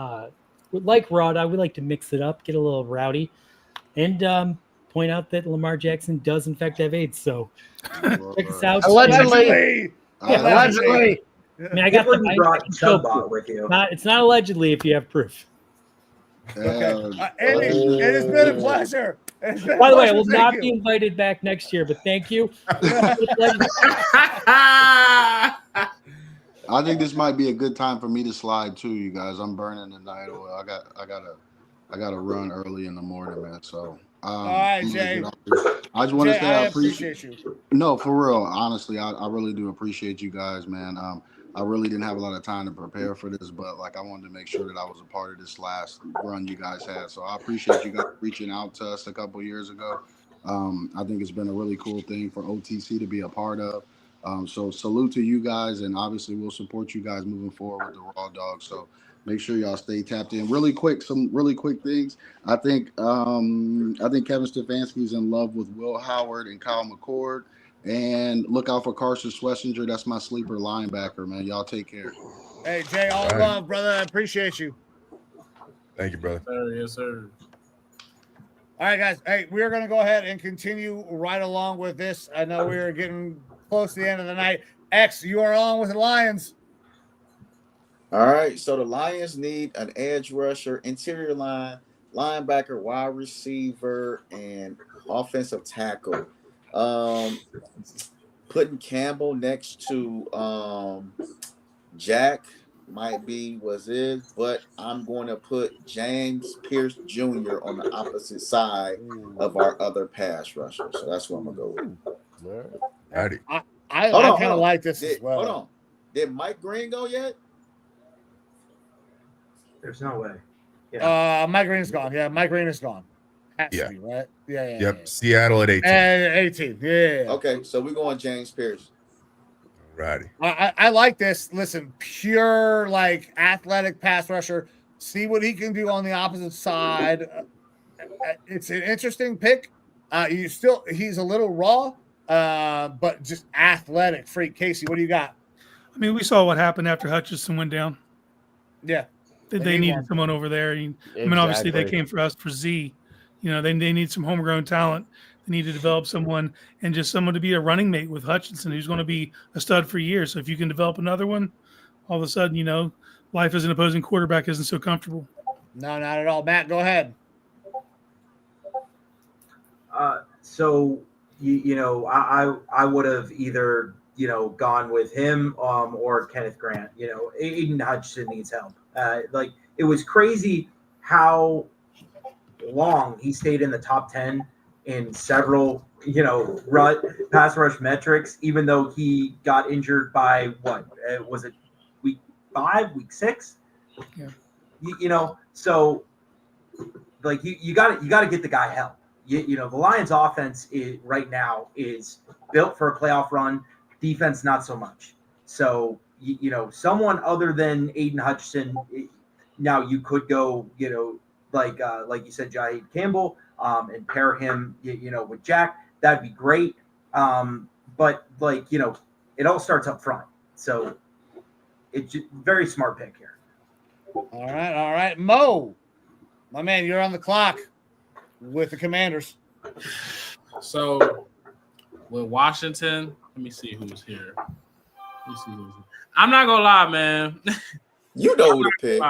Like Raw Dog, we like to mix it up, get a little rowdy, and point out that Lamar Jackson does in fact have AIDS. So check us out. Allegedly. I mean, I got the with you. It's not allegedly if you have proof. Okay. Andy, it has been a pleasure. By the way, I will not be invited back next year, but thank you. I think this might be a good time for me to slide too, you guys. I'm burning the night oil. I gotta run early in the morning, man. So all right, Jay. I just want to say I appreciate you. No, for real. Honestly, I really do appreciate you guys, man. I really didn't have a lot of time to prepare for this, but like I wanted to make sure that I was a part of this last run you guys had. So I appreciate you guys reaching out to us a couple years ago. I think it's been a really cool thing for OTC to be a part of. So salute to you guys, and obviously we'll support you guys moving forward with the Raw Dog. So make sure y'all stay tapped in. Some really quick things. I think Kevin Stefanski is in love with Will Howard and Kyle McCord. And look out for Carson Schlesinger. That's my sleeper linebacker, man. Y'all take care. Hey, Jay, all love, brother. I appreciate you. Thank you, brother. Yes, sir. All right, guys. Hey, we're going to go ahead and continue right along with this. I know we're getting close to the end of the night. X, you are on with the Lions. All right. So the Lions need an edge rusher, interior line, linebacker, wide receiver, and offensive tackle. Putting Campbell next to Jack might be was is, but I'm going to put James Pierce Jr. on the opposite side of our other pass rusher. So that's what I'm gonna go with. Righty. I Hold on, kind of like this as well. Hold on. Did Mike Green go yet? There's no way. Mike Green is gone. Yeah, Mike Green is gone. Has Yeah. to be, right? Yeah. Yep. Seattle at 18. And 18. Yeah. Okay, so we're going James Pierce. Righty. I like this. Listen, pure like athletic pass rusher. See what he can do on the opposite side. It's an interesting pick. He's a little raw, but just athletic freak. Casey, what do you got? I mean, we saw what happened after Hutchinson went down. Yeah. They needed someone over there. I mean, obviously they came for us for Z. You know, they need some homegrown talent. They need to develop someone and just someone to be a running mate with Hutchinson, who's going to be a stud for years. So if you can develop another one, all of a sudden, you know, life as an opposing quarterback isn't so comfortable. No, not at all. Matt, go ahead. So you know, I would have either, you know, gone with him or Kenneth Grant. You know, Aiden Hutchinson needs help. Like, it was crazy how long he stayed in the top 10 in several, you know, pass rush metrics, even though he got injured by what was it, week 5, week 6? Yeah. You know, so like you got to get the guy help. You know, the Lions offense right now is built for a playoff run. Defense, not so much. So, you know, someone other than Aiden Hutchinson, now you could go, you know, like you said, Jaheed Campbell, and pair him, you know, with Jack. That'd be great. But like, you know, it all starts up front. So it's just very smart pick here. All right. Mo, my man, you're on the clock with the Commanders. So with Washington, let me see who's here. I'm not gonna lie, man. You know who to pick.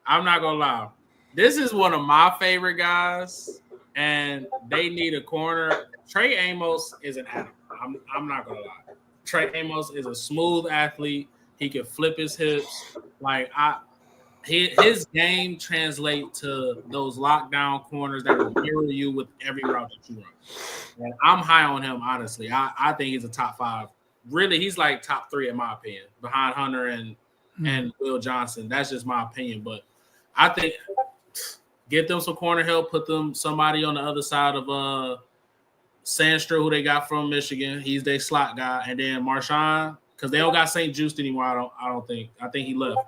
I'm not gonna lie. This is one of my favorite guys, and they need a corner. Trey Amos is an athlete. I'm not gonna lie. Trey Amos is a smooth athlete. He can flip his hips. Like, his game translates to those lockdown corners that will mirror you with every route that you run. And I'm high on him, honestly. I think he's a top 5. Really, he's like top 3 in my opinion, behind Hunter and Will Johnson. That's just my opinion. But I think get them some corner help, put them somebody on the other side of Sandstrom, who they got from Michigan. He's their slot guy. And then Marshawn, because they don't got St. Juste anymore, I don't think. I think he left.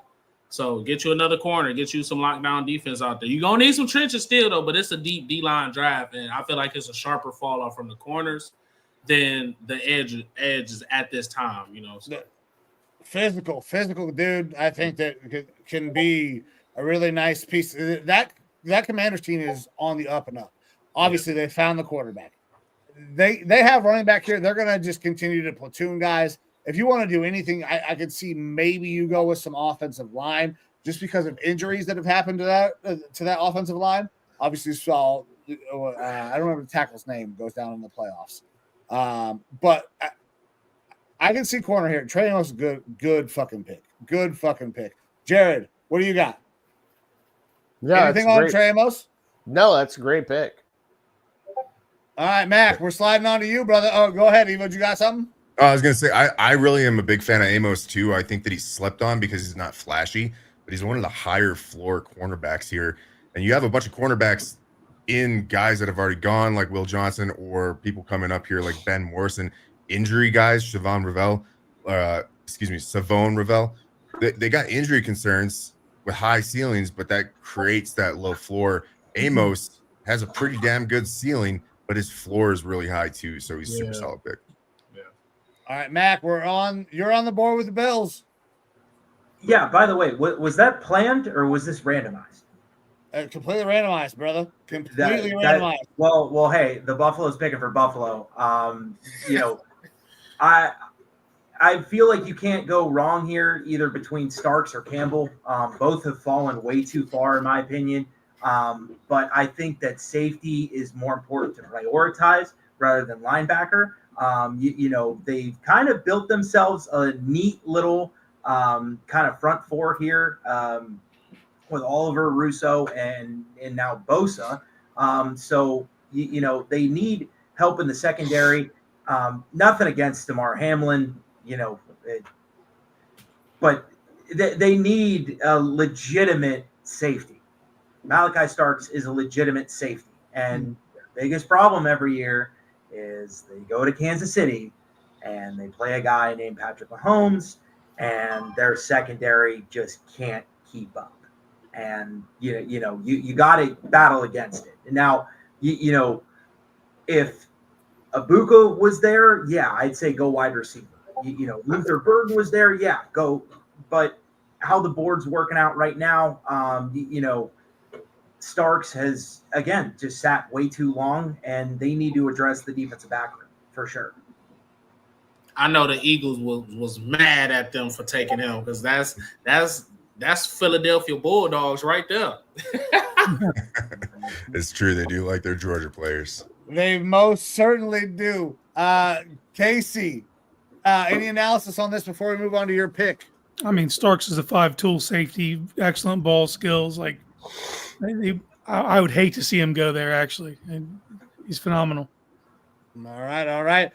So get you another corner, get you some lockdown defense out there. You're going to need some trenches still, though, but it's a deep D-line drive, and I feel like it's a sharper fall off from the corners than the edges at this time, you know. So. Physical dude, I think that can be a really nice piece. That Commanders team is on the up and up. Obviously, they found the quarterback. They have running back here. They're going to just continue to platoon guys. If you want to do anything, I could see maybe you go with some offensive line just because of injuries that have happened to that offensive line. Obviously, saw I don't remember the tackle's name, goes down in the playoffs. But I can see corner here. Trey Amos is good fucking pick. Good fucking pick. Jared, what do you got? Yeah, anything on Trey Amos? No, that's a great pick. All right, Mac, we're sliding on to you, brother. Oh, go ahead, Evo. You got something? I was going to say, I really am a big fan of Amos, too. I think that he's slept on because he's not flashy, but he's one of the higher floor cornerbacks here. And you have a bunch of cornerbacks in guys that have already gone, like Will Johnson, or people coming up here like Ben Morrison. Injury guys, Savon Ravel. They got injury concerns with high ceilings, but that creates that low floor. Amos has a pretty damn good ceiling, but his floor is really high, too, so he's super solid pick. All right, Mac, you're on the board with the Bills. Yeah, by the way, was that planned or was this randomized? Completely randomized, brother. Completely randomized. Well, hey, the Buffalo's picking for Buffalo. You know, I feel like you can't go wrong here either between Starks or Campbell. Both have fallen way too far, in my opinion. But I think that safety is more important to prioritize rather than linebacker. You know, they've kind of built themselves a neat little kind of front four here with Oliver, Russo, and now Bosa. So they need help in the secondary. Nothing against DeMar Hamlin, but they need a legitimate safety. Malachi Starks is a legitimate safety, and their biggest problem every year is they go to Kansas City and they play a guy named Patrick Mahomes, and their secondary just can't keep up. And you got to battle against it. And now, if Abuka was there, yeah, I'd say go wide receiver. Luther Burden was there, yeah, go. But how the board's working out right now, Starks has, again, just sat way too long, and they need to address the defensive backroom for sure. I know the Eagles was mad at them for taking him because that's Philadelphia Bulldogs right there. It's true. They do like their Georgia players. They most certainly do. Casey, any analysis on this before we move on to your pick? I mean, Starks is a 5-tool safety, excellent ball skills. Like, I would hate to see him go there, actually. And he's phenomenal. All right.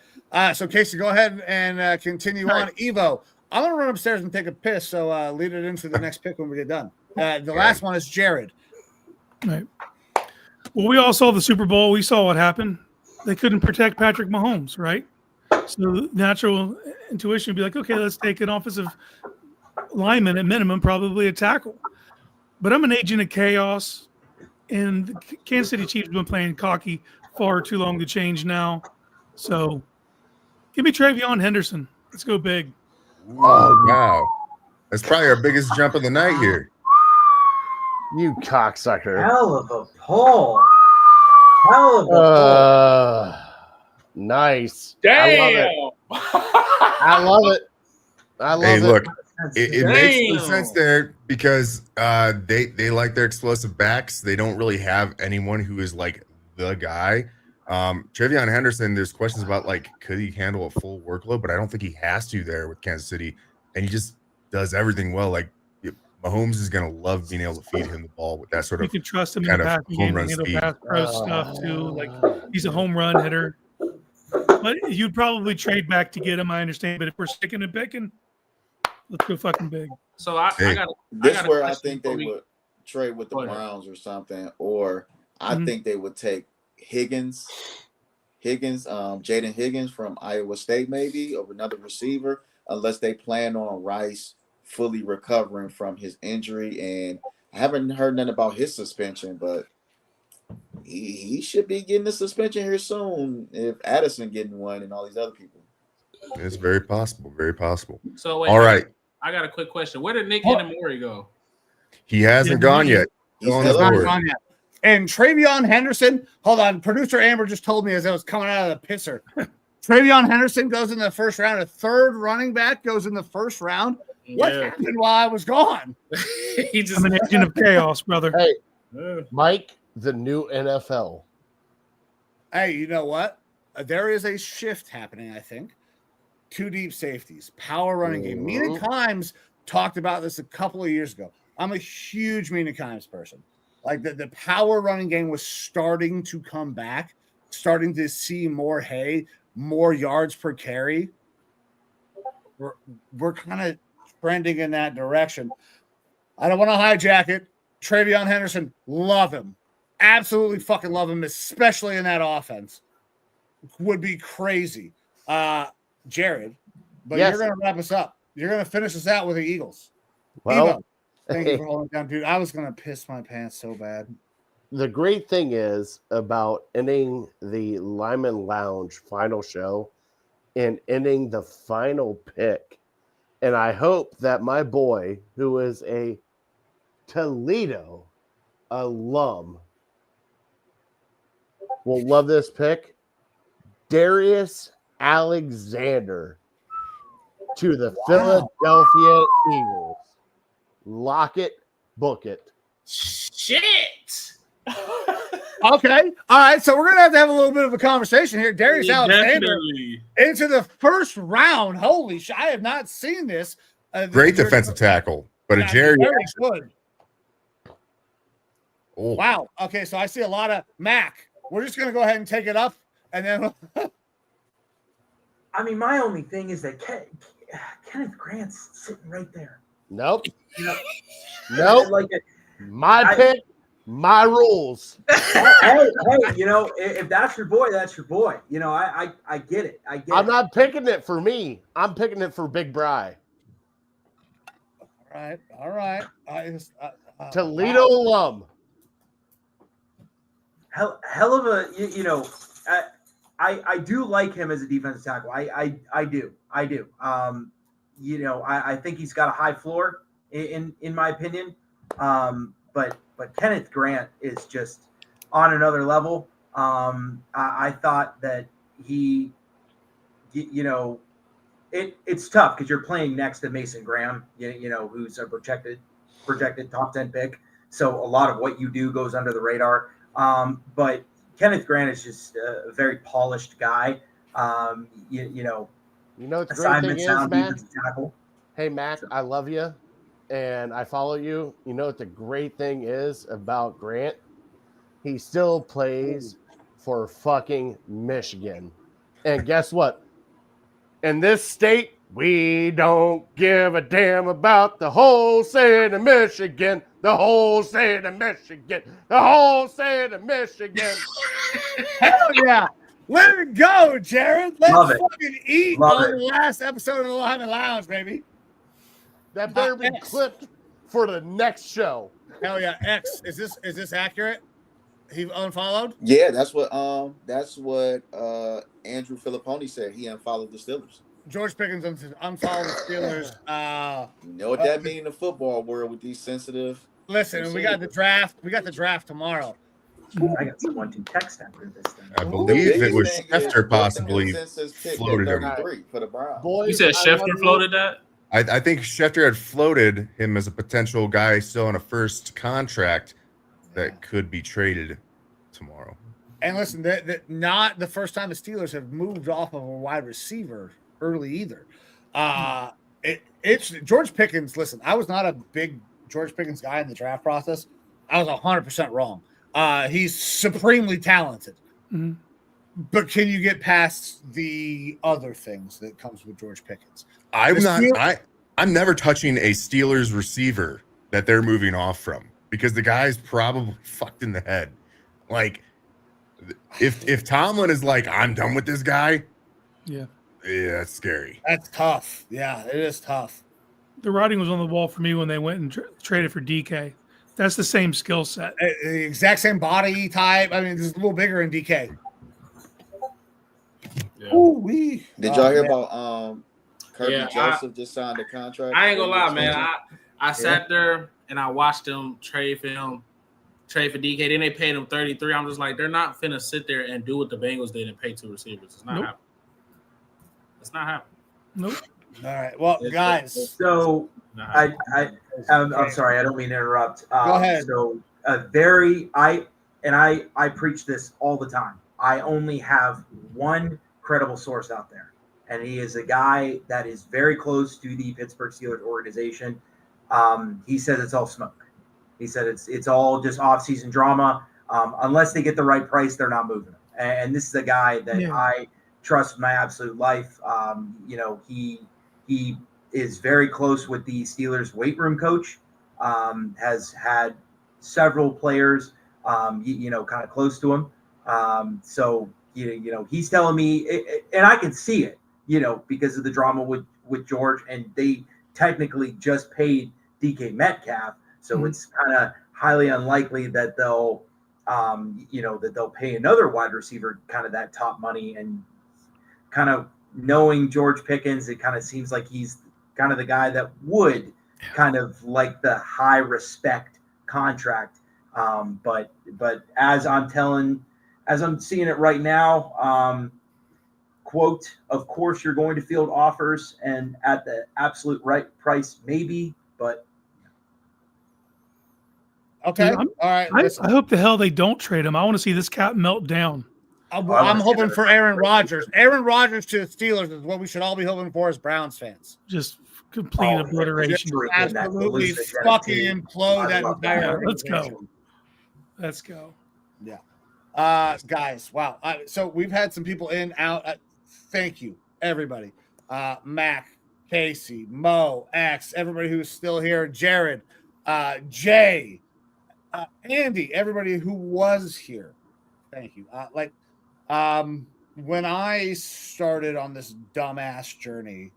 So, Casey, go ahead and continue on. Evo, I'm going to run upstairs and take a piss, so lead it into the next pick when we get done. The last one is Jared. Right. Well, we all saw the Super Bowl. We saw what happened. They couldn't protect Patrick Mahomes, right? So natural intuition would be like, okay, let's take an offensive lineman at minimum, probably a tackle. But I'm an agent of chaos, and the Kansas City Chiefs have been playing cocky far too long to change now. So give me Travion Henderson. Let's go big. Oh, wow. That's probably our biggest jump of the night here. You cocksucker. Hell of a pull. Hell of a pull. Nice. Damn. I love it. Hey, look, it makes no sense there because they like their explosive backs. They don't really have anyone who is like the guy. Travion Henderson, there's questions about like could he handle a full workload, but I don't think he has to there with Kansas City, and he just does everything well. Like Mahomes is gonna love being able to feed him the ball with that sort of. You can trust him in the passing game, handle pass pro stuff too. Like he's a home run hitter. But you'd probably trade back to get him. I understand, but if we're sticking and picking, let's go fucking big. So I think they would trade with the Browns or something, or I think they would take Jaden Higgins from Iowa State, maybe, or another receiver, unless they plan on Rice fully recovering from his injury. And I haven't heard nothing about his suspension, but he should be getting a suspension here soon if Addison getting one and all these other people. It's very possible. Very possible. So wait, all right. I got a quick question. Where did Nick Hennemori go? He hasn't gone yet. He's still not gone yet. And Travion Henderson, hold on. Producer Amber just told me as I was coming out of the pisser. Travion Henderson goes in the first round. A third running back goes in the first round. What happened while I was gone? I'm an agent of chaos, brother. Hey, Mike, the new NFL. Hey, you know what? There is a shift happening, I think. 2 deep safeties, power running game. Mina Kimes talked about this a couple of years ago. I'm a huge Mina Kimes person. Like the power running game was starting to come back, starting to see more more yards per carry. We're kind of trending in that direction. I don't want to hijack it. Travion Henderson, love him. Absolutely fucking love him, especially in that offense. Would be crazy. Jared, but you're going to wrap us up. You're going to finish us out with the Eagles. Well, Evo, thank you for holding it down, dude. I was going to piss my pants so bad. The great thing is about ending the Lineman Lounge final show and ending the final pick. And I hope that my boy, who is a Toledo alum, will love this pick. Darius Alexander to the Philadelphia Eagles. Lock it, book it. Shit. Okay. All right. So we're going to have a little bit of a conversation here. Darius Alexander into the first round. Holy shit. I have not seen this. Great defensive tackle, but a Jerry. Very good. Oh. Wow. Okay, so I see a lot of Mac. We're just gonna go ahead and take it up, and then. I mean, my only thing is that Kenneth Grant's sitting right there. Nope. You know, Nope. Like my pick, my rules. hey, you know, if that's your boy, that's your boy. You know, I get it. I get I'm it. not picking it for me. I'm picking it for Big Bry. All right. Toledo alum. Hell of a, you know, I do like him as a defensive tackle. I do. You know, I think he's got a high floor in my opinion. But Kenneth Grant is just on another level. I thought that he, you know, it's tough because you're playing next to Mason Graham, you know, who's a projected top 10 pick. So a lot of what you do goes under the radar. But Kenneth Grant is just a very polished guy. You know, what the great thing is, Mac? Tackle. Hey, Mac, I love you, and I follow you. You know what the great thing is about Grant? He still plays for fucking Michigan. And guess what? In this state, we don't give a damn about the whole state of Michigan. The whole state of Michigan. The whole state of Michigan. Hell yeah. Let it go, Jared. Let's fucking eat Love on the last episode of the Lineman Lounge, baby. That better be clipped for the next show. Hell yeah. X, is this accurate? He unfollowed? Yeah, that's what Andrew Filipponi said. He unfollowed the Steelers. George Pickens unfollowed the Steelers. You know what that means in the football world with these sensitive. Listen, we got the draft. We got the draft tomorrow. I got someone to text after this thing. I believe it was Schefter possibly floated him. For the Browns. You said Schefter floated that? I think Schefter had floated him as a potential guy still on a first contract that could be traded tomorrow. And listen, not the first time the Steelers have moved off of a wide receiver early either. It's George Pickens. Listen, I was not a big George Pickens guy in the draft process. I was 100% wrong. He's supremely talented. Mm-hmm. But can you get past the other things that comes with George Pickens? I'm never touching a Steelers receiver that they're moving off from because the guy's probably fucked in the head. Like, if Tomlin is like, I'm done with this guy, yeah, that's scary. That's tough. Yeah, it is tough. The writing was on the wall for me when they went and traded for DK. That's the same skill set. The exact same body type. I mean, it's a little bigger in DK. Yeah. Did y'all hear about Kirby Joseph just signed a contract? I ain't gonna lie, man. I sat there and I watched them trade for DK. Then they paid him 33. I'm just like, they're not finna sit there and do what the Bengals did and pay two receivers. It's not happening. It's not happening. Nope. All right. Well, guys. So I'm sorry. I don't mean to interrupt. Go ahead. So I preach this all the time. I only have one credible source out there, and he is a guy that is very close to the Pittsburgh Steelers organization. He says it's all smoke. He said it's all just off-season drama. Unless they get the right price, they're not moving him. And this is a guy that I trust with my absolute life. You know, he is very close with the Steelers weight room coach. Has had several players, you know, kind of close to him. So you know, he's telling me, and I can see it, you know, because of the drama with George, and they technically just paid DK Metcalf, so it's kind of highly unlikely that they'll, you know, that they'll pay another wide receiver kind of that top money. And kind of knowing George Pickens, it kind of seems like he's kind of the guy that would kind of like the high respect contract. But as I'm seeing it right now, quote, of course you're going to field offers and at the absolute right price, maybe, but. Okay. Dude, all right. I hope the hell they don't trade him. I want to see this cat melt down. I'm hoping for Aaron Rodgers. Aaron Rodgers to the Steelers is what we should all be hoping for as Browns fans. Just complete obliteration. Absolutely fucking implode that entire Let's go. organization. Let's go. Yeah. Guys, wow. So we've had some people in, out. Thank you, everybody. Mac, Casey, Mo, X, everybody who's still here, Jared, Jay, Andy, everybody who was here. Thank you. When I started on this dumbass journey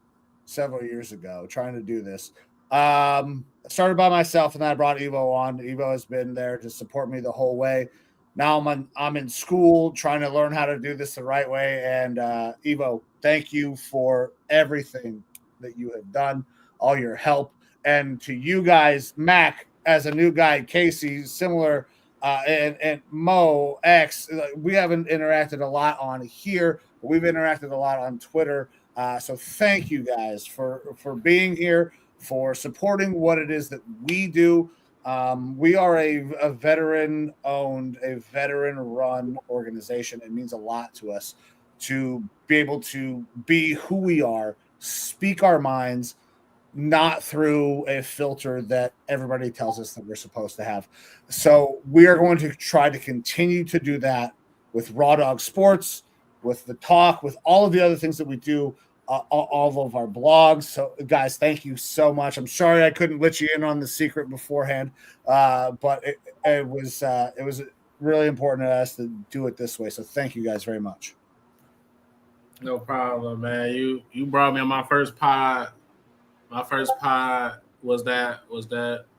several years ago, trying to do this, I started by myself, and then I brought Evo on. Evo has been there to support me the whole way. Now I'm in school trying to learn how to do this the right way. And Evo, thank you for everything that you have done, all your help, and to you guys, Mac, as a new guy, Casey, similar. And Mo X, we haven't interacted a lot on here, but we've interacted a lot on Twitter. So thank you guys for being here, for supporting what it is that we do. We are a veteran-owned, a veteran-run organization. It means a lot to us to be able to be who we are, speak our minds, not through a filter that everybody tells us that we're supposed to have. So we are going to try to continue to do that with Raw Dog Sports, with the talk, with all of the other things that we do, all of our blogs. So guys, thank you so much. I'm sorry I couldn't let you in on the secret beforehand, but it was really important to us to do it this way. So thank you guys very much. No problem, man. You brought me on my first pod. My first pod was that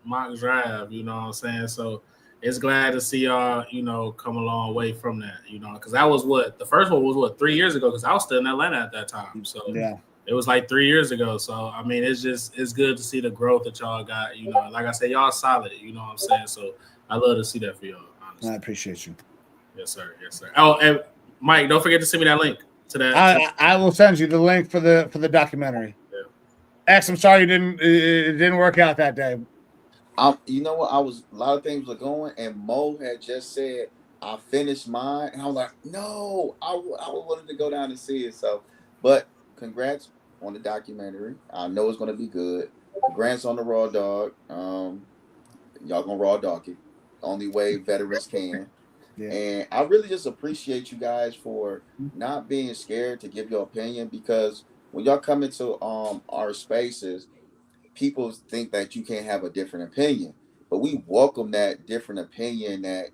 mock draft, you know what I'm saying? So it's glad to see y'all, come a long way from that, because that was the first one was 3 years ago, because I was still in Atlanta at that time. So yeah, it was like 3 years ago. So I mean, it's good to see the growth that y'all got, like I said, y'all solid, you know what I'm saying? So I love to see that for y'all, honestly. I appreciate you. Yes, sir. Oh, and Mike, don't forget to send me that link to that. I will send you the link for the documentary. X, I'm sorry it didn't work out that day. You know what? A lot of things were going, and Mo had just said, I finished mine. And I was like, no, I wanted to go down and see it. So, but congrats on the documentary. I know it's going to be good. Congrats on the Raw Dog. Y'all going to Raw Dog it. Only way veterans can. Yeah. And I really just appreciate you guys for not being scared to give your opinion, because when y'all come into our spaces, people think that you can't have a different opinion, but we welcome that different opinion, that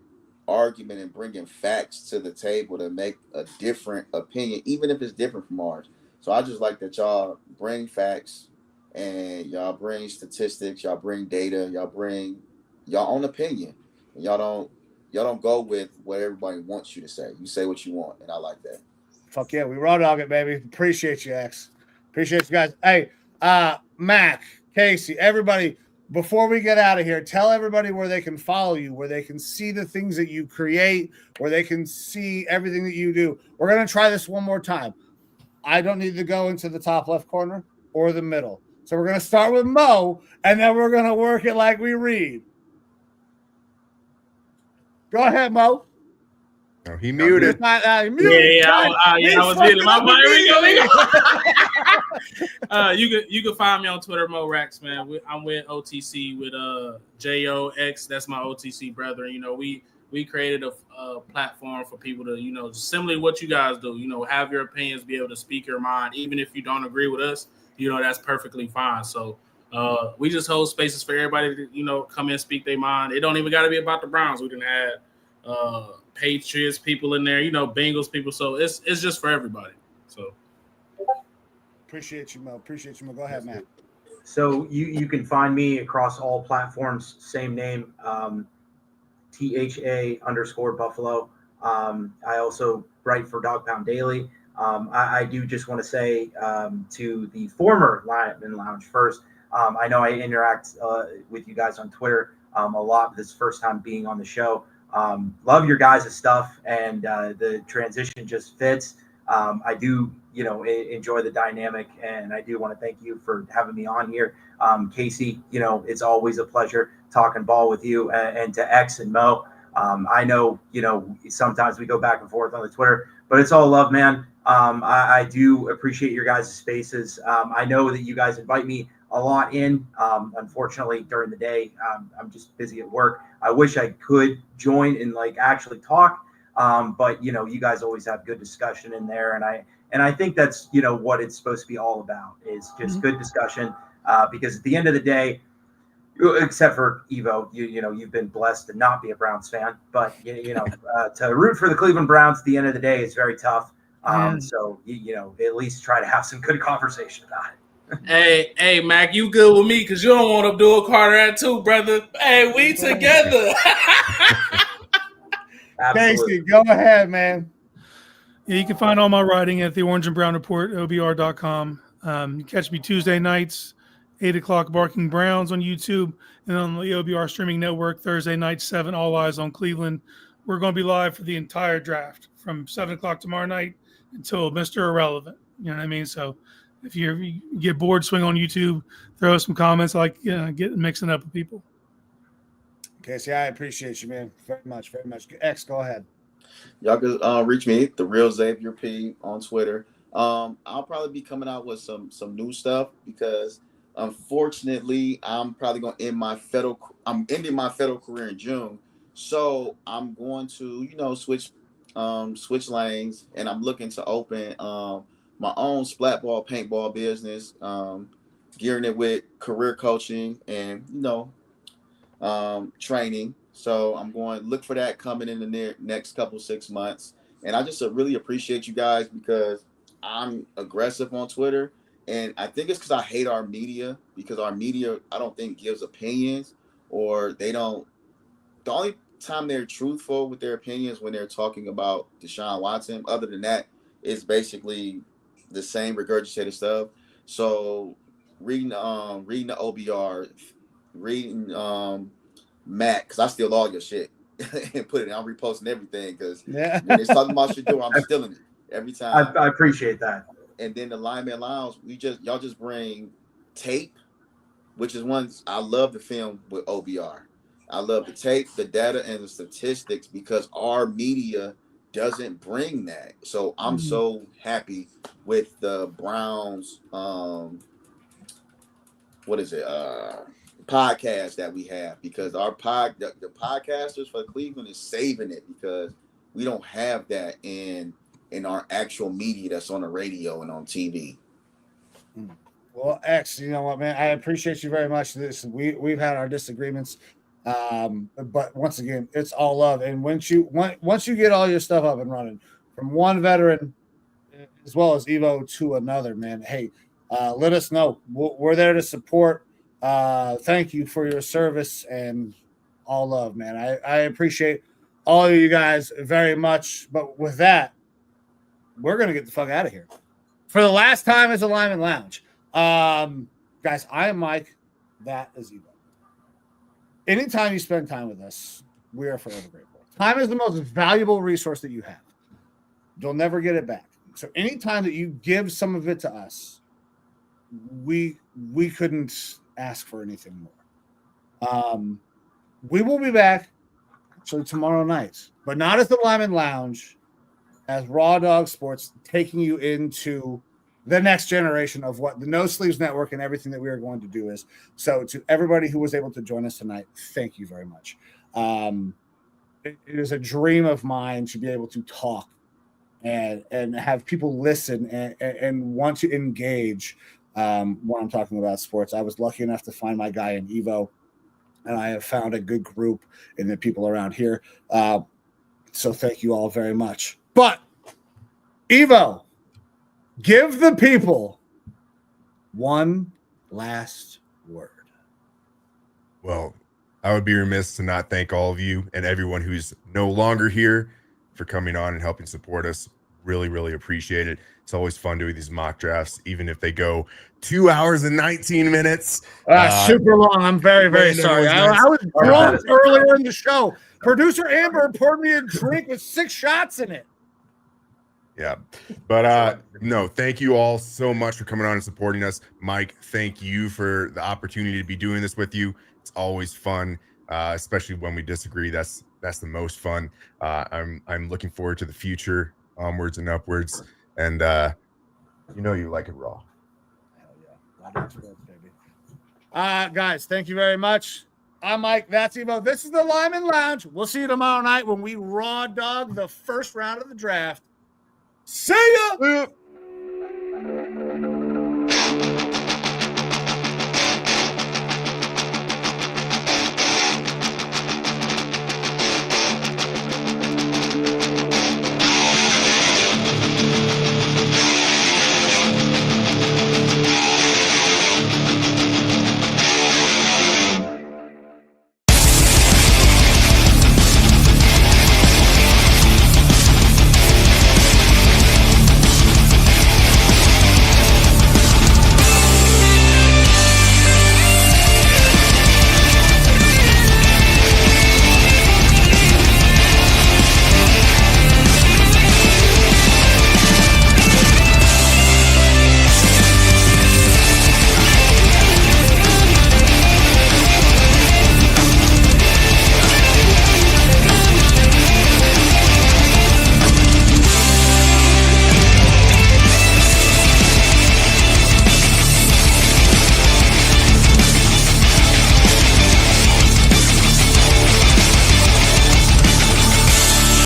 argument, and bringing facts to the table to make a different opinion, even if it's different from ours. So I just like that y'all bring facts, and y'all bring statistics, y'all bring data, y'all bring y'all own opinion, and y'all don't go with what everybody wants you to say. You say what you want, and I like that. Fuck yeah, we raw dog it, baby. Appreciate you, X. Appreciate you guys. Hey, Mac, Casey, everybody, before we get out of here, tell everybody where they can follow you, where they can see the things that you create, where they can see everything that you do. We're going to try this one more time. I don't need to go into the top left corner or the middle. So we're going to start with Mo, and then we're going to work it like we read. Go ahead, Mo. No, he muted. He muted. I was muted. My mind. You can find me on Twitter, Mo Rax, man. I'm with OTC with JOX. That's my OTC brother. We created a platform for people to, similarly what you guys do. Have your opinions, be able to speak your mind, even if you don't agree with us. That's perfectly fine. So we just hold spaces for everybody to, come in, speak their mind. It don't even got to be about the Browns. We didn't have Patriots people in there, Bengals people. So it's just for everybody. So appreciate you, Mo. Go ahead, man. So you can find me across all platforms, same name, THA_Buffalo. I also write for Dog Pound Daily. I do just want to say to the former Lineman Lounge first, I know I interact with you guys on Twitter a lot. This first time being on the show. Love your guys' stuff, and the transition just fits. I do, enjoy the dynamic, and I do want to thank you for having me on here. Casey, it's always a pleasure talking ball with you, and to X and Mo. I know, sometimes we go back and forth on the Twitter, but it's all love, man. I do appreciate your guys' spaces. I know that you guys invite me a lot in. Unfortunately, during the day, I'm just busy at work. I wish I could join and like actually talk, but you know, you guys always have good discussion in there, and I think that's what it's supposed to be all about is just good discussion. Because at the end of the day, except for Evo, you've been blessed to not be a Browns fan, but to root for the Cleveland Browns at the end of the day is very tough. So at least try to have some good conversation about it. Hey, Mac, you good with me because you don't want Abdul Carter at too, brother. Hey, we together. Casey, go ahead, man. Yeah, you can find all my writing at the Orange and Brown Report, obr.com. You catch me Tuesday nights, 8 o'clock, Barking Browns on YouTube, and on the OBR streaming network, Thursday night, 7, All Eyes on Cleveland. We're going to be live for the entire draft from 7 o'clock tomorrow night until Mr. Irrelevant. You know what I mean? So if you get bored, swing on YouTube, throw some comments, like get mixing up with people. Casey, I appreciate you, man, very much, very much. X, go ahead. Y'all can reach me, the real Xavier P on Twitter. I'll probably be coming out with some new stuff because unfortunately I'm probably gonna end I'm ending my federal career in June. So I'm going to, switch lanes, and I'm looking to open my own splat ball paintball business, gearing it with career coaching and training. So I'm going to look for that coming in the next couple 6 months. And I just really appreciate you guys because I'm aggressive on Twitter. And I think it's because I hate our media, because our media, I don't think, gives opinions, or they don't. The only time they're truthful with their opinions when they're talking about Deshaun Watson. Other than that, it's basically the same regurgitated stuff. So reading the OBR, reading Matt, because I steal all your shit and put it. I'm reposting everything because when it's talking about Shador, I'm stealing it every time. I appreciate that. And then the Lineman Lounge, y'all just bring tape, which is one I love the film with OBR. I love the tape, the data, and the statistics because our media doesn't bring that. So I'm so happy with the Browns. What is it? Podcast that we have, because our the podcasters for Cleveland is saving it because we don't have that in our actual media that's on the radio and on TV. Well, X, you know what, man? I appreciate you very much. We've had our disagreements, but once again, it's all love. And once you get all your stuff up and running, from one veteran as well as Evo to another, man, hey, let us know. We're there to support. Thank you for your service and all love, man. I appreciate all of you guys very much. But with that, we're gonna get the fuck out of here for the last time as a Lineman Lounge. Guys, I am Mike. That is Evo. Anytime you spend time with us, we are forever grateful. Time is the most valuable resource that you have. You'll never get it back. So anytime that you give some of it to us, we couldn't ask for anything more. We will be back actually tomorrow night, but not as the Lineman Lounge, as Raw Dog Sports, taking you into the next generation of what the No Sleeves Network and everything that we are going to do is. So to everybody who was able to join us tonight, thank you very much. It is a dream of mine to be able to talk and have people listen and want to engage when I'm talking about sports. I was lucky enough to find my guy in Evo, and I have found a good group in the people around here. So thank you all very much. But Evo, give the people one last word. Well, I would be remiss to not thank all of you and everyone who's no longer here for coming on and helping support us. Really, really appreciate it. It's always fun doing these mock drafts, even if they go 2 hours and 19 minutes. Super long. I'm very, very sorry. I was drunk earlier in the show. Producer Amber poured me a drink with 6 shots in it. Yeah. But no, thank you all so much for coming on and supporting us. Mike, thank you for the opportunity to be doing this with you. It's always fun, especially when we disagree. That's the most fun. I'm looking forward to the future, onwards and upwards. And you like it raw. Hell yeah. Guys, thank you very much. I'm Mike. That's Evo. This is the Lineman Lounge. We'll see you tomorrow night when we raw dog the first round of the draft. See ya!